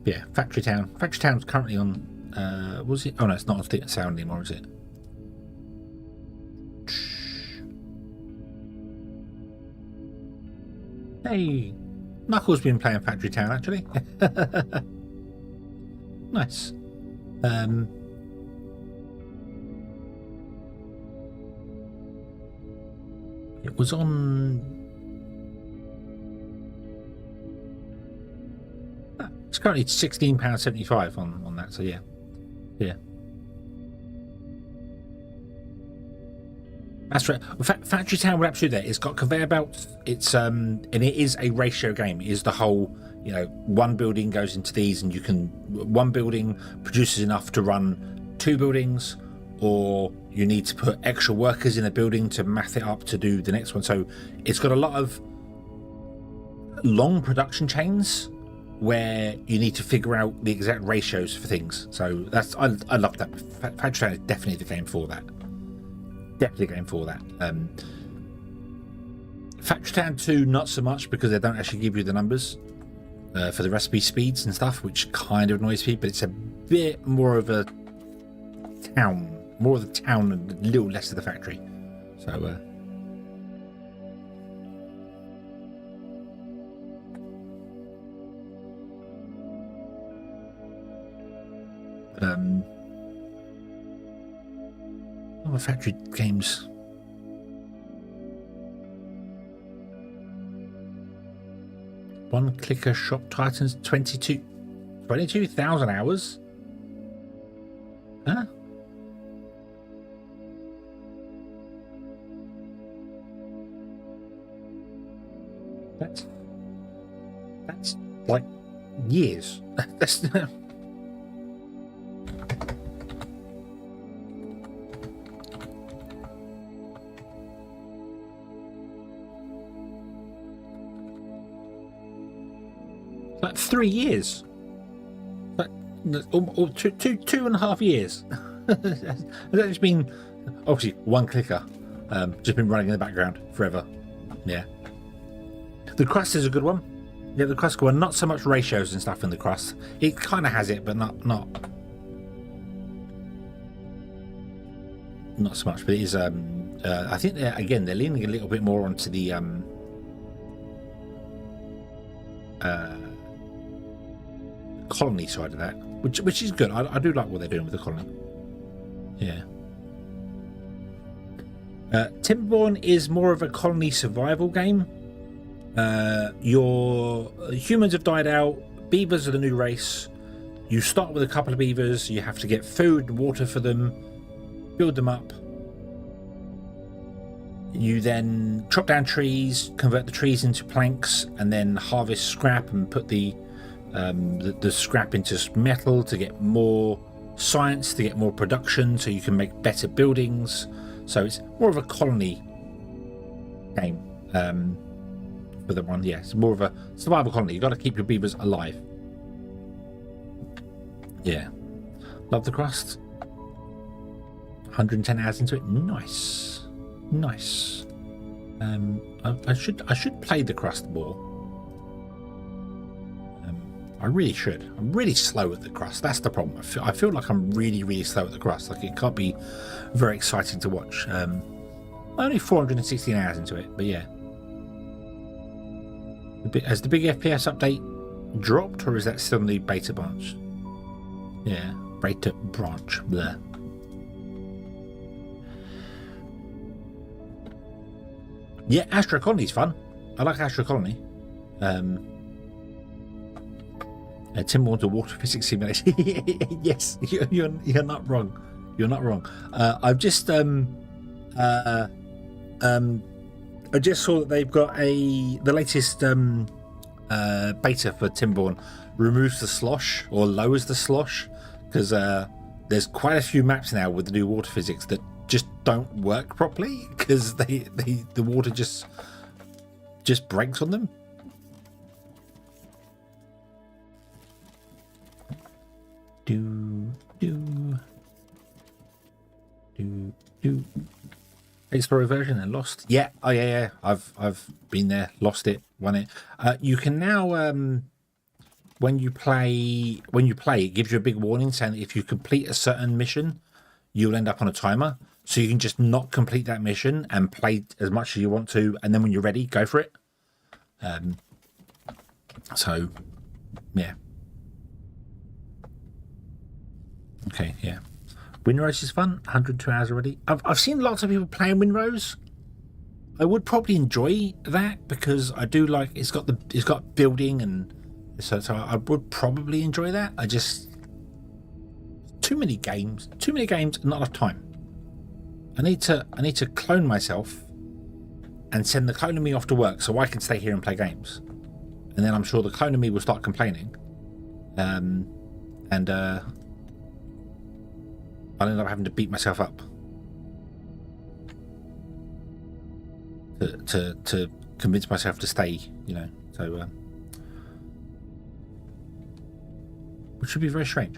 Yeah, Factory Town. Factory Town's currently on. Was it? Oh no, it's not on Theatre Sound anymore, is it? Hey, Knuckles been playing Factory Town actually. Nice. It was on. It's currently £16.75 on that. So yeah. That's right. Factory Town would absolutely there. It's got conveyor belts. It's and it is a ratio game. It is the whole, you know, one building goes into these, and you can one building produces enough to run 2 buildings, or you need to put extra workers in a building to math it up to do the next one. So it's got a lot of long production chains where you need to figure out the exact ratios for things. So that's I love that. Factory Town is definitely the game for that. Definitely going for that. Factory Town 2 not so much, because they don't actually give you the numbers for the recipe speeds and stuff, which kind of annoys me, but it's a bit more of a town, and a little less of the factory. So other factory games. One Clicker Shop Titans 22,000 hours. Huh? That's like years. That's like 3 years, like 2.5 years. Has that just been, obviously one clicker, just been running in the background forever? Yeah. The crust is a good one. Yeah, the crust one. Not so much ratios and stuff in the crust. It kind of has it, but not so much. But it is. I think they're leaning a little bit more onto the colony side of that, which is good. I do like what they're doing with the colony. Yeah. Timberborn is more of a colony survival game. Your humans have died out. Beavers are the new race. You start with a couple of beavers. You have to get food and water for them, build them up. You then chop down trees, convert the trees into planks, and then harvest scrap and put the scrap into metal to get more science, to get more production, so you can make better buildings. So it's more of a colony game for the one. Yes, more of a survival colony. You've got to keep your beavers alive. Yeah, love the crust. 110 hours into it. Nice. I should play the crust more. I really should. I'm really slow at the crust. That's the problem. I feel like I'm really slow at the crust. Like, it can't be very exciting to watch. Only 416 hours into it, but yeah. Has the big FPS update dropped, or is that still in the beta branch? Yeah, beta branch there. Yeah, Astro Colony's fun. I like Astro Colony. Timberwolves a water physics simulation. Yes, you're not wrong. You're not wrong. I just saw that they've got the latest beta for Timberwolf removes the slosh or lowers the slosh, because there's quite a few maps now with the new water physics that just don't work properly because the water just breaks on them. Explorer version and lost. Yeah, oh yeah. I've been there, lost it, won it. You can now when you play, it gives you a big warning saying that if you complete a certain mission, you'll end up on a timer. So you can just not complete that mission and play as much as you want to, and then when you're ready, go for it. So yeah. Okay, yeah. Windrose is fun. 102 hours already. I've seen lots of people playing Windrose. I would probably enjoy that because I do like it's got building, and so I would probably enjoy that. I just too many games, and not enough time. I need to clone myself and send the clone of me off to work so I can stay here and play games, and then I'm sure the clone of me will start complaining, and I'll end up having to beat myself up to convince myself to stay, you know. So, which would be very strange.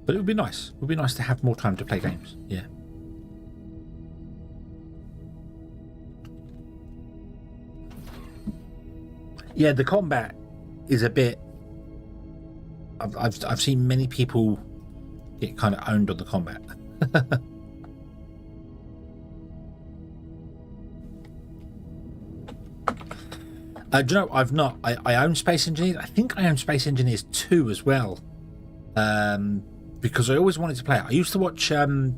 But it would be nice. It would be nice to have more time to play games. Yeah. Yeah, the combat is a bit. I've seen many people get kind of owned on the combat. Do you know, I've not. I own Space Engineers. I think I own Space Engineers 2 as well. Because I always wanted to play it. I used to watch Captain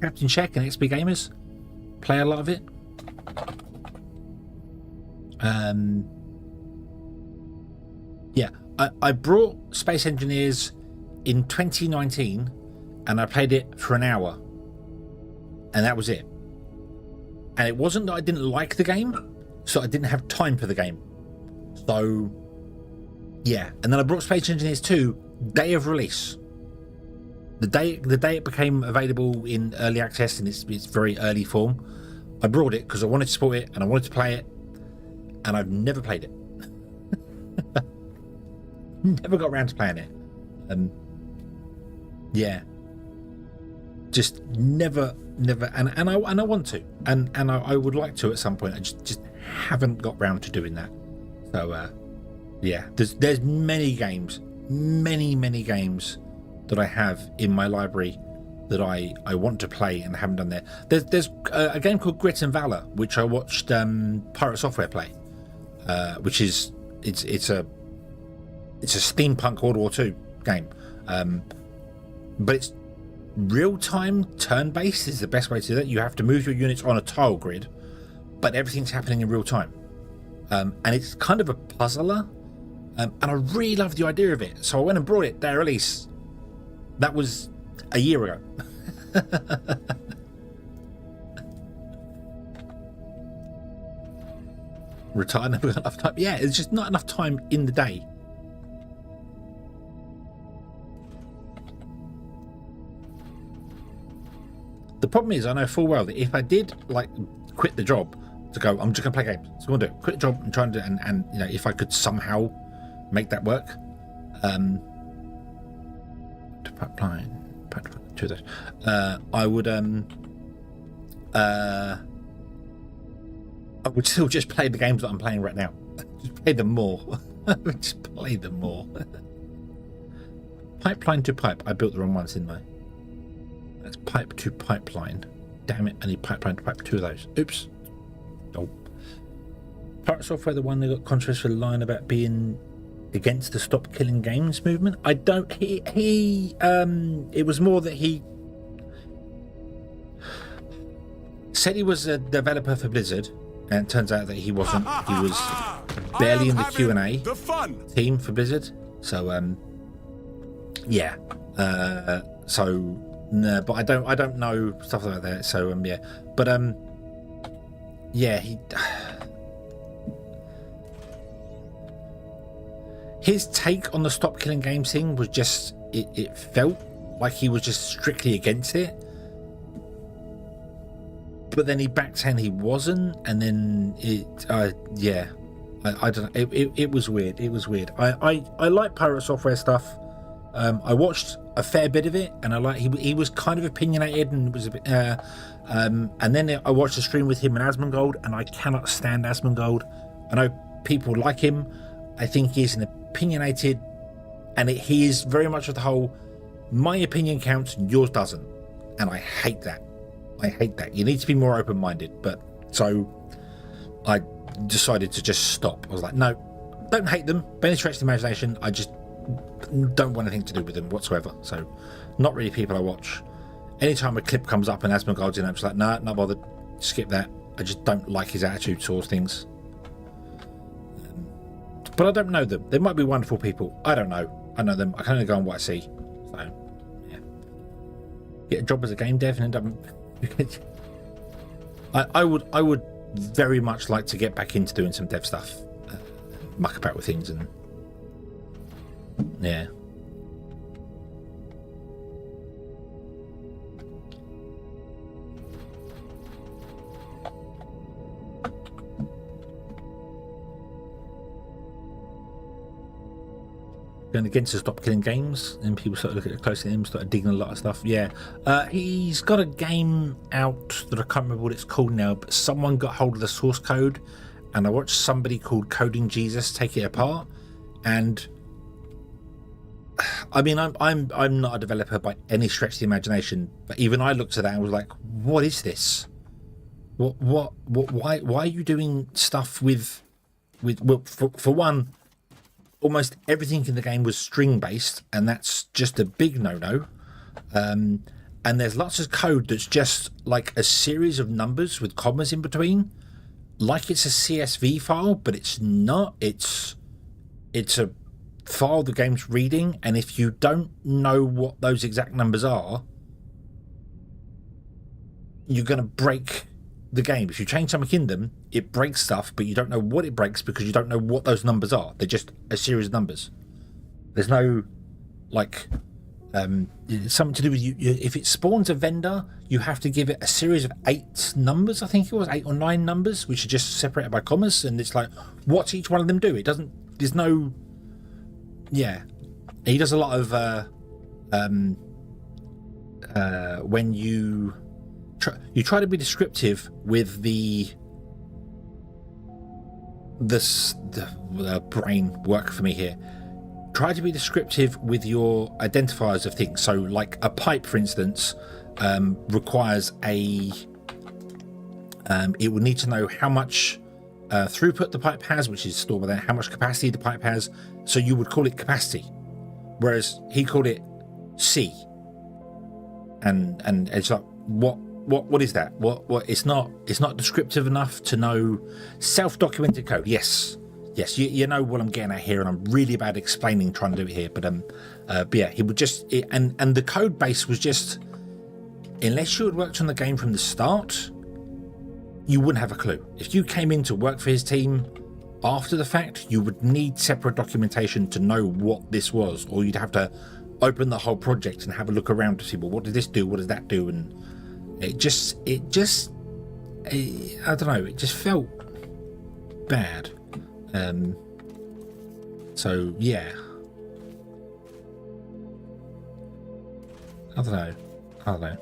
Sheck and XP Gamers play a lot of it. Yeah. I brought Space Engineers in 2019 and I played it for an hour, and that was it. And it wasn't that I didn't like the game, so I didn't have time for the game. So yeah, and then I brought Space Engineers 2 day of release. The day it became available in early access in its very early form, I brought it because I wanted to support it and I wanted to play it, and I've never played it. Never got around to playing it. Yeah, just never, and I want to, and I would like to at some point. I just haven't got round to doing that. So yeah, there's many games that I have in my library that I want to play and haven't done there. There's a game called Grit and Valor, which I watched Pirate Software play, which is it's a steampunk World War II game, but it's real-time turn-based is the best way to do that. You have to move your units on a tile grid, but everything's happening in real time, and it's kind of a puzzler, and I really love the idea of it. So I went and brought it day of release. That was a year ago. Retired, never got enough time. Yeah, it's just not enough time in the day. The problem is, I know full well that if I did like quit the job to go, I'm just gonna play games. So I'm gonna do it. Quit the job and try and do it, and you know, if I could somehow make that work, to pipeline, to that, I would still just play the games that I'm playing right now. Just play them more. Just play them more. Pipeline to pipe. I built the wrong ones, didn't I? That's pipe to pipeline. Damn it, I need pipeline to pipe 2 of those. Oops. Oh. Pirate Software, the one that got controversy for the line about being against the Stop Killing Games movement. I don't. He it was more that he Said he was a developer for Blizzard, and it turns out that he wasn't. He was barely in the Q&A team for Blizzard. So yeah. No, but I don't know stuff like that. So yeah, but yeah, his take on the stop killing games thing was just it felt like he was just strictly against it. But then he backed saying he wasn't, and then yeah, I don't know. It was weird. It was weird. I like Pirate Software stuff. I watched a fair bit of it, and I like he was kind of opinionated, and was a bit. And then I watched a stream with him and Asmongold, and I cannot stand Asmongold. I know people like him. I think he's an opinionated, and he is very much of the whole. My opinion counts, and yours doesn't, and I hate that. I hate that. You need to be more open-minded. But so I decided to just stop. I was like, no, don't hate them by any stretch of the imagination. I just don't want anything to do with them whatsoever. So not really people I watch. Anytime a clip comes up and Asmongold's in it, I'm just like, nah, not bothered. Skip that. I just don't like his attitude towards things. But I don't know them. They might be wonderful people. I don't know. I know them. I can only go on what I see. So yeah. Get a job as a game dev and end up. I would very much like to get back into doing some dev stuff, muck about with things, and yeah. Going against to stop killing games, and people started looking closely at him, started digging a lot of stuff. Yeah, he's got a game out that I can't remember what it's called now, but someone got hold of the source code, and I watched somebody called Coding Jesus take it apart. And I mean, I'm not a developer by any stretch of the imagination, but even I looked at that and was like, what is this? Why are you doing stuff with well, for one? Almost everything in the game was string based, and that's just a big no-no. And there's lots of code that's just like a series of numbers with commas in between, like it's a CSV file, but it's not. It's a file the game's reading, and if you don't know what those exact numbers are, you're going to break the game. If you change something in them, it breaks stuff, but you don't know what it breaks because you don't know what those numbers are. They're just a series of numbers. There's no like something to do with you. If it spawns a vendor, you have to give it a series of 8 numbers. I think it was 8 or 9 numbers, which are just separated by commas, and it's like, what's each one of them do? It doesn't. There's no. Yeah, he does a lot of when you try to be descriptive with the brain work for me here. Try to be descriptive with your identifiers of things. So like a pipe, for instance, requires it would need to know how much throughput the pipe has, which is stored by that, how much capacity the pipe has. So you would call it capacity, whereas he called it C. And it's like, what is that? What it's not descriptive enough to know. Self-documented code, yes, you know what I'm getting at here, and I'm really bad explaining trying to do it here, but yeah, he would just and the code base was just, unless you had worked on the game from the start, you wouldn't have a clue. If you came in to work for his team after the fact, you would need separate documentation to know what this was, or you'd have to open the whole project and have a look around to see, well, what does this do, what does that do, and it just I don't know, it just felt bad. So yeah, I don't know.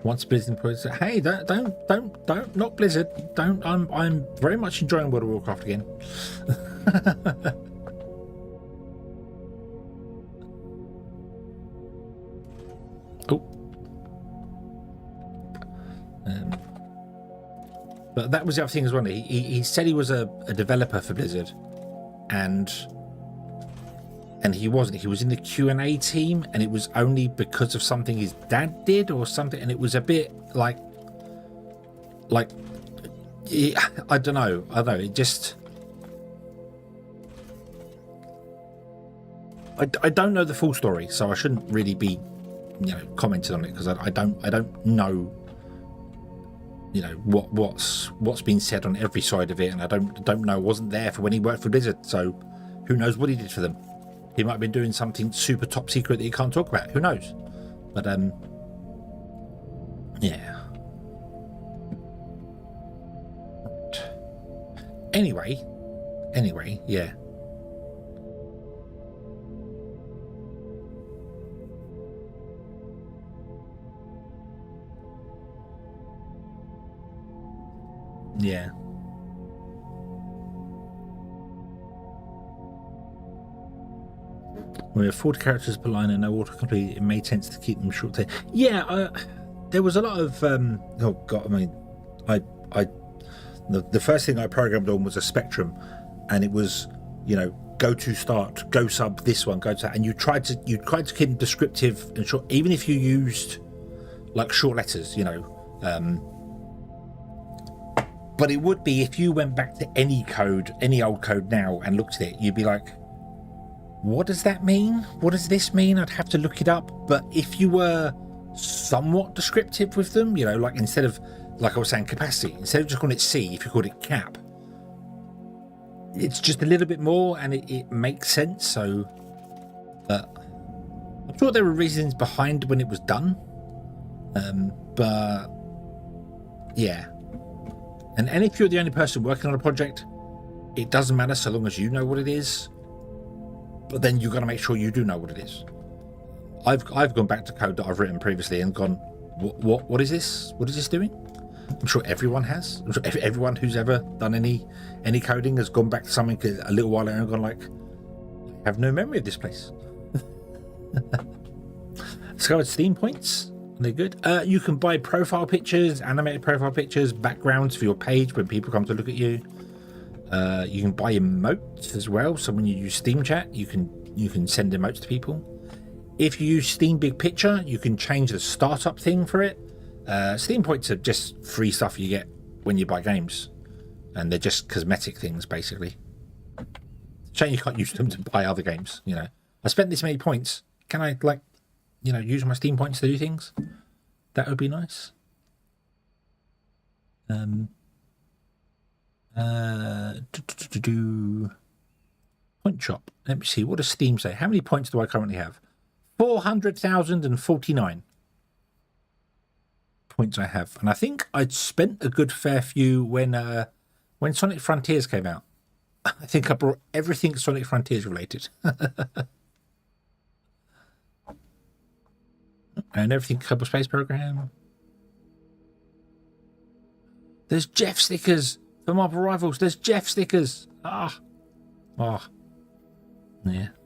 Once Blizzard puts, hey, don't, not Blizzard, don't. I'm very much enjoying World of Warcraft again. Oh. But that was the other thing as well. He said he was a developer for Blizzard, and he wasn't. He was in the Q&A team, and it was only because of something his dad did or something, and it was a bit like, like, I don't know. It just, I don't know the full story, so I shouldn't really be, commenting on it, because I don't know, what's been said on every side of it, and I don't know. I wasn't there for when he worked for Blizzard, so who knows what he did for them. He might have been doing something super top secret that you can't talk about. Who knows? But yeah. Anyway, yeah. Yeah. We have 40 characters per line and no autocomplete. It made sense to keep them short. Yeah, there was a lot of oh god, I mean, the first thing I programmed on was a Spectrum, and it was, go to start, go sub this one, go to that, and you tried to keep them descriptive and short, even if you used like short letters, but it would be, if you went back to any old code now and looked at it, you'd be like, what does that mean? What does this mean? I'd have to look it up. But if you were somewhat descriptive with them, like instead of, like I was saying, capacity, instead of just calling it C, if you called it cap, it's just a little bit more, and it makes sense. So I'm sure there were reasons behind when it was done, but yeah. And if you're the only person working on a project, it doesn't matter so long as you know what it is. But then you've got to make sure you do know what it is. I've gone back to code that I've written previously and gone, what is this? What is this doing? I'm sure everyone has. I'm sure everyone who's ever done any coding has gone back to something a little while later and gone like, I have no memory of this place. Discovered Steam points. They're good. You can buy profile pictures, animated profile pictures, backgrounds for your page when people come to look at you. You can buy emotes as well. So when you use Steam Chat, you can send emotes to people. If you use Steam Big Picture, you can change the startup thing for it. Steam points are just free stuff you get when you buy games, and they're just cosmetic things basically. Shame you can't use them to buy other games. I spent this many points. Can I use my Steam points to do things? That would be nice. Point shop. Let me see. What does Steam say? How many points do I currently have? 400,049 points I have, and I think I'd spent a good fair few when Sonic Frontiers came out. I think I brought everything Sonic Frontiers related. And everything Kerbal Space Program. There's Jeff stickers for Marvel Rivals. There's Jeff stickers. Yeah.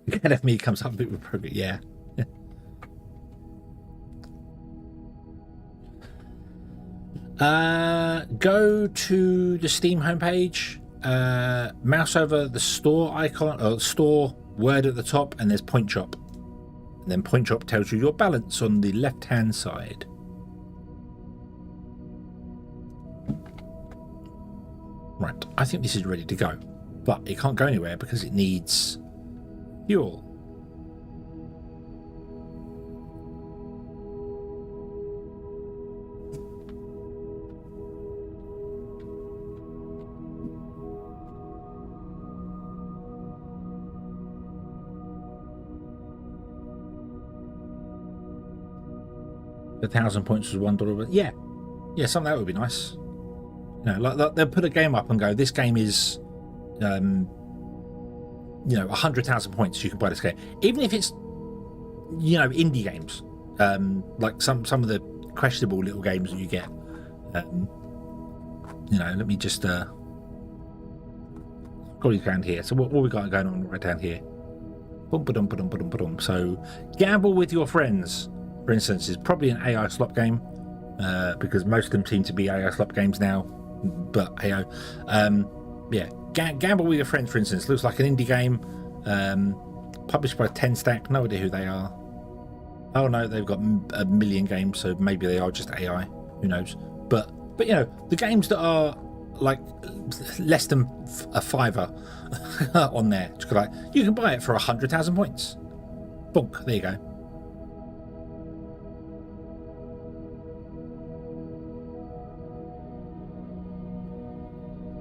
NFMe comes up a bit with program. Yeah. Go to the Steam homepage. Mouse over the store icon, or store word at the top, and there's Point Shop. And then Point Shop tells you your balance on the left-hand side. Right, I think this is ready to go, but it can't go anywhere because it needs fuel. $1,000 points was $1, but yeah, something that would be nice. Like they'll put a game up and go, this game is, 100,000 points. You can buy this game, even if it's, indie games, like some of the questionable little games that you get. Let me just scroll down here. So what we got going on right down here? So gamble with your friends, for instance, is probably an AI slot game, because most of them seem to be AI slot games now. But AO, gamble with your friends, for instance, looks like an indie game, published by 10 Stack. No idea who they are. Oh no, they've got a million games, so maybe they are just AI. Who knows? But But you know, the games that are like less than a fiver on there, just like you can buy it for 100,000 points. Bonk, there you go.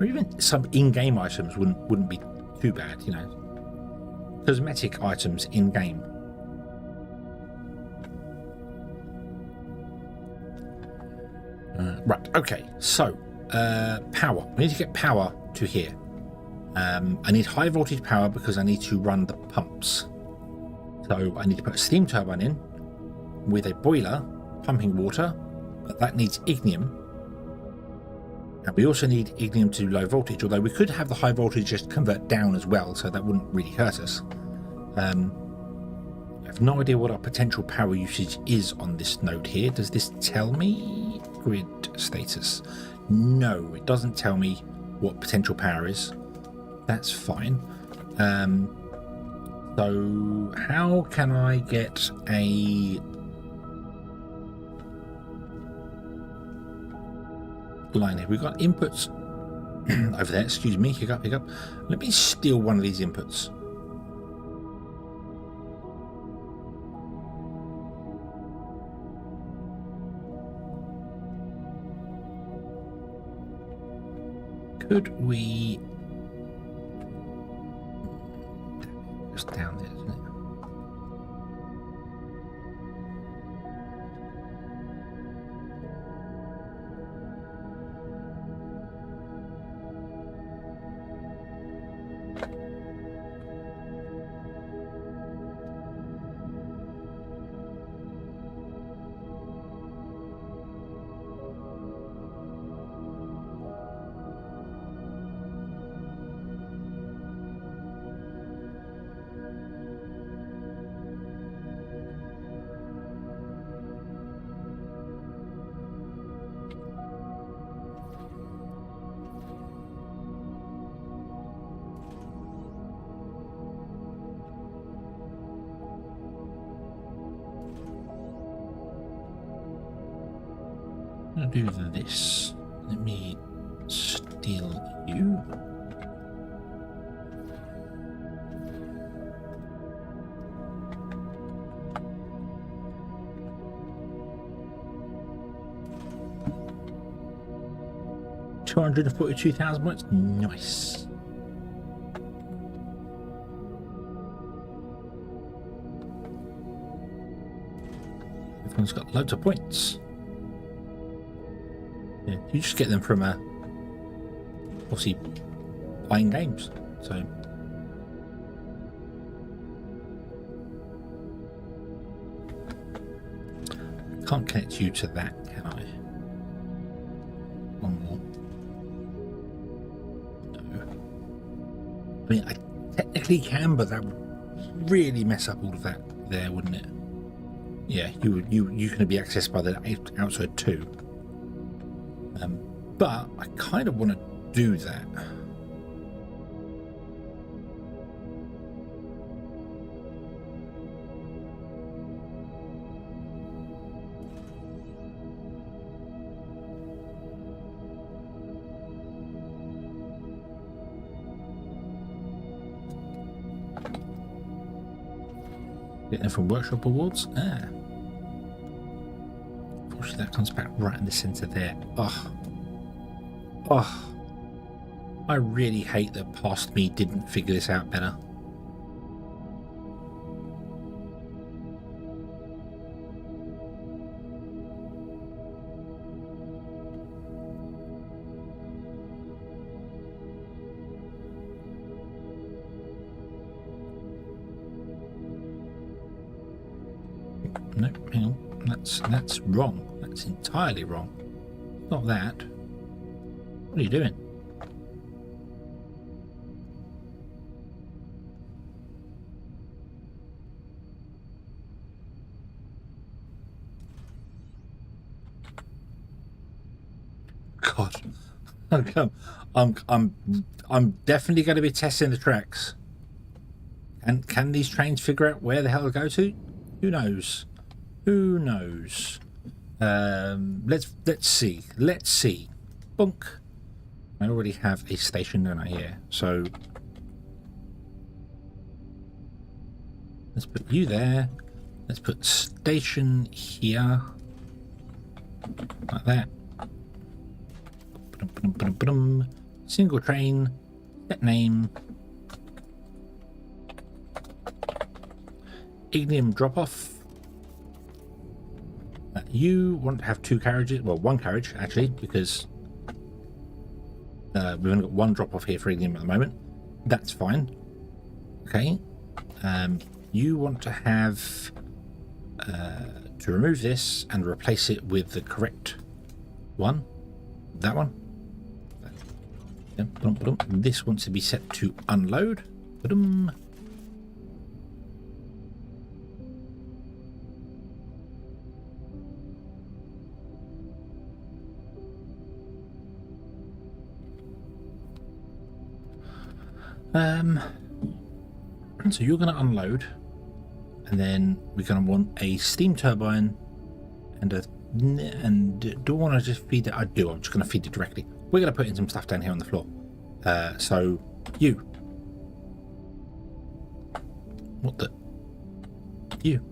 Or even some in-game items wouldn't be too bad, you know. Cosmetic items in-game. Right, okay, so power. We need to get power to here. I need high voltage power because I need to run the pumps. So I need to put a steam turbine in with a boiler pumping water, but that needs ignium. And we also need ignium to low voltage, although we could have the high voltage just convert down as well, so that wouldn't really hurt us. I have no idea what our potential power usage is on this node here. Does this tell me? Grid status. No, it doesn't tell me what potential power is. That's fine. So how can I get a line here? We've got inputs over there. Excuse me, hiccup. Let me steal one of these inputs. Could we... Just down there, isn't it? I'll do this. Let me steal you. $242,000 points. Nice. Everyone's got loads of points. Yeah, you just get them from obviously playing games. So I can't connect you to that, can I? One more. No. I mean, I technically can, but that would really mess up all of that there, wouldn't it? Yeah, you can be accessed by the outside too. But I kind of want to do that. Get them from workshop awards. Unfortunately, that comes back right in the center there. Oh, I really hate that past me didn't figure this out better. No, hang on. That's wrong. That's entirely wrong. Not that. What are you doing? God, I'm definitely going to be testing the tracks. And can these trains figure out where the hell to go to? Who knows? Who knows? Let's see. Bunk. I already have a station down here, so let's put you there. Let's put station here, like that. Single train. Set name. Ignium drop off. You want to have 2 carriages, well, 1 carriage actually, because we've only got 1 drop off here for Ignium at the moment. That's fine. Okay. You want to have to remove this and replace it with the correct one. That one. This wants to be set to unload. So you're going to unload, and then we're going to want a steam turbine and do I want to just feed it? I do. I'm just going to feed it directly. We're going to put in some stuff down here on the floor. So you. What the? You.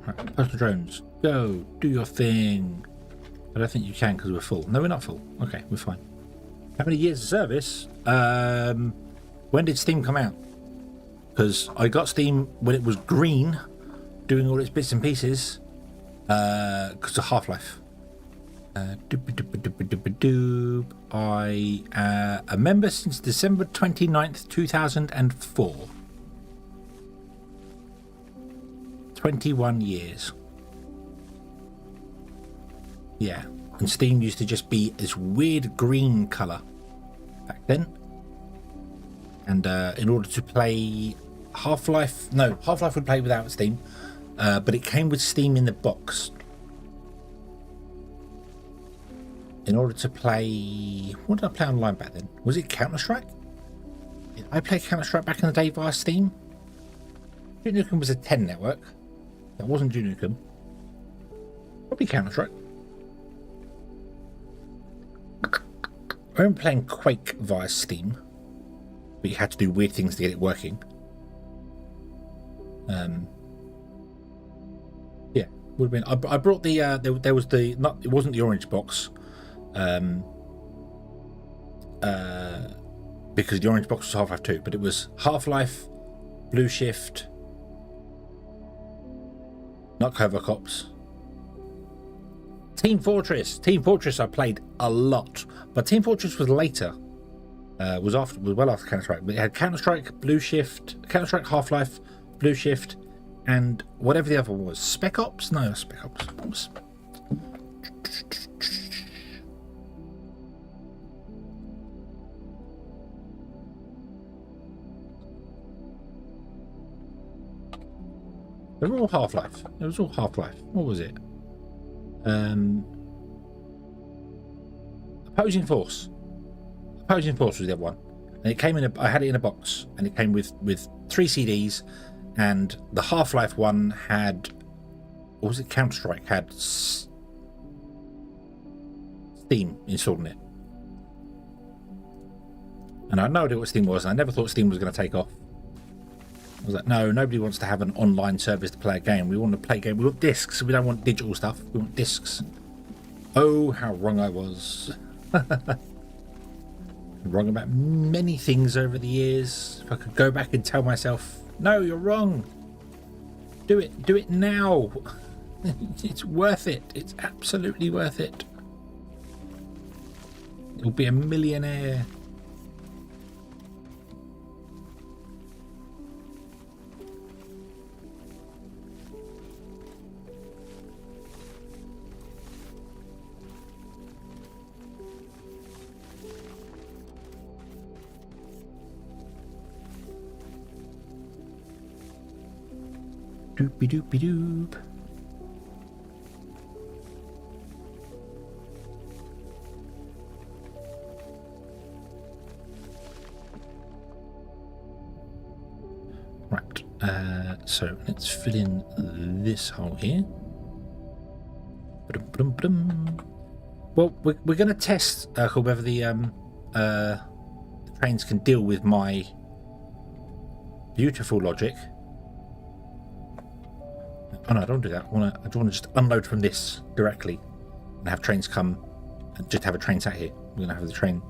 Right, postal drones, go do your thing. I don't think you can because we're full. No, we're not full. Okay, we're fine. How many years of service? When did Steam come out? Because I got Steam when it was green, doing all its bits and pieces. Because of Half-Life. I am a member since December 29th, 2004. 21 years. Yeah, and Steam used to just be this weird green colour back then. And in order to play Half-Life would play without Steam, but it came with Steam in the box. In order to play, what did I play online back then? Was it Counter-Strike? Did I play Counter-Strike back in the day via Steam? Duke Nukem was a 10 network. That wasn't Duke Nukem. Probably Counter-Strike. I remember playing Quake via Steam, but you had to do weird things to get it working. Yeah, would have been. I brought the there was the not. It wasn't the orange box. Because the orange box was Half-Life 2, but it was Half-Life, Blue Shift, not Covert Ops. Team Fortress. Team Fortress I played a lot, but Team Fortress was later. Was well after Counter-Strike. But it had Counter-Strike, Blue Shift, Counter-Strike, Half-Life, Blue Shift, and whatever the other one was. Spec Ops? No, Spec Ops. What was? They were all Half-Life. It was all Half-Life. What was it? Opposing Force. Opposing Force was the other one. And it came in I had it in a box, and it came with 3 CDs, and the Half-Life one had, or was it Counter-Strike, had Steam installed in it. And I had no idea what Steam was, and I never thought Steam was going to take off. I was like, no, nobody wants to have an online service to play a game. We want to play a game. We want discs. We don't want digital stuff. We want discs. Oh, how wrong I was. Wrong about many things over the years. If I could go back and tell myself, no, you're wrong. Do it. Do it now. It's worth it. It's absolutely worth it. You'll be a millionaire. Doopy doopy doop. Right, so let's fill in this hole here. Well, we're going to test whether the trains can deal with my beautiful logic. Oh no, I don't do that. I want to just unload from this directly and have trains come and just have a train sat here. We're going to have the train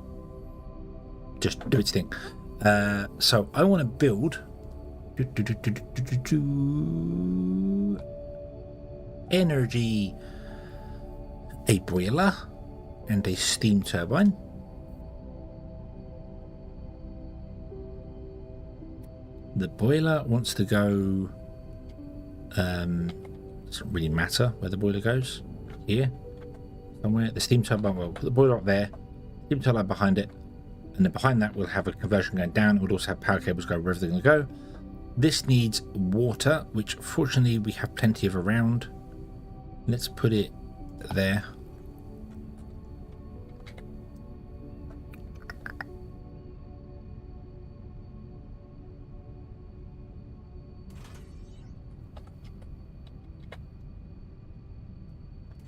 just do its thing. So I want to build energy, a boiler and a steam turbine. The boiler wants to go, doesn't really matter where the boiler goes, here somewhere. The steam turbine, well, put the boiler up there, steam turbine behind it, and then behind that we'll have a conversion going down. We'll also have power cables go wherever they're going to go. This needs water, which fortunately we have plenty of around. Let's put it there.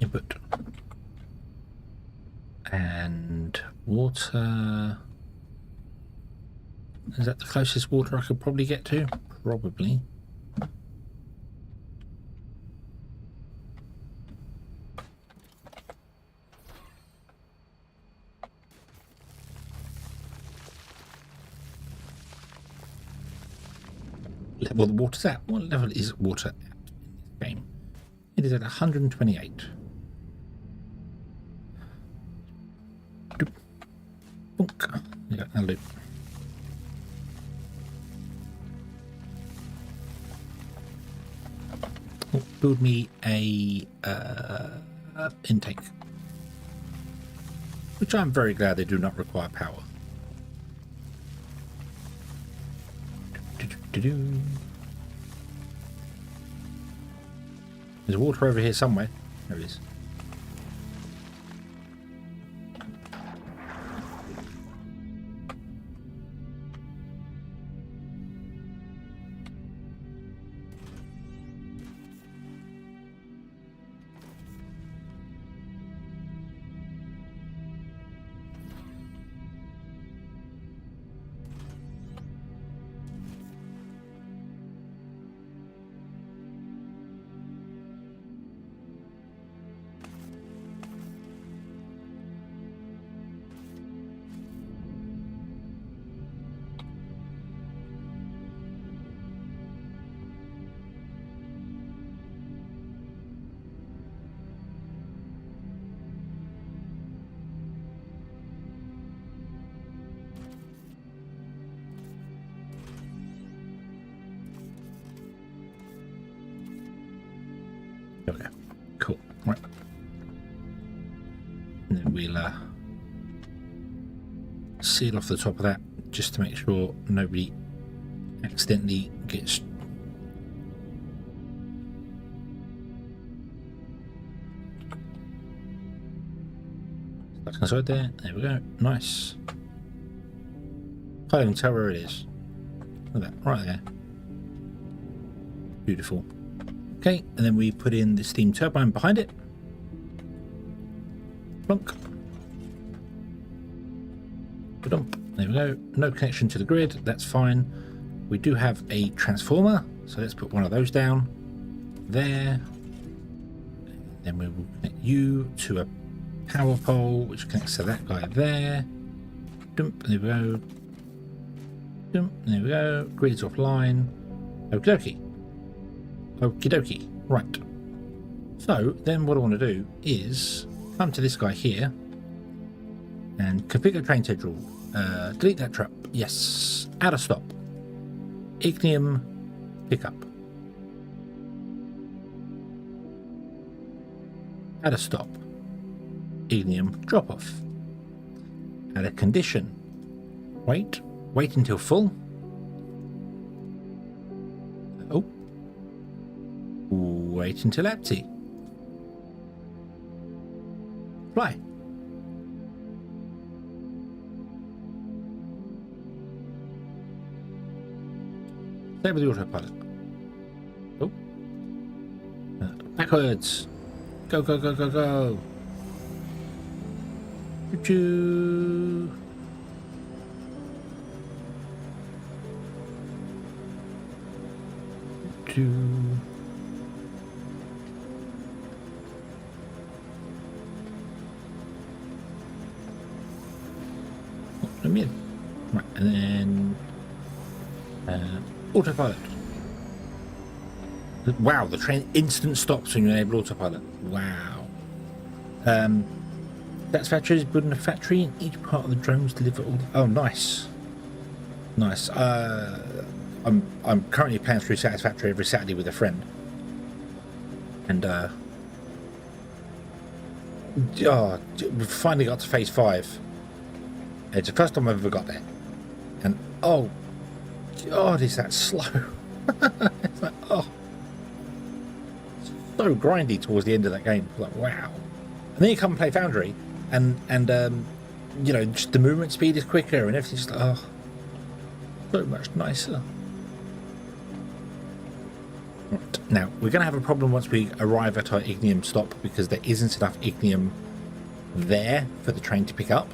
Input. And water. Is that the closest water I could probably get to? Probably. Well, the water's at. What level is water at in this game? It is at 128. Doop. Boonk. Yeah, now loop. Oh, build me a intake, which I'm very glad they do not require power. There's water over here somewhere. There it is. Okay, cool. Right. And then we'll seal off the top of that just to make sure nobody accidentally gets stuck inside there. There we go. Nice. Can't even tell where it is. Look at that, right there. Beautiful. Okay, and then we put in the steam turbine behind it. Plunk. Ba-dump. There we go. No connection to the grid. That's fine. We do have a transformer, so let's put one of those down there. Then we will connect you to a power pole, which connects to that guy there. Dump. There we go. Dump. There we go. Grid's offline. Okie dokie. Okie dokie. Right. So then what I want to do is come to this guy here and configure train schedule. Delete that trap. Yes. Add a stop. Ignium pickup. Add a stop. Ignium drop off. Add a condition. Wait until full. Oh. Wait until empty. Fly. Stay with the autopilot. Oh. Backwards. Go, go, go, go, go. Choo. Choo. I'm in. Right, and then autopilot. Wow, the train instant stops when you enable autopilot. Wow. That's factory is building a factory, and each part of the drones deliver all. Oh, nice, nice. I'm currently playing through Satisfactory every Saturday with a friend, and we finally got to phase 5. It's the first time I've ever got there, and oh God, is that slow? It's like, oh, so grindy towards the end of that game. Like, wow. And then you come and play Foundry, and you know, just the movement speed is quicker and everything's just, oh, so much nicer. Right. Now we're going to have a problem once we arrive at our ignium stop, because there isn't enough ignium there for the train to pick up.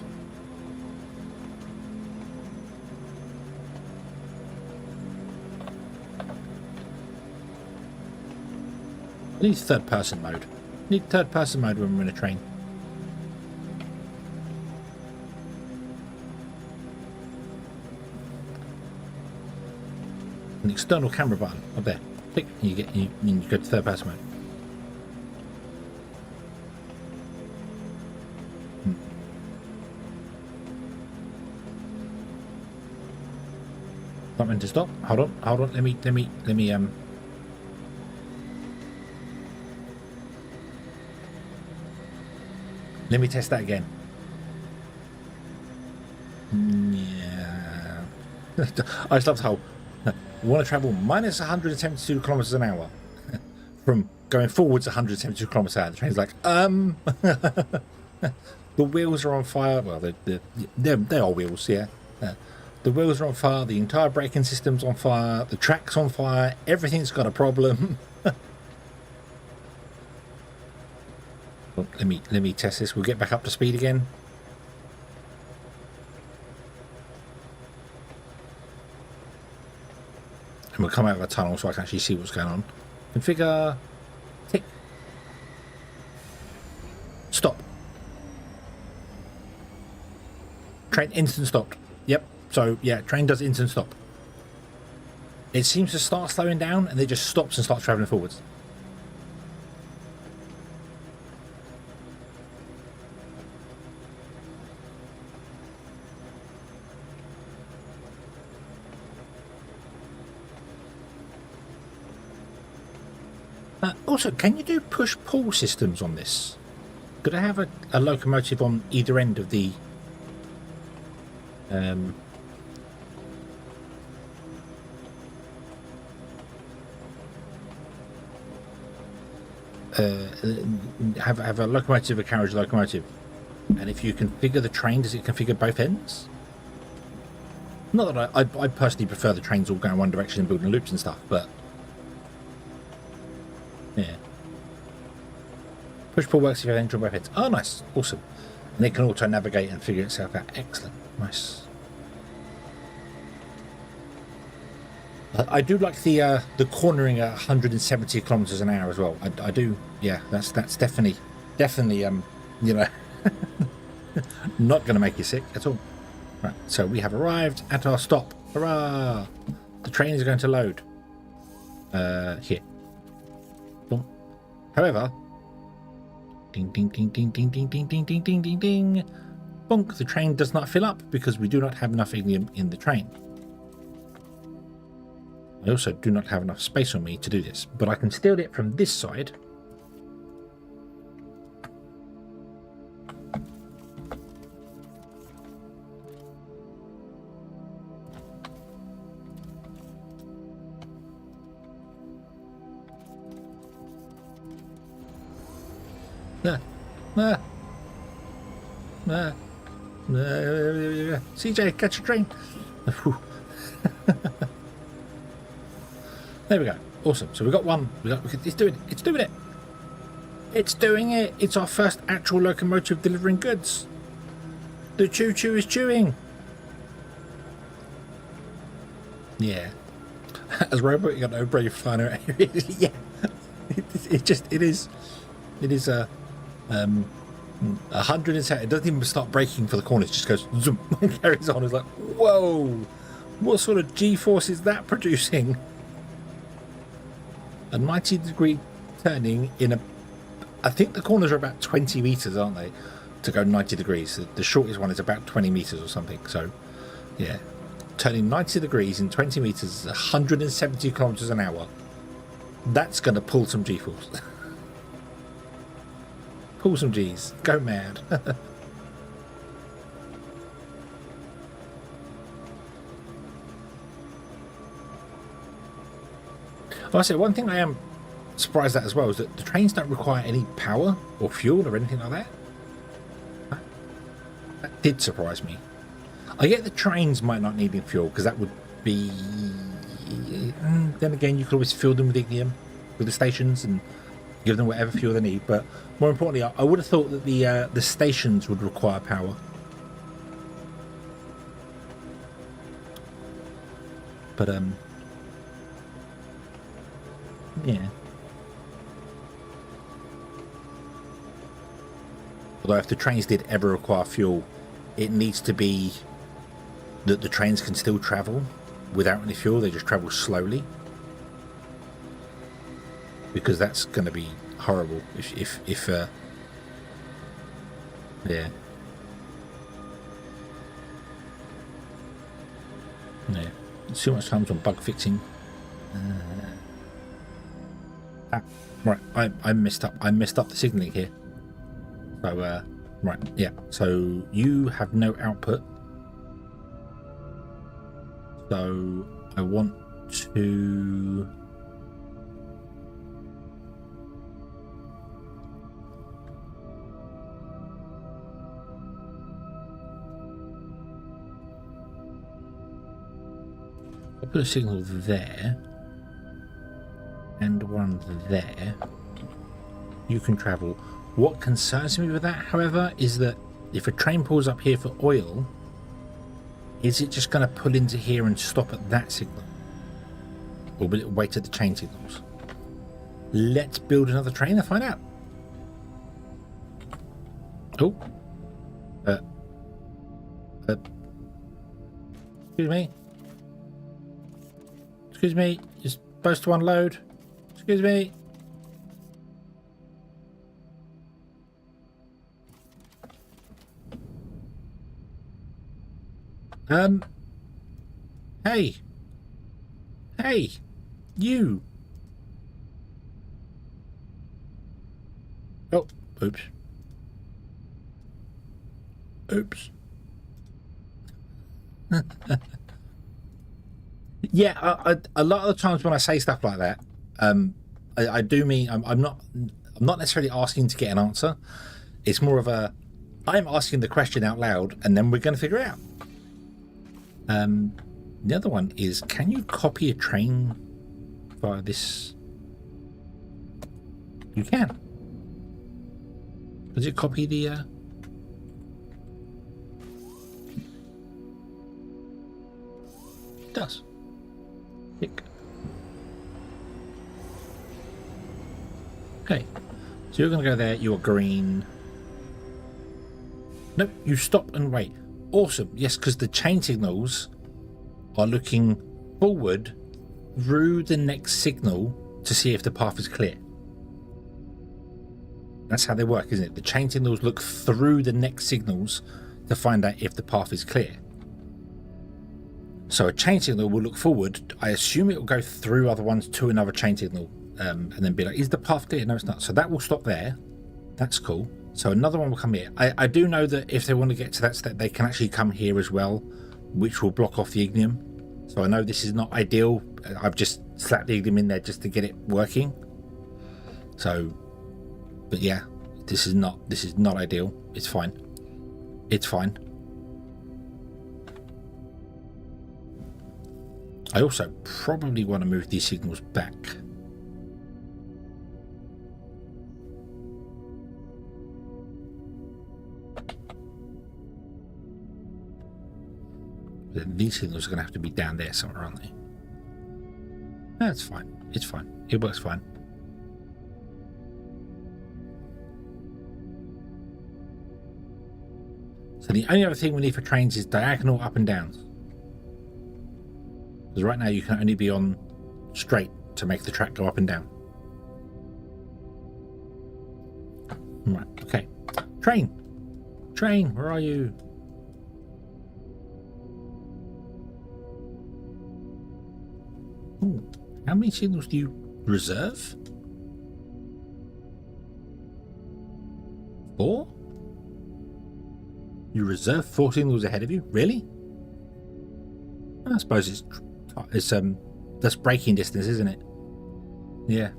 I need third person mode. Need third person mode when we're in a train. An external camera button up there. Click and you go to third person mode. Something to stop. Hold on. Let me Let me test that again. Yeah. I just love the whole, we want to travel minus 172 kilometers an hour from going forwards 172 kilometers an hour. The train's like, the wheels are on fire. Well, they are wheels, yeah. The wheels are on fire. The entire braking system's on fire. The track's on fire. Everything's got a problem. Well, let me test this. We'll get back up to speed again. And we'll come out of a tunnel so I can actually see what's going on. Configure. Tick. Stop. Train instant stopped. Yep. So yeah, train does instant stop. It seems to start slowing down and it just stops and starts traveling forwards. Also, can you do push-pull systems on this? Could I have a locomotive on either end of the have a locomotive, a carriage locomotive, and if you configure the train, does it configure both ends? Not that I personally prefer the trains all going one direction and building loops and stuff, but yeah. Push pull works if you have entry on both ends. Oh, nice, awesome. And it can auto navigate and figure itself out. Excellent, nice. I do like the cornering at 170 kilometers an hour as well. I do, yeah. That's definitely you know, not going to make you sick at all. Right, so we have arrived at our stop. Hurrah! The train is going to load. Here. Boom. However, ding ding ding ding ding ding ding ding ding ding ding ding. Bonk! The train does not fill up because we do not have enough ignium in the train. I also do not have enough space on me to do this, but I can steal it from this side. Ah, ah, ah, CJ, catch a train. There we go. Awesome. So we got one. It's doing it. It's doing it. It's doing it. It's our first actual locomotive delivering goods. The Choo Choo is chewing. Yeah. As a robot, you got no brave flying around. Yeah. It is 107. It doesn't even start braking for the corners. It just goes zoom and carries on. It's like, whoa, what sort of G-force is that producing? A 90-degree turning in a, I think the corners are about 20 meters, aren't they, to go 90 degrees. The shortest one is about 20 meters or something. So yeah, turning 90 degrees in 20 meters is 170 kilometers an hour. That's going to pull some G-force. Pull some G's. Go mad. Well, I say one thing I am surprised at as well is that the trains don't require any power or fuel or anything like that. That did surprise me. I get the trains might not need any fuel because that would be... Then again, you could always fill them with ignium with the stations and give them whatever fuel they need. But more importantly, I would have thought that the stations would require power. But yeah. Although if the trains did ever require fuel, it needs to be that the trains can still travel without any fuel. They just travel slowly, because that's going to be horrible if yeah. Yeah, too much time on bug fixing. Right, I messed up. I messed up the signaling here. So right, yeah. So you have no output. So I want to. I put a signal there and one there. You can travel. What concerns me with that, however, is that if a train pulls up here for oil, is it just going to pull into here and stop at that signal? Or will it wait at the chain signals? Let's build another train and find out. Oh. Excuse me. Excuse me. You're supposed to unload. Excuse me. Hey. Hey. You. Oh, oops. Oops. Yeah, a lot of the times when I say stuff like that, I do mean I'm not necessarily asking to get an answer. It's more of a I'm asking the question out loud, and then we're going to figure it out. The other one is, can you copy a train via this? You can. Does it copy the? It does. Tick. Okay, so you're going to go there. You're green. Nope, you stop and wait. Awesome. Yes, because the chain signals are looking forward through the next signal to see if the path is clear. That's how they work, isn't it? The chain signals look through the next signals to find out if the path is clear. So a chain signal will look forward. I assume it will go through other ones to another chain signal, and then be like, is the path clear? No, it's not. So that will stop there. That's cool. So another one will come here. I do know that if they want to get to that step, they can actually come here as well, which will block off the ignium. So I know this is not ideal. I've just slapped the ignium in there just to get it working. So, but yeah, This is not ideal. It's fine. It's fine. I also probably want to move these signals back. These signals are going to have to be down there somewhere, aren't they? That's fine. It's fine. It works fine. So the only other thing we need for trains is diagonal up and downs. Because right now you can only be on straight to make the track go up and down. Right, okay. Train! Train, where are you? Ooh, how many signals do you reserve? 4? You reserve 4 signals ahead of you? Really? I suppose it's that's braking distance, isn't it? Yeah.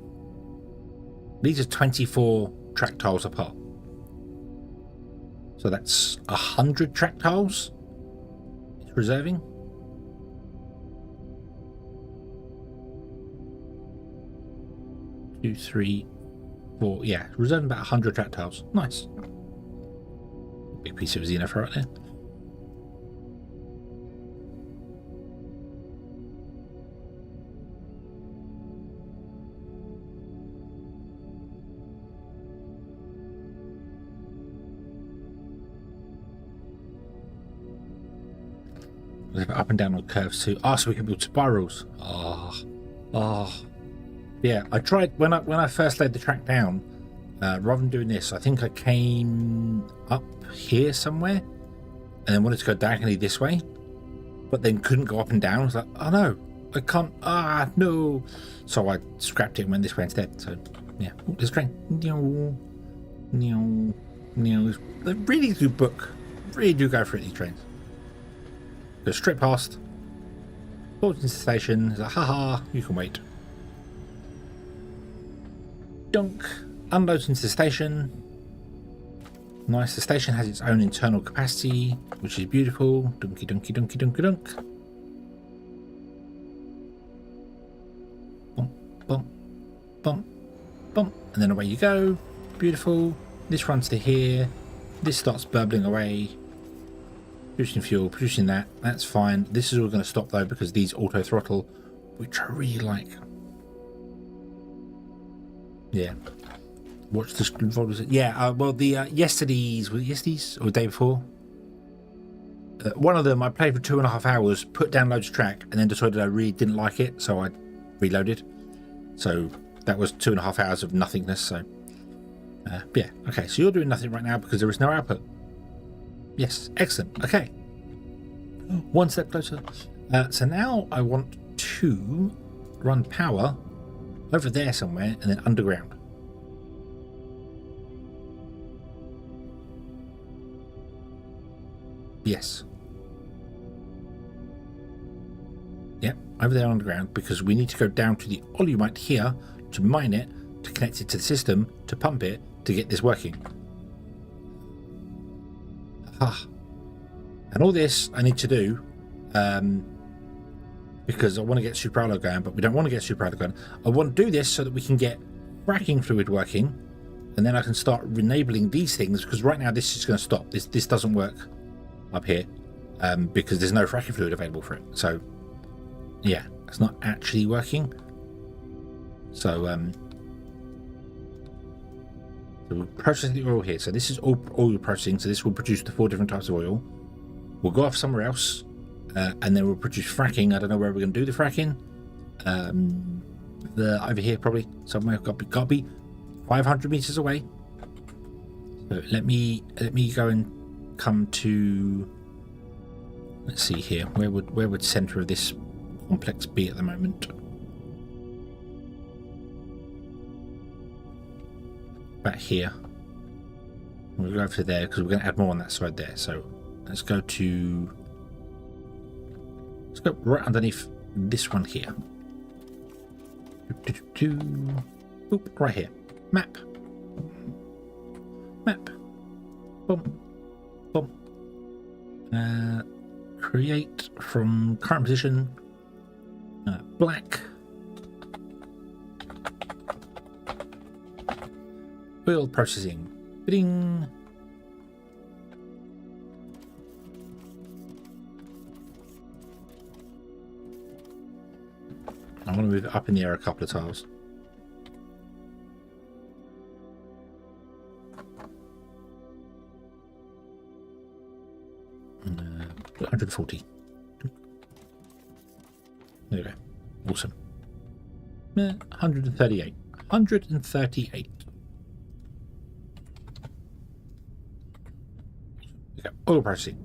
These are 24 track tiles apart. So that's 100 track tiles it's reserving. Two, 3, 4. Yeah, reserving about 100 track tiles. Nice. Big piece of Xeno right there. Up and down on curves too. Oh, so we can build spirals. Yeah, I tried when I first laid the track down. Rather than doing this, I think I came up here somewhere and then wanted to go diagonally this way, but then couldn't go up and down. I was like, oh no, I can't. Ah, no. So I scrapped it and went this way instead. So yeah, oh, this train. They really do book. Really do go for it, these trains. Go straight past. Pulls into the station. It's like, haha, you can wait. Dunk. Unloads into the station. Nice. The station has its own internal capacity, which is beautiful. Dunky, dunky, dunky, dunky, dunk. Bump, bump, bump, bump. And then away you go. Beautiful. This runs to here. This starts burbling away. Producing fuel, producing that. That's fine. This is all going to stop though because these auto throttle, which I really like. Yeah. Watch the screen. Yeah. Well, the yesterday's or the day before. One of them I played for 2.5 hours, put down loads of track, and then decided I really didn't like it, so I reloaded. So that was 2.5 hours of nothingness. So yeah. Okay. So you're doing nothing right now because there is no output. Yes, excellent. Okay, one step closer. So now I want to run power over there somewhere and then underground. Yes. Yep, over there underground because we need to go down to the olumite here to mine it, to connect it to the system, to pump it, to get this working. And all this I need to do because I want to get Super Allo going, but we don't want to get Super Allo going. I want to do this so that we can get fracking fluid working, and then I can start enabling these things, because right now this is going to stop. This doesn't work up here because there's no fracking fluid available for it. So yeah, it's not actually working. So we'll process the oil here. So this is all oil processing. So this will produce the 4 different types of oil. We'll go off somewhere else, and then we'll produce fracking. I don't know where we're going to do the fracking. Over here probably somewhere. Got to be 500 meters away. So let me go and come to. Let's see here. Where would center of this complex be at the moment? Back here. We'll go over to there because we're going to add more on that side there. So let's go right underneath this one here. Oop, right here. Map. Map. Boom. Boom. Create from current position. Black. Build processing. Bidding. I want to move it up in the air a couple of tiles. Uh, 140. There we go. Awesome. 138. 138. Okay. Oil processing.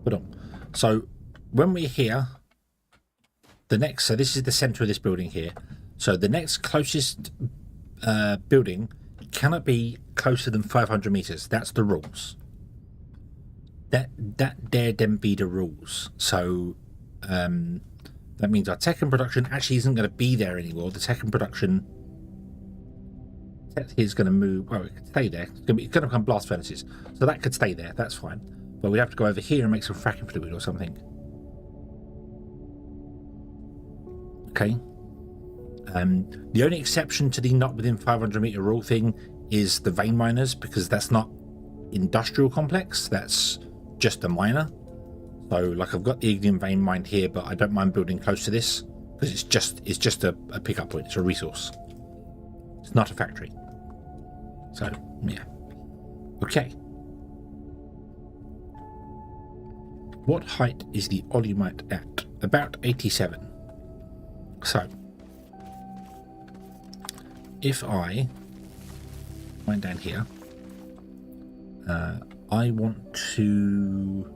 Put on. So when we're here, the next, so this is the center of this building here. So the next closest building cannot be closer than 500 meters. That's the rules. That dare them be the rules. So that means our tech and production actually isn't going to be there anymore. The tech and production is going to move. Well, it could stay there. It's going to become blast furnaces. So that could stay there. That's fine. But we have to go over here and make some fracking fluid or something. Okay. The only exception to the not within 500 meter rule thing is the vein miners, because that's not industrial complex. That's just a miner. So, like, I've got the Ignium vein mined here, but I don't mind building close to this because it's just a pickup point. It's a resource. It's not a factory. So, yeah. Okay. What height is the Olumite at? About 87. So, if I went down here, I want to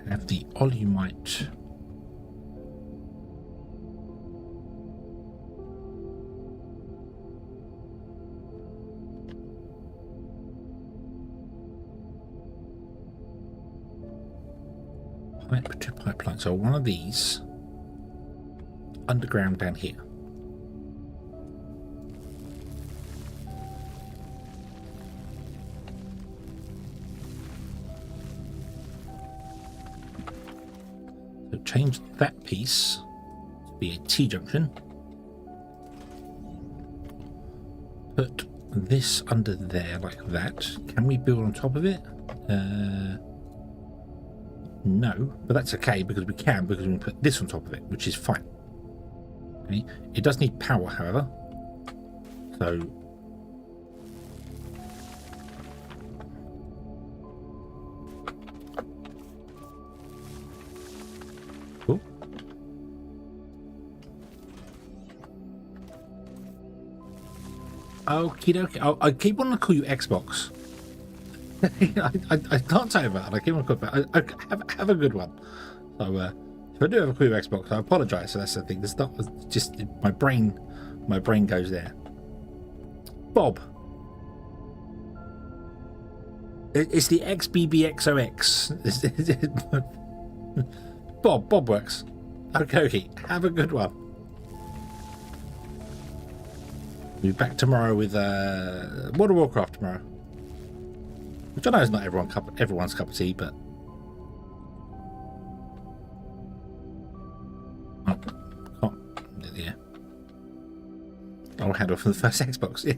have the Olumite pipe to pipeline. So one of these underground down here. So change that piece to be a T-junction. Put this under there like that. Can we build on top of it? No, but that's okay because we can put this on top of it, which is fine. Okay. It does need power, however. So cool. Okie dokie. I keep wanting to call you Xbox. I can't say about it. I keep on calling it. Have a good one. So if I do have a clue Xbox, I apologise. So that's the thing. It's not just my brain goes there. Bob. It's the XBBXOX. Bob works. Okay. Have a good one. We'll be back tomorrow with World of Warcraft tomorrow. Which I know is not everyone's cup of tea, but yeah, I'll handle from the first Xbox. Yeah,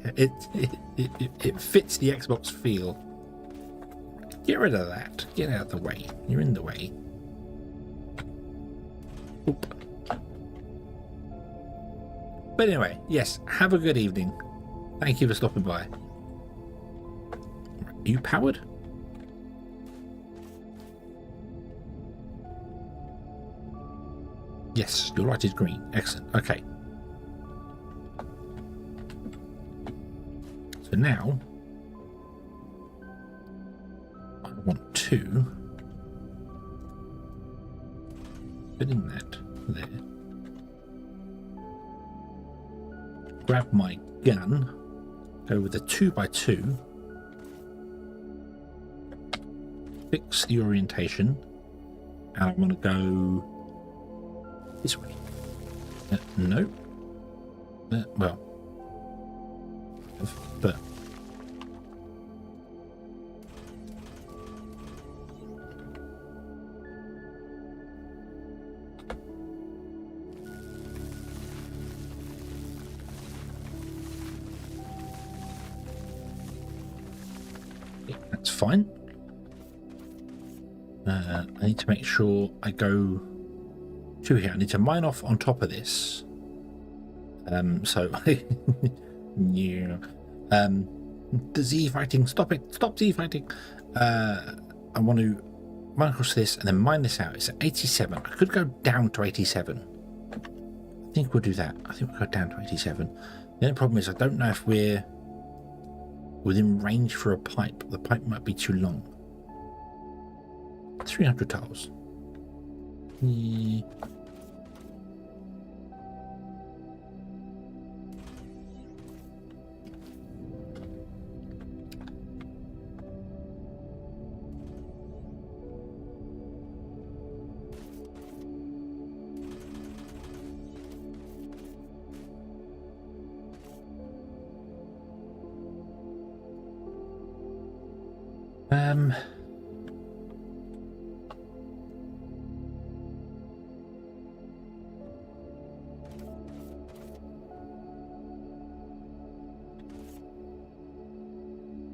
it fits the Xbox feel. Get rid of that. Get out of the way. You're in the way. Oop. But anyway, yes. Have a good evening. Thank you for stopping by. Are you powered? Yes, your light is green. Excellent. Okay. So now I want to put in that there. Grab my gun. Go with a 2x2. Fix the orientation, and I want to go this way. No. Well, but yeah, that's fine. I need to make sure I go to here. I need to mine off on top of this. So yeah. The Z fighting, stop it, stop Z fighting. I want to mine across this and then mine this out. It's at 87. I could go down to 87. I think we'll do that. I think we'll go down to 87. The only problem is I don't know if we're within range for a pipe. The pipe might be too long. 300 tiles. Yeah.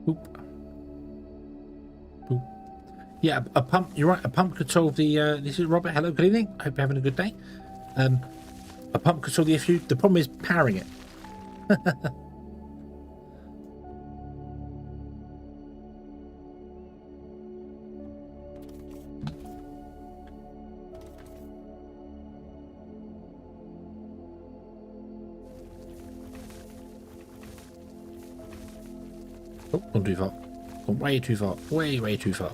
Boop. Boop. Yeah, a pump. You're right. A pump could solve the. This is Robert. Hello, good evening. I hope you're having a good day. A pump could solve the issue. The problem is powering it. Oh, gone too far. Gone way too far. Way, way too far.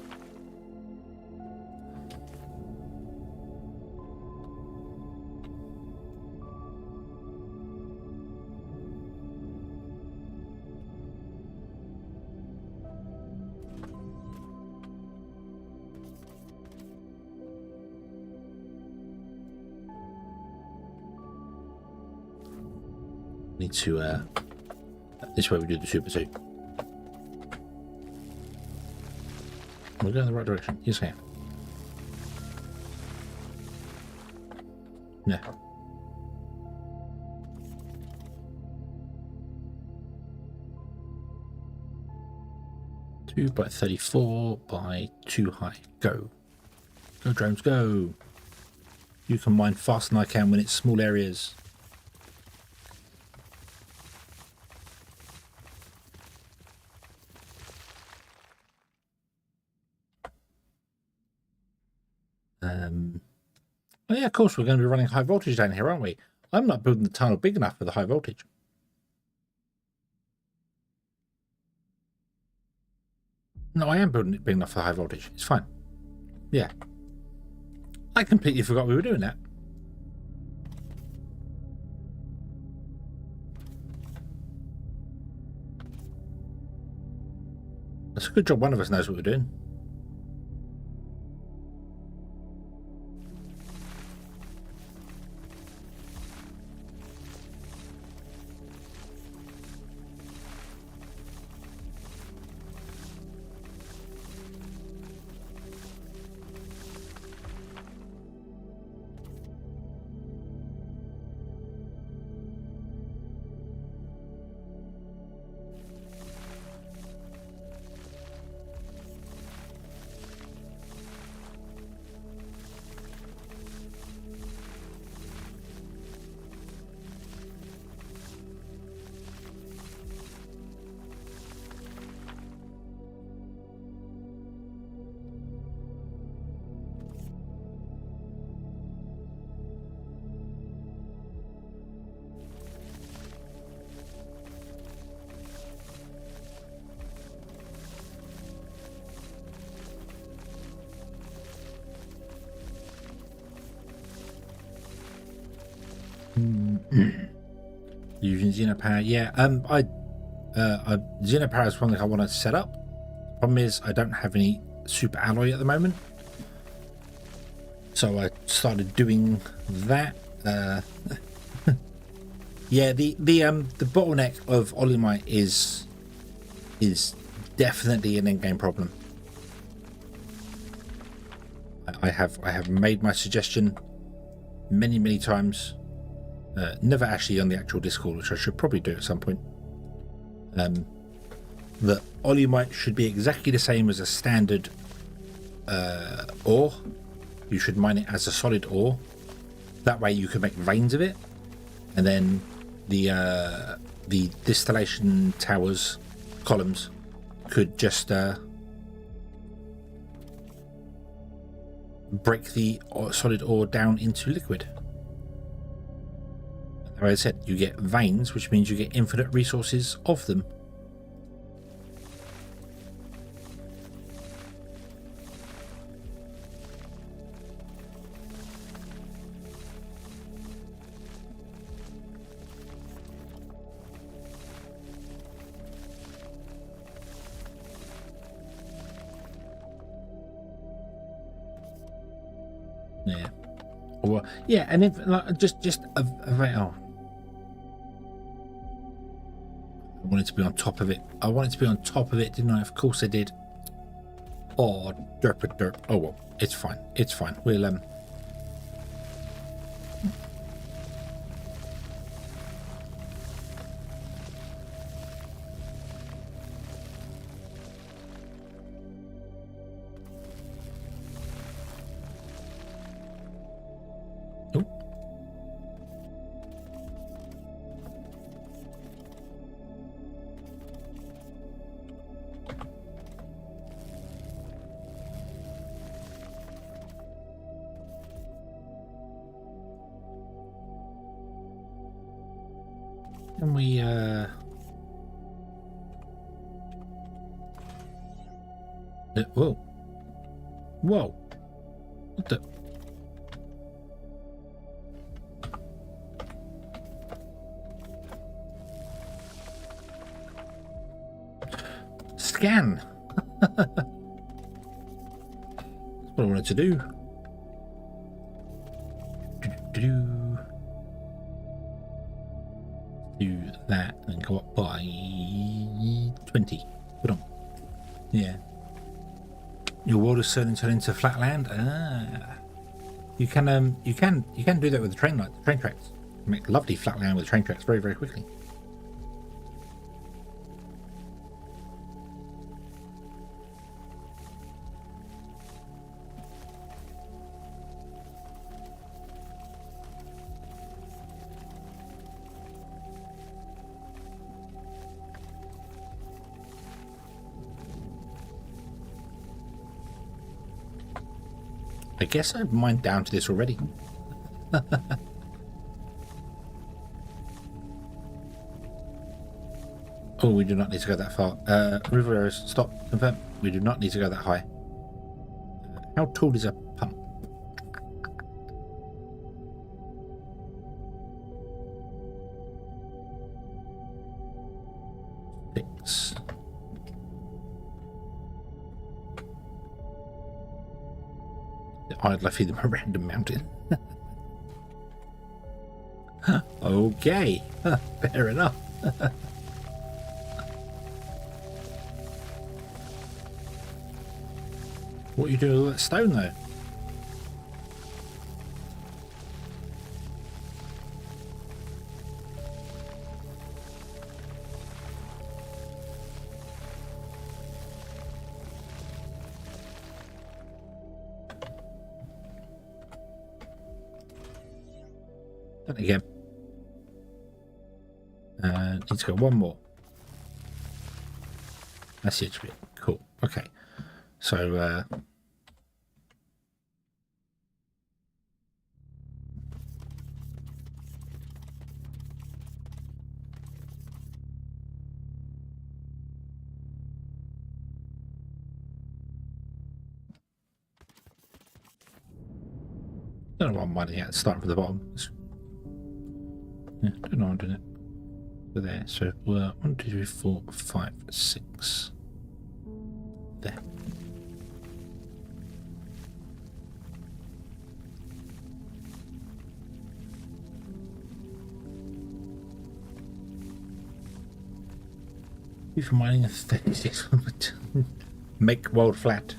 Need to, this way we do the super suit. We're going in the right direction. Yes, I am. Yeah. Two by 34 by 2 high. Go. Go, drones, go. You can mine faster than I can when it's small areas. Oh yeah, of course we're going to be running high voltage down here, aren't we? I'm not building the tunnel big enough for the high voltage. No, I am building it big enough for high voltage. It's fine. Yeah. I completely forgot we were doing that. That's a good job one of us knows what we're doing. Using Xeno Power, yeah. Xeno Power is something I want to set up. Problem is, I don't have any super alloy at the moment, so I started doing that. Yeah, the bottleneck of Olimite is definitely an in-game problem. I have made my suggestion many times. Never actually on the actual Discord, which I should probably do at some point. That Olimite should be exactly the same as a standard ore. You should mine it as a solid ore. That way you can make veins of it, and then the distillation towers, columns, could just break the solid ore down into liquid. Like I said, you get veins, which means you get infinite resources of them. Yeah. Or yeah, and if like just a oh. I wanted to be on top of it. I wanted to be on top of it, didn't I? Of course I did. Oh, derp. Oh well, it's fine. It's fine. We'll oh. Can we whoa. Whoa. What the scan? That's what I wanted to do. Do that and go up by 20. Put on. Yeah. Your world is turning into flat land. Ah. You can do that with the train tracks. Make lovely flat land with train tracks very quickly. I guess I've mined down to this already. Oh, we do not need to go that far. River arrows, stop, confirm. We do not need to go that high. How tall is a pump? Six. I'd like to feed them a random mountain. Okay, fair enough. What are you doing with all that stone though? Done it again. Need to go one more. That's the HP. Cool. Okay. So don't know what I'm mining at, starting from the bottom. Yeah, don't know what I'm doing it. So there, so we're 1, 2, 3, 4, 5, 6. There. For mining 36. Make world flat.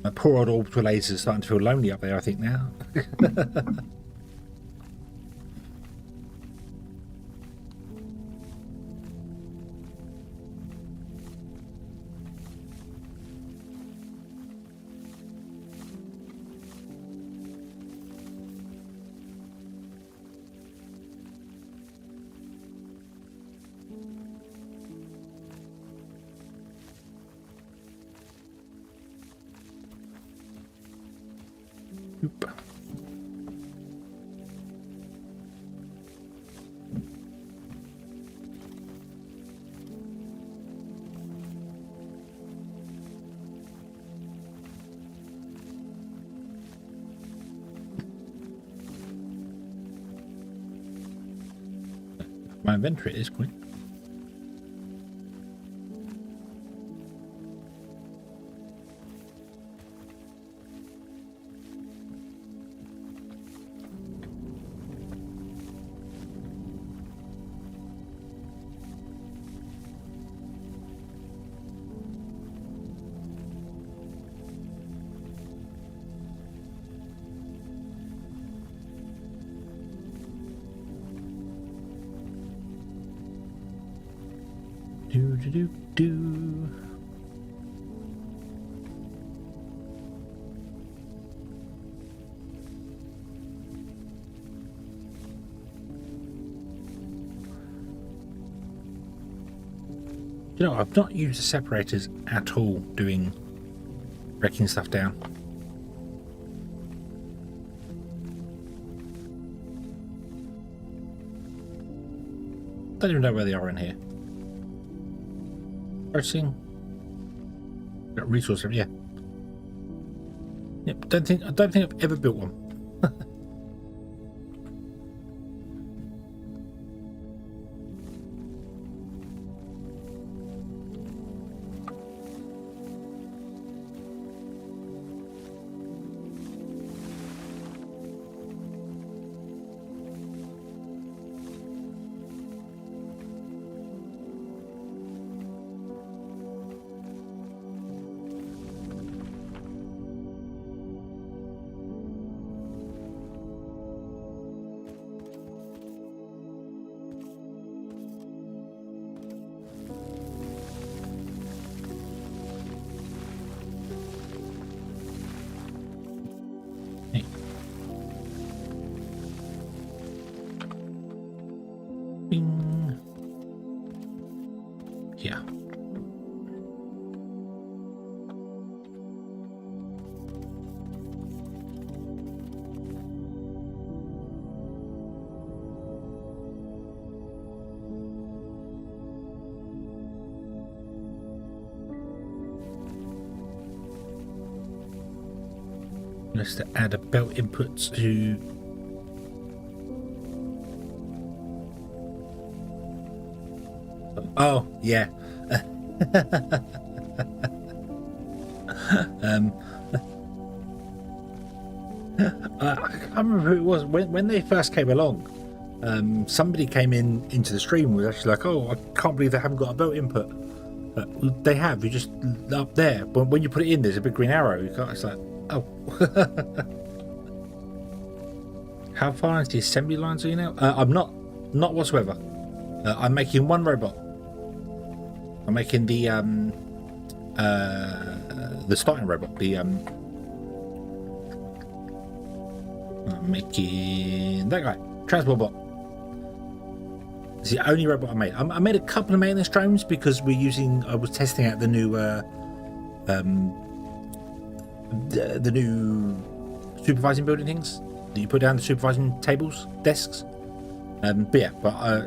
My poor old orbital laser is starting to feel lonely up there, I think, now. Oop. My inventory at this point. Do. You know, I've not used the separators at all doing breaking stuff down. Don't even know where they are in here. Processing. Got resource over, yeah. Yep, I don't think I've ever built one. Bing. Yeah. Let's add a belt input to oh, yeah. I can't remember who it was. When they first came along, somebody came into the stream and was actually like, oh, I can't believe they haven't got a belt input. They have. You just up there. But when you put it in, there's a big green arrow. You can't, it's like, oh. How far into the assembly lines are you now? I'm not whatsoever. I'm making one robot. I'm making the starting robot. I'm making that guy, transport bot. It's the only robot I made. I made a couple of maintenance drones because I was testing out the new the new supervising building things that you put down the supervising tables, desks. But yeah,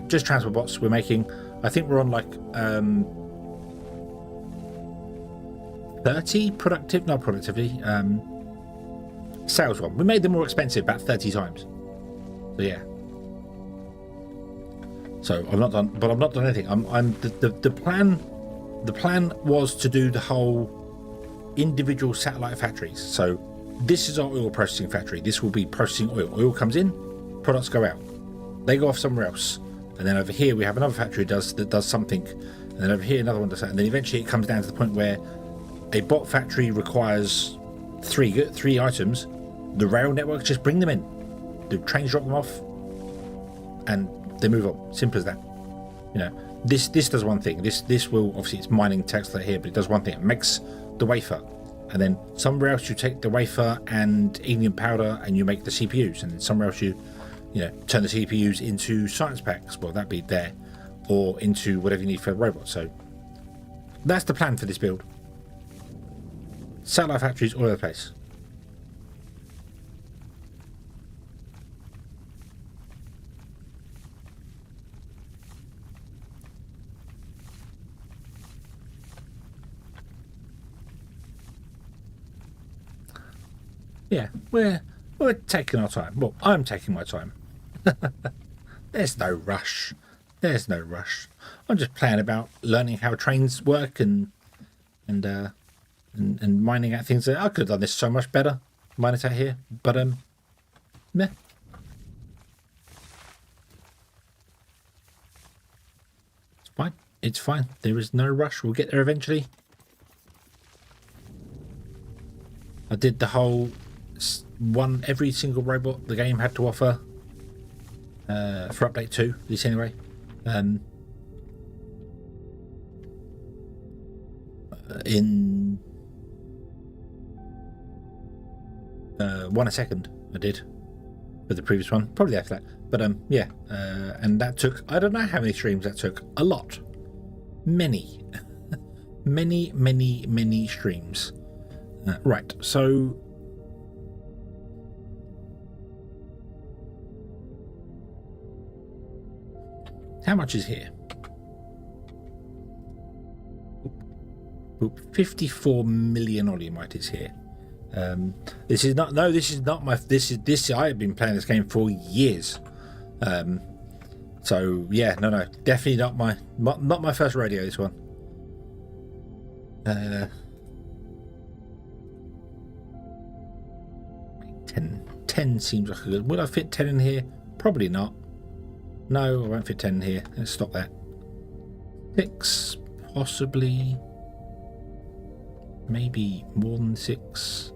just transport bots we're making. I think we're on like 30 productivity. Sales one. We made them more expensive about 30 times. So yeah. So I've not done anything. The plan was to do the whole individual satellite factories. So this is our oil processing factory. This will be processing oil. Oil comes in, products go out. They go off somewhere else. And then over here we have another factory that does something. And then over here another one does that. And then eventually it comes down to the point where a bot factory requires three items. The rail network just bring them in. The trains drop them off and they move on. Simple as that. You know, this does one thing. This will, obviously it's mining text here, but it does one thing. It makes the wafer. And then somewhere else you take the wafer and helium powder and you make the CPUs. And then somewhere else you turn the CPUs into science packs. Well, that'd be there. Or into whatever you need for the robot. So that's the plan for this build. Satellite factories all over the place. Yeah, we're taking our time. Well, I'm taking my time. There's no rush. There's no rush. I'm just playing about learning how trains work and mining out things. I could have done this so much better, mine it out here, but meh. It's fine. It's fine. There is no rush. We'll get there eventually. I did the whole every single robot the game had to offer for update 2, at least anyway. In 1 a second I did with the previous one, probably after that, but yeah, and that took, I don't know how many streams that took. A lot. Many many streams. Right, so how much is here? 54 million Olimite is here. This is not my, I have been playing this game for years. So yeah, no, definitely not my first radio, this one. 10 seems like a good. Will I fit 10 in here? Probably not. No, I won't fit 10 in here. Let's stop that. 6, possibly. Maybe more than 6.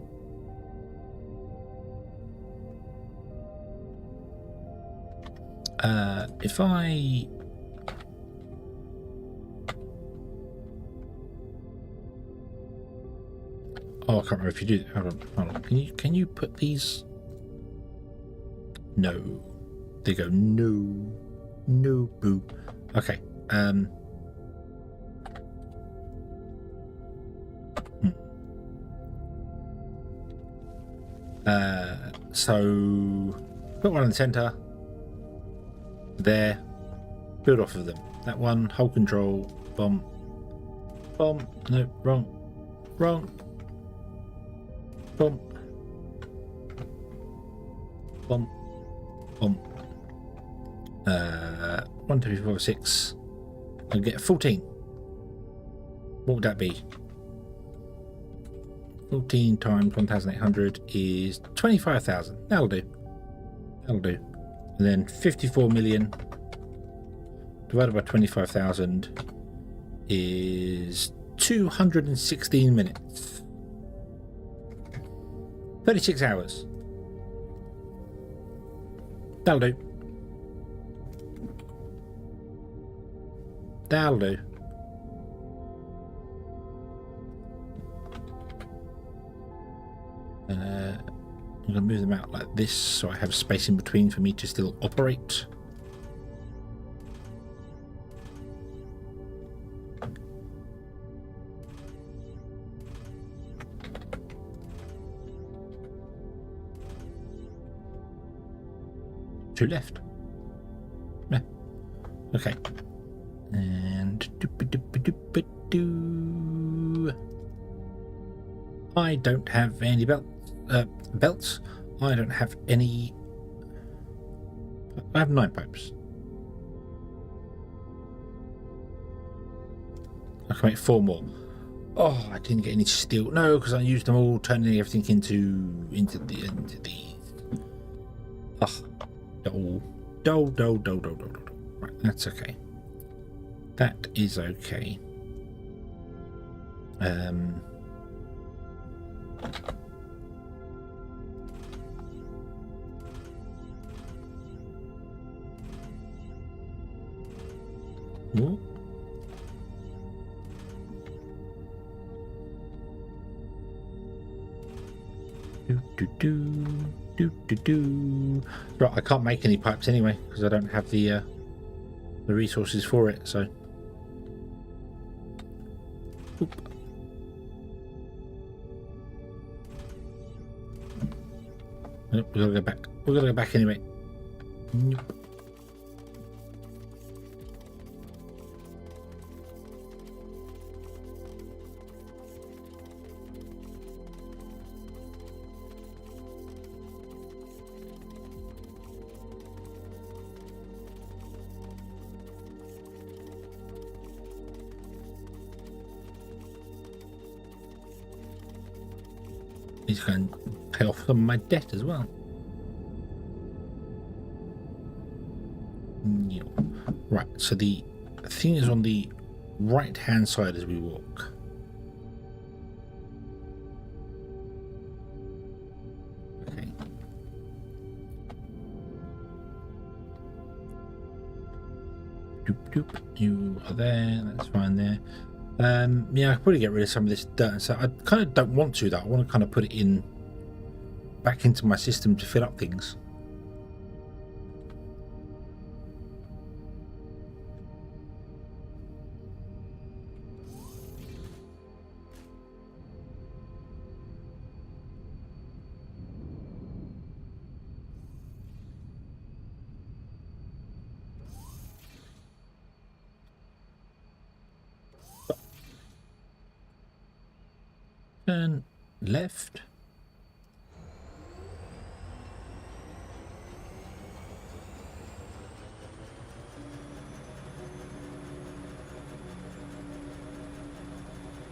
If I... Oh, I can't remember if you do. Hold on. Can you put these? No. They go no boo. Okay. So put one in the center. There. Build off of them. That one. Hold control. Bomb. No, wrong. Boom. 1, 2, 3, 4, 6. I'll get 14. What would that be? 14 times 1,800 is 25,000. That'll do. And then 54 million divided by 25,000 is 216 minutes. 36 hours. That'll do. I'm going to move them out like this so I have space in between for me to still operate. Two left. Yeah. Okay. And I don't have any belts. I don't have any. I have 9 pipes. I can make 4 more. Oh, I didn't get any steel. No, because I used them all, turning everything into the. Oh, dull. Right, that's okay. That is okay. Ooh. Right, I can't make any pipes anyway because I don't have the resources for it. So, oop. Nope, we gotta go back. We gotta go back anyway. Nope. He's going to pay off some of my debt as well. Right, so the thing is on the right hand side as we walk. Okay. You are there, that's fine there. Yeah, I could probably get rid of some of this dirt. So I kind of don't want to, though. I want to kind of put it in back into my system to fill up things. Turn left.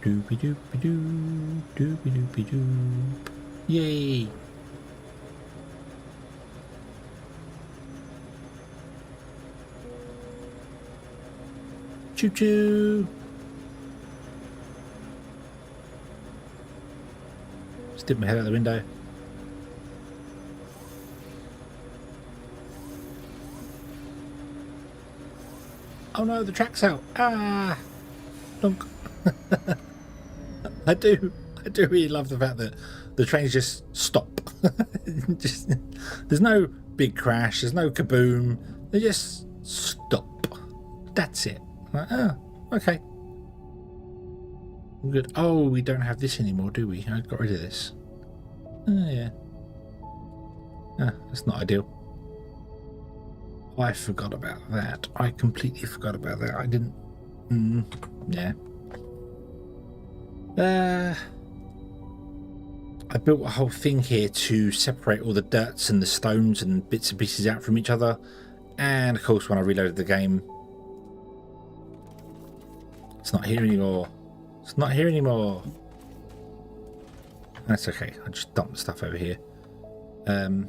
Doopy doopy doo, doopy doopy doo. Yay! Choo choo! Stick my head out the window. Oh no, the track's out. Ah! Dunk. I do really love the fact that the trains just stop. There's no big crash, there's no kaboom. They just stop. That's it. Like, oh, okay. Good. Oh, we don't have this anymore, do we? I got rid of this. Oh, yeah. Ah, that's not ideal. I forgot about that. I completely forgot about that. I didn't. Yeah. I built a whole thing here to separate all the dirts and the stones and bits and pieces out from each other. And of course, when I reloaded the game, it's not here anymore. It's not here anymore. That's okay. I just dumped the stuff over here. So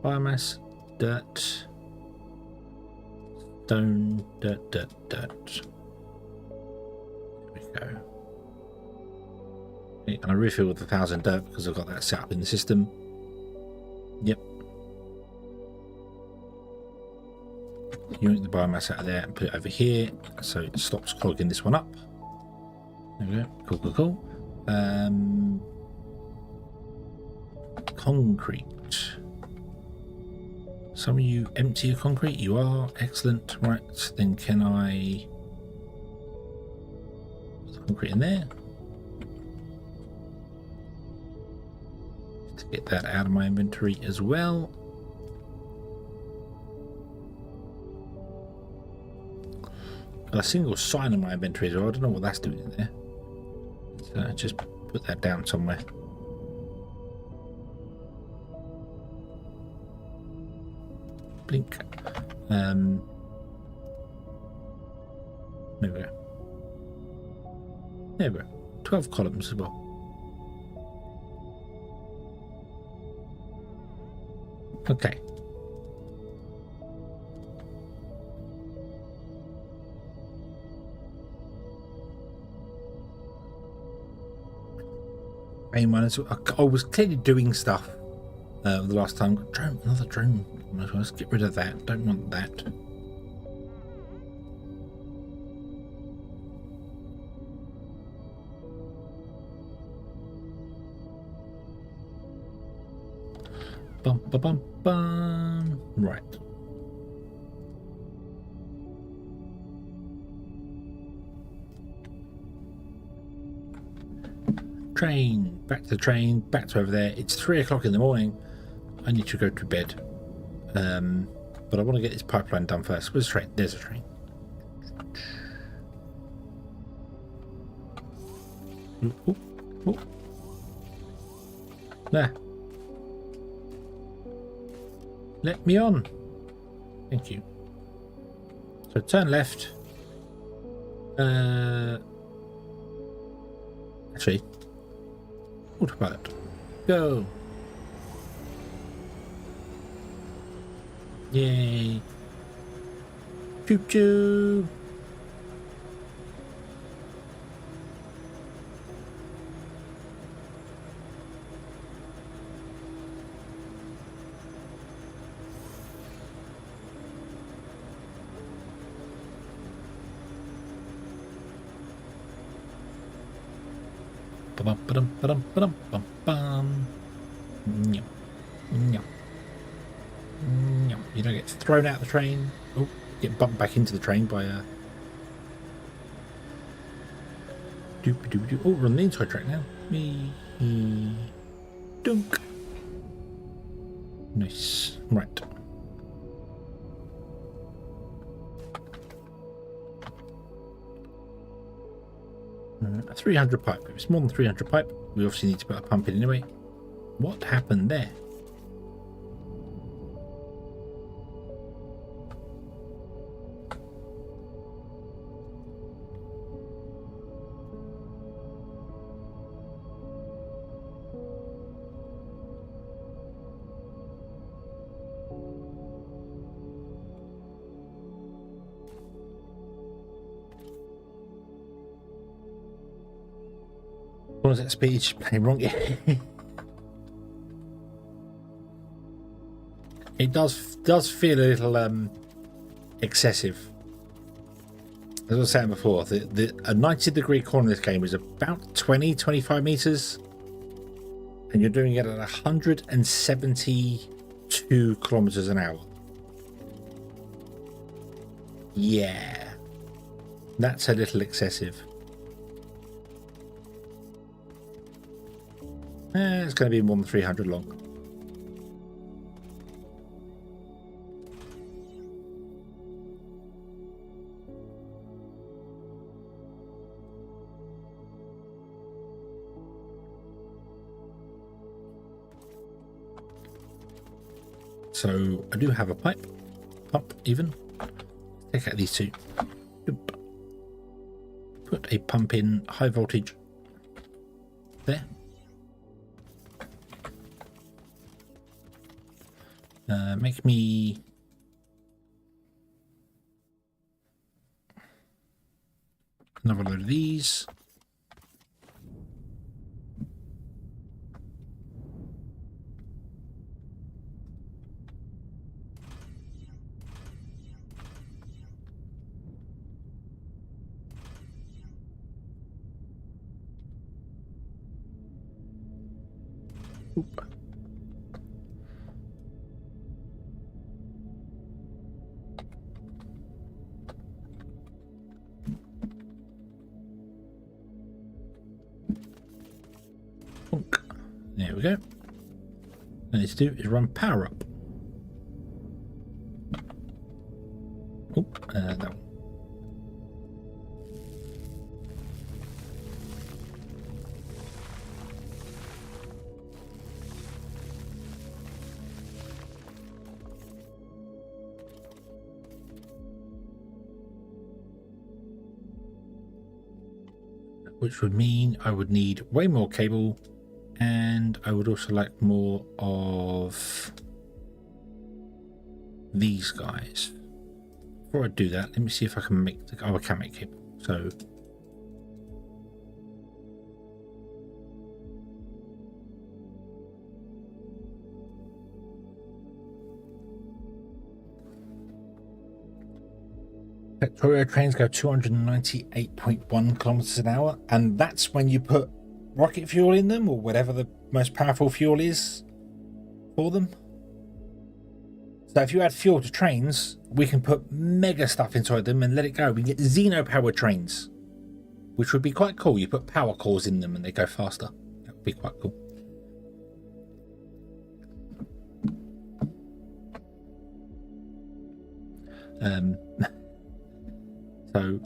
biomass, dirt, stone, dirt. There we go. Okay, and I refilled with 1,000 dirt because I've got that set up in the system. Yep. Unit the biomass out of there and put it over here so it stops clogging this one up. There we go. Cool. Concrete. Some of you empty your concrete? You are. Excellent. Right, then can I put the concrete in there? To get that out of my inventory as well. Got a single sign in my inventory as well. I don't know what that's doing in there. So just put that down somewhere. blink. There we go. There we go. 12 columns as well. Okay. I was clearly doing stuff the last time. Drone, another drone. Let's get rid of that. Don't want that. Bum, bum, bum, bum. Right. Train, back to the train, back to over there. It's 3 o'clock in the morning. I need to go to bed. But I want to get this pipeline done first. Where's the train? There's a train. Ooh, ooh, ooh. There. Let me on. Thank you. So turn left. Actually, autopilot. Go. Yay. Choo choo. You don't get thrown out the train. Oh, get bumped back into the train by a. Oh, we're on the inside track now. Me. Dunk. Nice. Right. A 300 pipe. If it's more than 300 pipe, we obviously need to put a pump in anyway. What happened there? What was that speech? Playing wrong. It does feel a little excessive. As I was saying before, a 90-degree corner in this game is about 20-25 meters, and you're doing it at 172 kilometers an hour. Yeah, that's a little excessive. It's going to be more than 300 long. So I do have a pump even. Take out these two. Put a pump in high voltage there. Make me another load of these. Oop. There we go. What I need to do is run power up. Oh, that one. which would mean I would need way more cable, and I would also like more of these guys. Before I do that, let me see if I can make I can make cable. So Victoria trains go 298.1 kilometers an hour, and that's when you put rocket fuel in them, or whatever the most powerful fuel is for them. So if you add fuel to trains, we can put mega stuff inside them and let it go. We can get Xeno Power trains, which would be quite cool. You put power cores in them and they go faster. That would be quite cool. So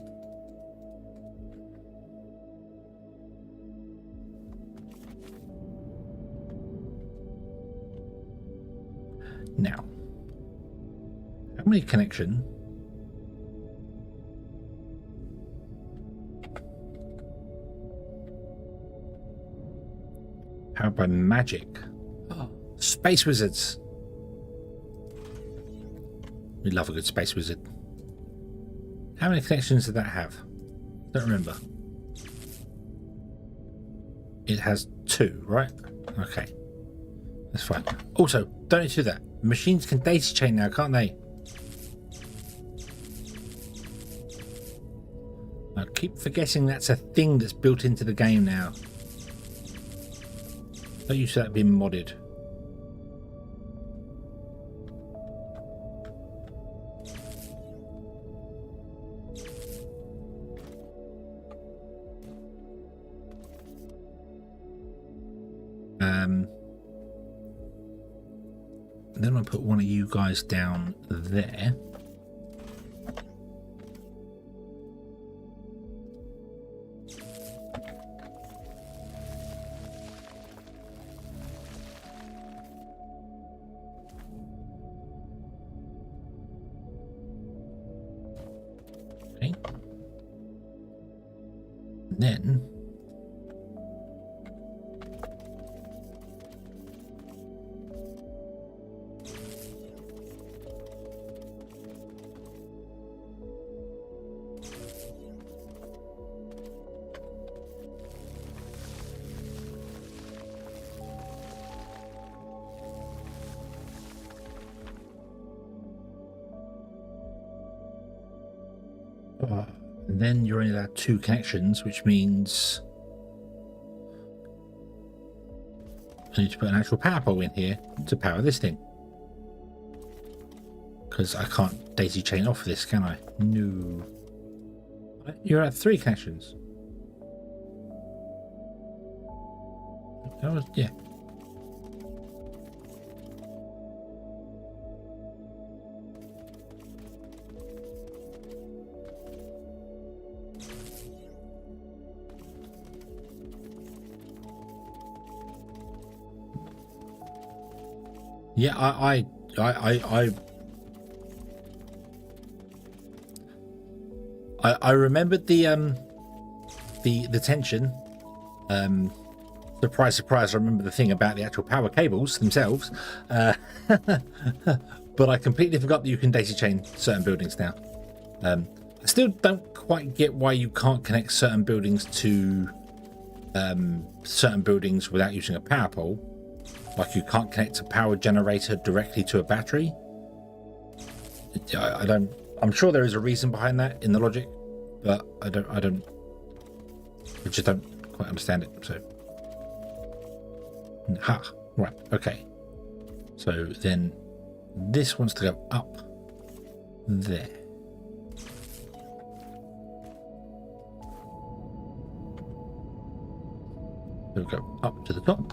now, how many connection? Powered by magic. Oh, space wizards. We love a good space wizard. How many connections did that have? Don't remember. It has 2, right? Okay. That's fine. Also, don't need to do that. Machines can daisy chain now, can't they? I keep forgetting that's a thing that's built into the game now. Not used to that being modded. Then I'll put one of you guys down there. Okay. Then you're only allowed 2 connections, which means I need to put an actual power pole in here to power this thing. Because I can't daisy chain off this, can I? No. You're at 3 connections. That was, yeah. Yeah, I remembered the tension. Surprise, surprise! I remember the thing about the actual power cables themselves, but I completely forgot that you can daisy chain certain buildings now. I still don't quite get why you can't connect certain buildings to certain buildings without using a power pole. Like you can't connect a power generator directly to a battery. I don't. I'm sure there is a reason behind that in the logic, but I just don't quite understand it. So, right, okay. So then, this wants to go up there. We'll go up to the top.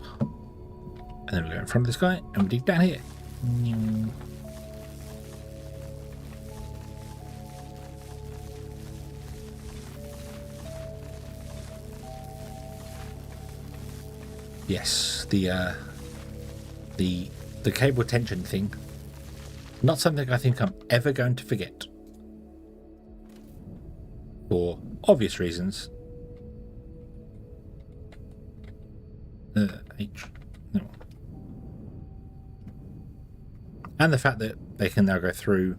And then we go in front of this guy and we dig down here. Yes, the cable tension thing. Not something I think I'm ever going to forget. For obvious reasons. H. No. And the fact that they can now go through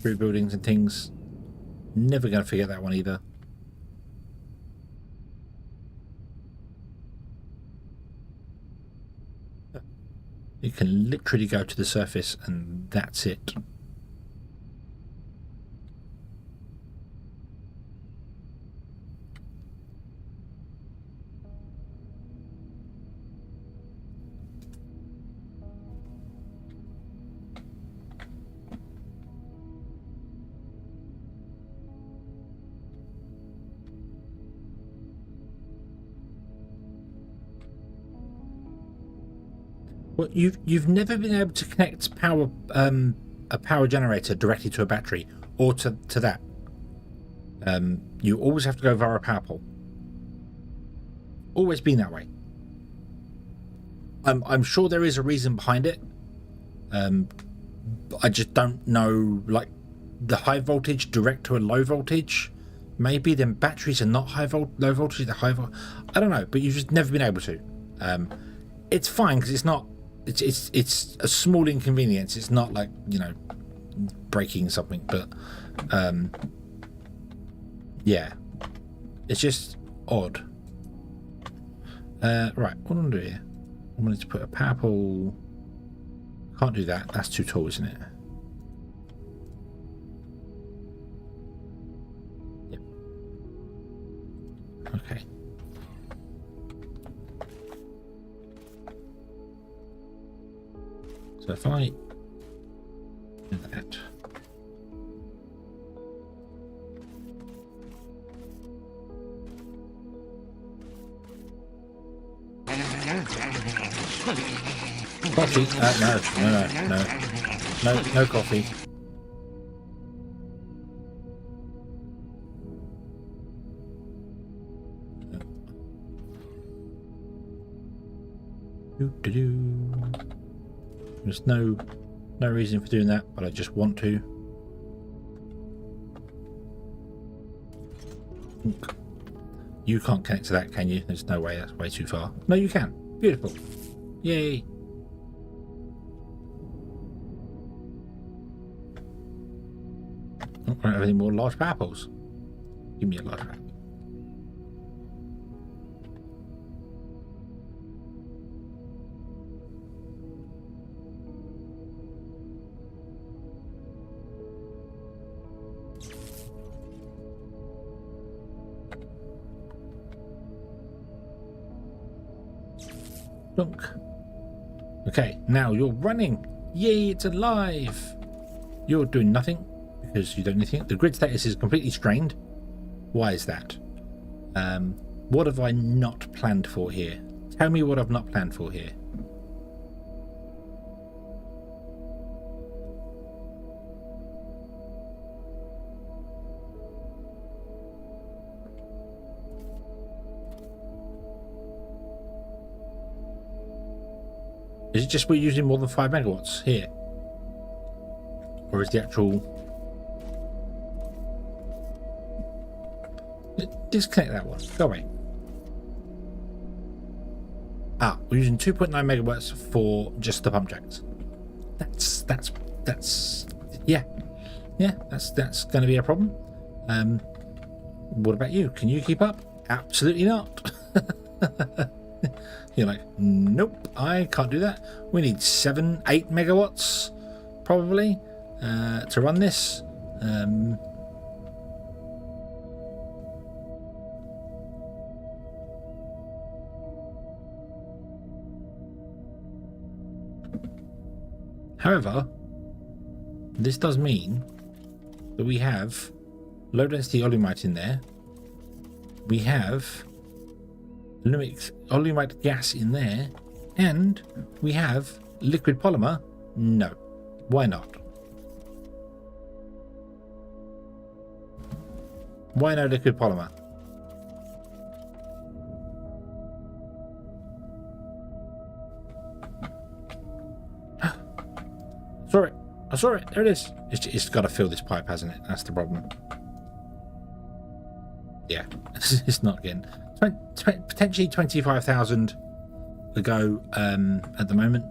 buildings and things. Never going to forget that one either. You can literally go to the surface and that's it. Well, you've never been able to connect a power generator directly to a battery or to that. You always have to go via a power pole. Always been that way. I'm sure there is a reason behind it. I just don't know, like the high voltage direct to a low voltage. Maybe then batteries are not low voltage, they're high voltage. I don't know, but you've just never been able to. It's fine because it's not. It's a small inconvenience. It's not like, you know, breaking something, but yeah, it's just odd. Right, what do I want to do here? I wanted to put a power pole. Can't do that. That's too tall, isn't it? Yep. Okay. So if I do that, coffee? No coffee. There's no reason for doing that, but I just want to. You can't connect to that, can you? There's no way. That's way too far. No, you can. Beautiful. Yay. I don't have any more large power poles. Give me a large power. Look. Okay, now you're running. Yay, it's alive. You're doing nothing because you don't need anything. The grid status is completely strained. Why is that? What have I not planned for here? Tell me what I've not planned for here. Is it just we're using more than 5 megawatts here? Or is the actual... Disconnect that one. Go away. Ah, we're using 2.9 megawatts for just the pump jacks. That's yeah, that's going to be a problem. What about you? Can you keep up? Absolutely not. You're like, nope, I can't do that. We need 7, 8 megawatts probably to run this. However, this does mean that we have low density olumite in there. We have olumite gas in there, and we have liquid polymer. No, why not? Why no liquid polymer? I saw it. There it is. It's got to fill this pipe, hasn't it? That's the problem. Yeah, it's not getting potentially 25,000 a go at the moment.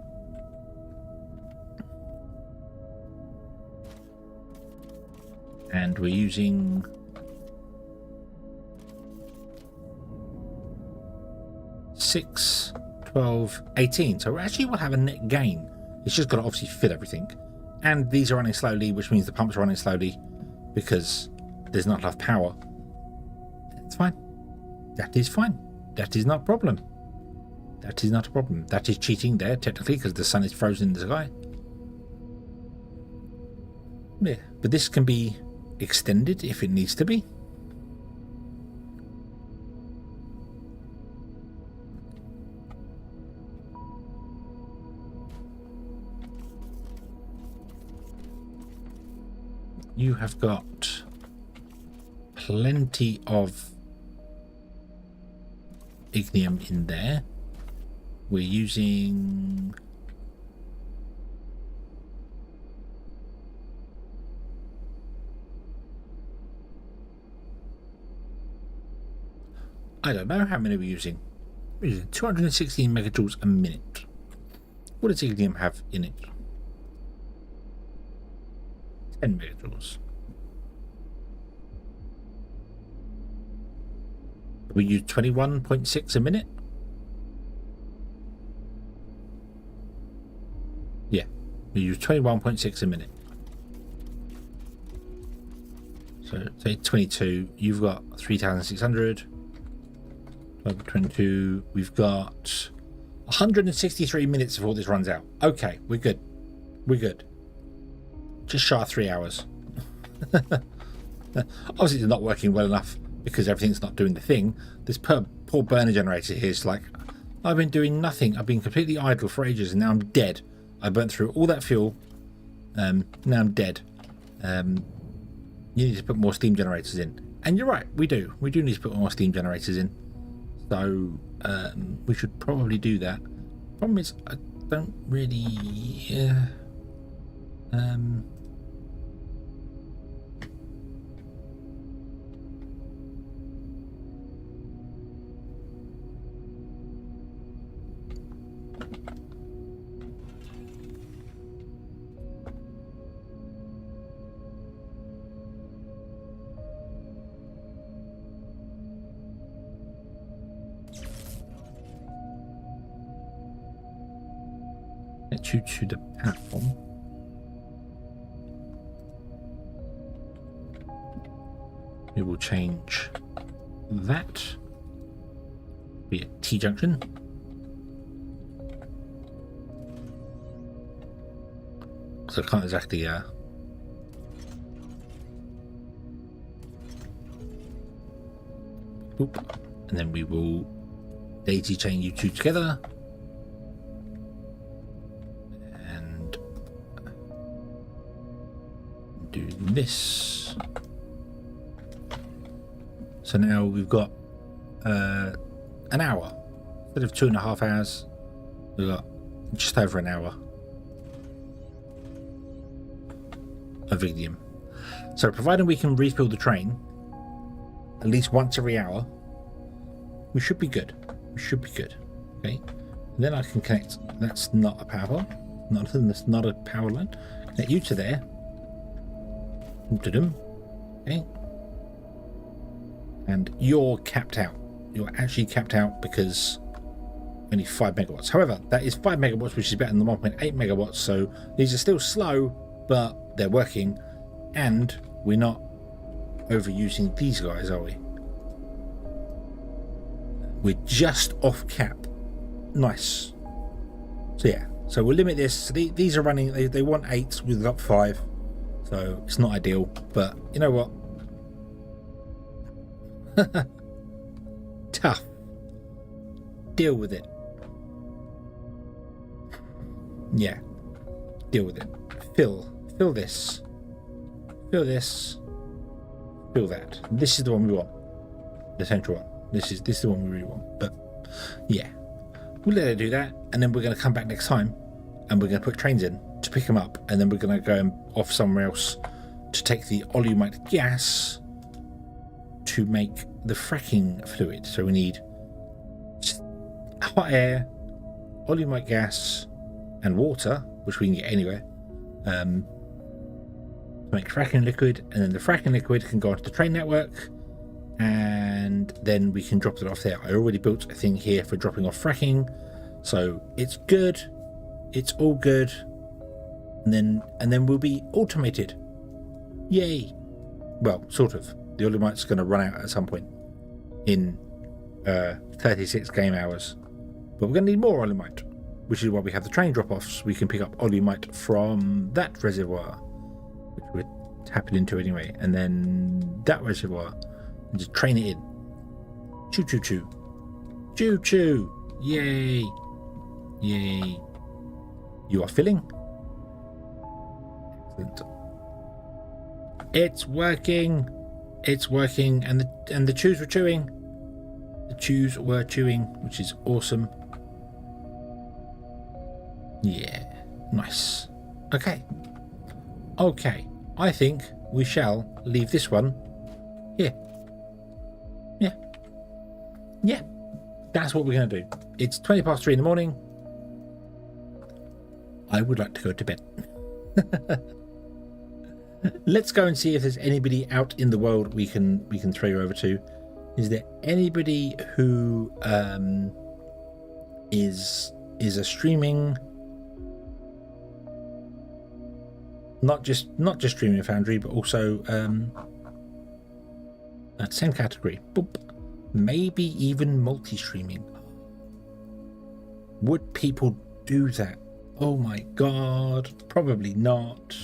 And we're using 6, 12, 18. So we actually will have a net gain. It's just got to obviously fit everything. And these are running slowly, which means the pumps are running slowly because there's not enough power. It's fine. That is fine. That is not a problem. That is not a problem. That is cheating there, technically, because the sun is frozen in the sky. Yeah, but this can be extended if it needs to be. You have got plenty of ignium in there. We're using I don't know how many we're using. We're using 216 megajoules a minute. What does ignium have in it? 10 megajoules. We use 21.6 a minute. Yeah, we use 21.6 a minute. So say 22. You've got 3,600. 22. We've got 163 minutes before this runs out. Okay, we're good. We're good. Just shy of 3 hours. Obviously, it's not working well enough because everything's not doing the thing. This poor burner generator here is like, I've been doing nothing. I've been completely idle for ages and now I'm dead. I burnt through all that fuel. Now I'm dead. You need to put more steam generators in. And you're right, we do. We do need to put more steam generators in. So we should probably do that. Problem is, I don't really... Get you to the platform. We will change that. Be a T-junction. So I can't exactly Oop. And then we will daisy chain you two together. And do this. So now we've got an hour. Instead of 2.5 hours, we've got just over an hour of ignium. So providing we can refill the train at least once every hour, we should be good. We should be good. Okay. And then I can connect. That's not a power. That's not a power line. Connect you to there. To them. Okay. And you're capped out. You're actually capped out because only 5 megawatts. However, that is 5 megawatts, which is better than the 1.8 megawatts. So these are still slow, but they're working. And we're not overusing these guys, are we? We're just off cap. Nice. So yeah. So we'll limit this. So these are running. They want 8. We've got 5. So it's not ideal. But you know what? Tough. Deal with it. Yeah. Deal with it. Fill this. Fill this. Fill that. This is the one we want. The central one. This is the one we really want. But yeah. We'll let it do that, and then we're going to come back next time and we're going to put trains in to pick them up, and then we're going to go off somewhere else to take the Olumite gas to make the fracking fluid. So we need hot air, oleumite gas, and water, which we can get anywhere, to make fracking liquid, and then the fracking liquid can go onto the train network, and then we can drop it off there. I already built a thing here for dropping off fracking, so it's good. It's all good. And then we'll be automated. Yay! Well, sort of. The oleumite's going to run out at some point in 36 game hours, but we're going to need more oleumite, which is why we have the train drop-offs. We can pick up oleumite from that reservoir, which we're tapping into anyway, and then that reservoir, and just train it in. Choo choo choo. Choo choo. Yay. Yay. You are filling? Excellent. It's working. It's working, and the chews were chewing. The chews were chewing, which is awesome. Yeah, nice. Okay. Okay, I think we shall leave this one here. Yeah. Yeah, that's what we're going to do. It's 3:20 in the morning. I would like to go to bed. Let's go and see if there's anybody out in the world we can throw you over to. Is there anybody who is a streaming, not just streaming Foundry, but also that same category. Boop. Maybe even multi-streaming. Would people do that? Oh my god, probably not.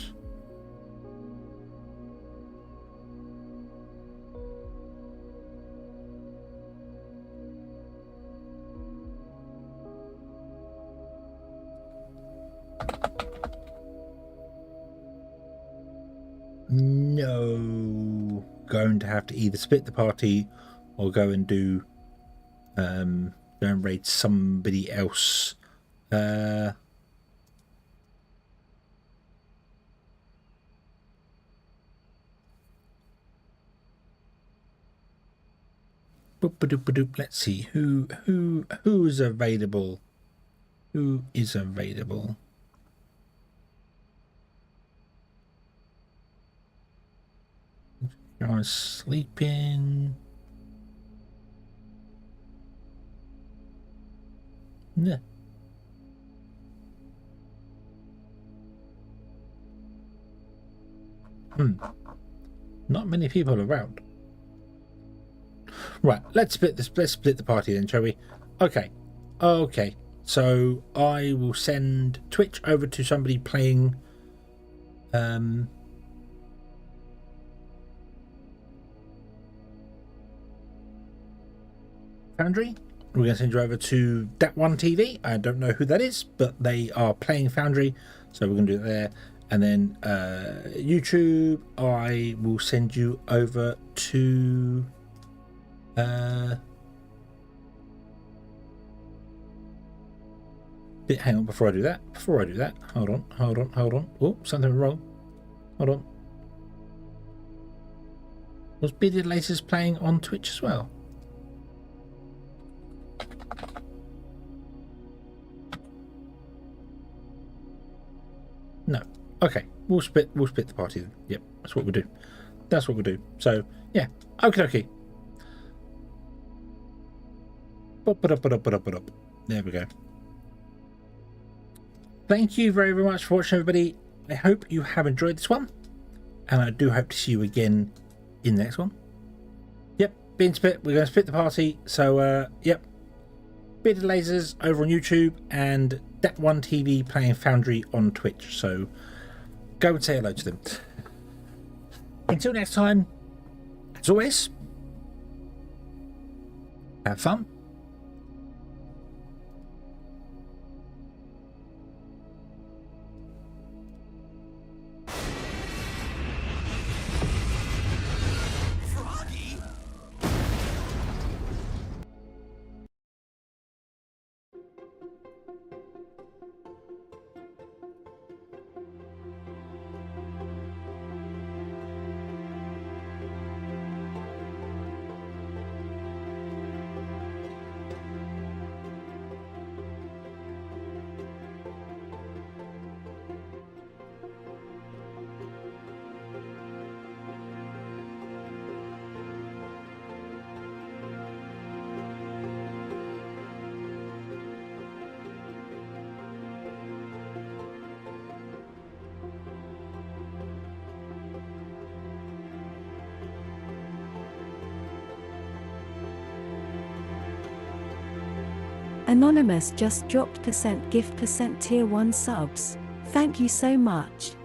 No, going to have to either split the party or go and do go and raid somebody else. Let's see who's available. Who is available? You're sleeping. Yeah. Not many people around. Right, let's split the party then, shall we? Okay. Okay. So I will send Twitch over to somebody playing Foundry. We're going to send you over to that1 TV. I don't know who that is, but they are playing Foundry, so we're going to do it there. And then YouTube, I will send you over to hang on, before I do that, hold on. Oh, something wrong. Hold on. Was Bearded Lasers playing on Twitch as well? No. Okay, we'll split the party then. Yep, that's what we'll do. That's what we'll do. So yeah, okay. There we go. Thank you very, very much for watching, everybody. I hope you have enjoyed this one, and I do hope to see you again in the next one. Yep, being split. We're going to split the party. So yep, Bearded Lasers over on YouTube and that1 TV playing Foundry on Twitch. So go and say hello to them. Until next time, as always, have fun. Anonymous just dropped % gift % tier 1 subs. Thank you so much.